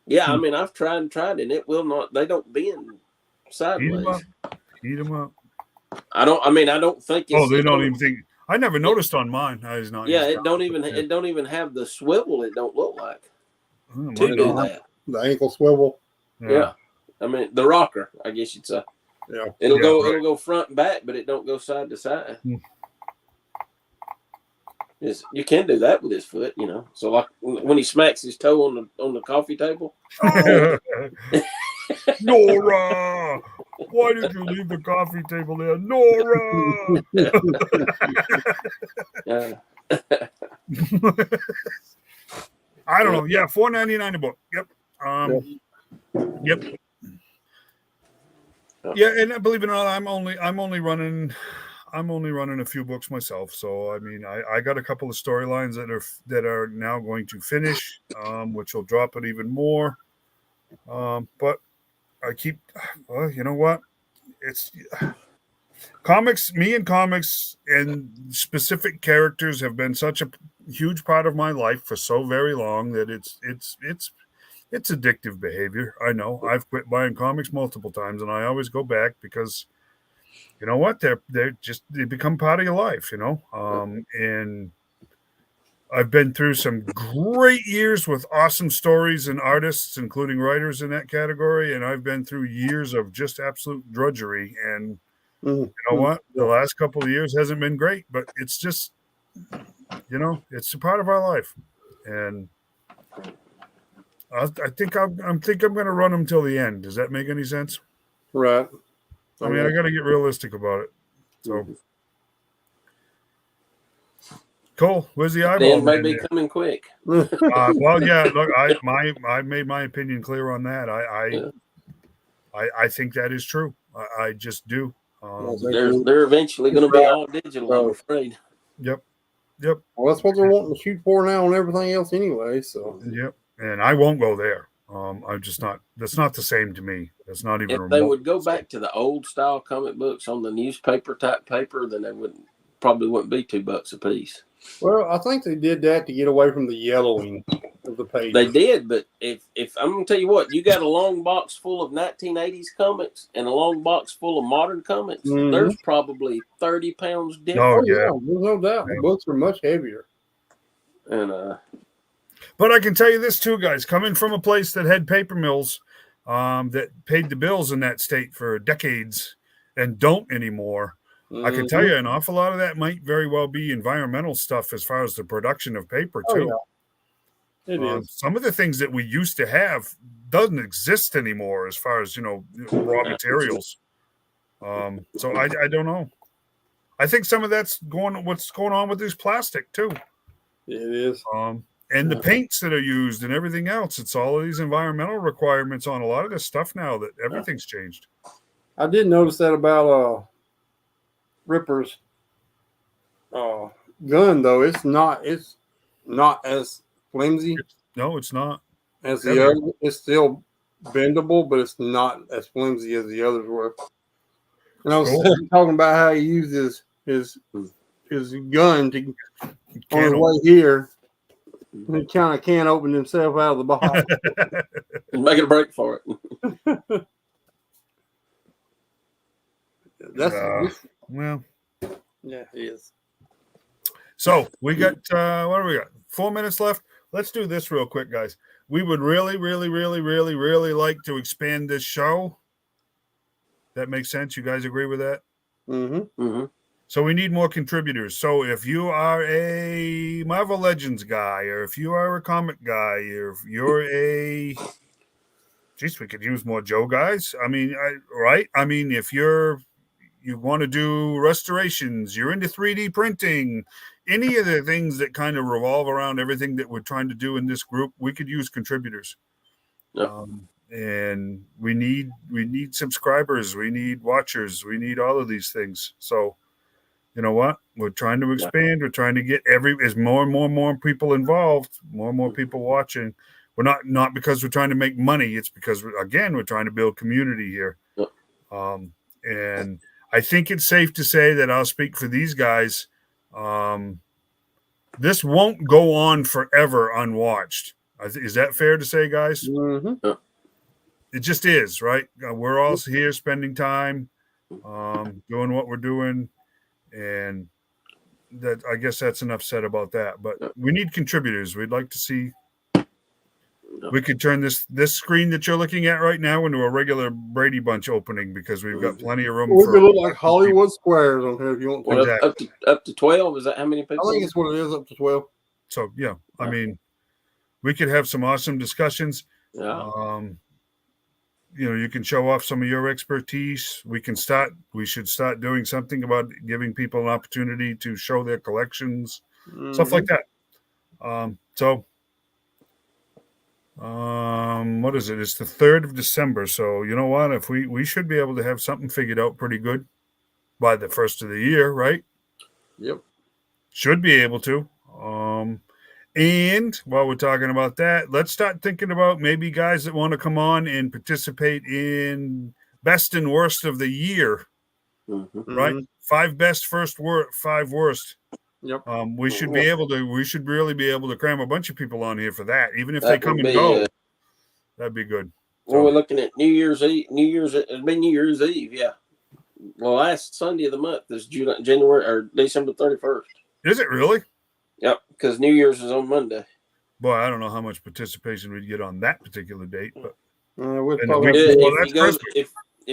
S4: Yeah, I mean, I've tried, and it will not. They don't bend sideways.
S1: Heat them up.
S4: I don't think.
S1: They don't even think. I never noticed on mine.
S4: It don't even have the swivel. It don't look like
S1: to
S4: do that.
S2: The ankle swivel.
S4: Yeah. I mean the rocker. I guess you'd say.
S2: Yeah.
S4: It'll go front and back, but it don't go side to side. You can do that with his foot, you know. So like when he smacks his toe on the coffee table.
S1: Nora, why did you leave the coffee table there, Nora? I don't know. Yeah, $4.99 a book. Yep. Yep. Yeah, and believe it or not, I'm only running a few books myself. So I mean, I got a couple of storylines that are now going to finish, which will drop it even more. But I keep, you know what? It's comics. Me and comics and specific characters have been such a huge part of my life for so very long that it's addictive behavior. I know. I've quit buying comics multiple times, and I always go back because, you know what? They become part of your life, you know. And I've been through some great years with awesome stories and artists, including writers in that category, and I've been through years of just absolute drudgery. And you know what? The last couple of years hasn't been great, but it's just, you know, it's a part of our life. And I think I'm going to run them till the end. Does that make any sense?
S2: Right.
S1: I mean, I got to get realistic about it. So, cool. Where's the eyeball?
S4: Then maybe coming quick.
S1: Well, yeah. Look, I made my opinion clear on that. I think that is true. I just do.
S4: They're eventually going to be all digital, I'm afraid.
S1: Yep.
S2: Well, that's what they're wanting to shoot for now and everything else anyway. So.
S1: Yep. And I won't go there. I'm just not. That's not the same to me. That's not even.
S4: If they would go back to the old style comic books on the newspaper type paper, then they wouldn't be $2 a piece.
S2: Well, I think they did that to get away from the yellowing of the page.
S4: They did, but if I'm gonna tell you what, you got a long box full of 1980s comics and a long box full of modern comics, there's probably 30 pounds difference.
S1: Oh yeah,
S2: there's no doubt. The books are much heavier.
S4: And
S1: but I can tell you this too, guys. Coming from a place that had paper mills, that paid the bills in that state for decades and don't anymore. I can tell you an awful lot of that might very well be environmental stuff as far as the production of paper too.
S2: Oh, yeah. It is.
S1: Some of the things that we used to have doesn't exist anymore as far as, raw materials. So I don't know. I think some of that's what's going on with this plastic too.
S2: It is.
S1: And the paints that are used and everything else. It's all of these environmental requirements on a lot of this stuff now that everything's changed.
S2: I did notice that about Ripper's gun though. It's not as flimsy.
S1: No, it's not.
S2: As the other, it's still bendable, but it's not as flimsy as the others were. And I was talking about how he used his gun to on his way here. And he kind of can't open himself out of the box.
S4: He's making a break for it.
S1: Well,
S2: yeah, he is.
S1: So we got what do we got? 4 minutes left. Let's do this real quick, guys. We would really, really, really, really, really like to expand this show. That makes sense. You guys agree with that?
S2: Mm-hmm.
S4: Mm-hmm.
S1: So we need more contributors. So if you are a Marvel Legends guy, or if you are a comic guy, or if you're we could use more Joe guys. I mean, right? I mean, if you want to do restorations, you're into 3D printing, any of the things that kind of revolve around everything that we're trying to do in this group, we could use contributors.
S4: Yep.
S1: And we need subscribers, we need watchers, we need all of these things. So, you know what? We're trying to expand. We're trying to get as more and more people involved, more and more people watching. We're not because we're trying to make money. It's because we're trying to build community here.
S4: Yep.
S1: And I think it's safe to say that I'll speak for these guys. This won't go on forever unwatched. Is that fair to say, guys?
S2: Mm-hmm.
S1: It just is, right? We're all here spending time, doing what we're doing. And that, I guess that's enough said about that. But we need contributors. We'd like to see. We could turn this screen that you're looking at right now into a regular Brady Bunch opening because we've got plenty of room.
S2: We could look like Hollywood Squares on here if you want.
S4: Well, exactly. up to 12. Is that how many people?
S2: I think it's what it is, up to 12.
S1: So yeah, I mean, we could have some awesome discussions.
S4: Yeah.
S1: You can show off some of your expertise. We should start doing something about giving people an opportunity to show their collections, stuff like that. What is it? It's the 3rd of December. So you know what? If we should be able to have something figured out pretty good by the 1st of the year, right?
S2: Yep.
S1: Should be able to. And while we're talking about that, let's start thinking about maybe guys that want to come on and participate in best and worst of the year, right? 5 best, 5 worst.
S2: Yep.
S1: We should really be able to cram a bunch of people on here for that, even if they come and go. That'd be good.
S4: Well, we're looking at New Year's Eve. It'd be New Year's Eve, yeah. Well, last Sunday of the month is January or December 31st.
S1: Is it really?
S4: Yep, because New Year's is on Monday.
S1: Boy, I don't know how much participation we'd get on that particular date, but
S2: if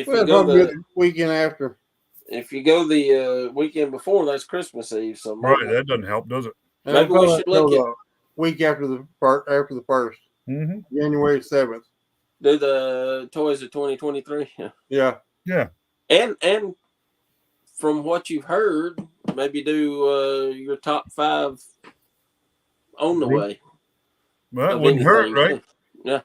S4: you go the
S2: weekend after,
S4: if you go the weekend before, that's Christmas Eve. So
S1: right, that doesn't help, does it?
S4: Maybe we should look at
S2: week after the first. January 7th.
S4: Do the toys of 2023.
S2: Yeah.
S4: And from what you've heard, maybe do your top 5 on the way.
S1: Well, it wouldn't hurt, right?
S4: Yeah.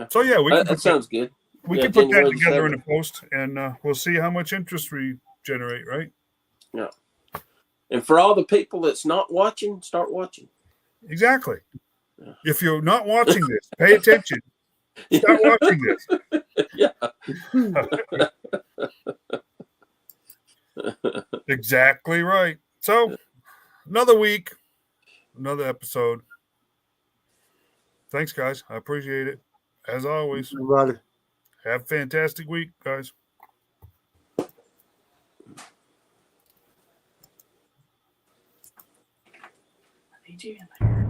S1: So yeah,
S4: that sounds good.
S1: We can put that together in a post, and we'll see how much interest we generate, right?
S4: Yeah. And for all the people that's not watching, start watching.
S1: Exactly. Yeah. If you're not watching this, pay attention. Start watching this.
S4: Yeah.
S1: Exactly right. So, another week, another episode. Thanks, guys. I appreciate it. As always.
S2: Everybody.
S1: Have a fantastic week, guys.
S5: I need you in there.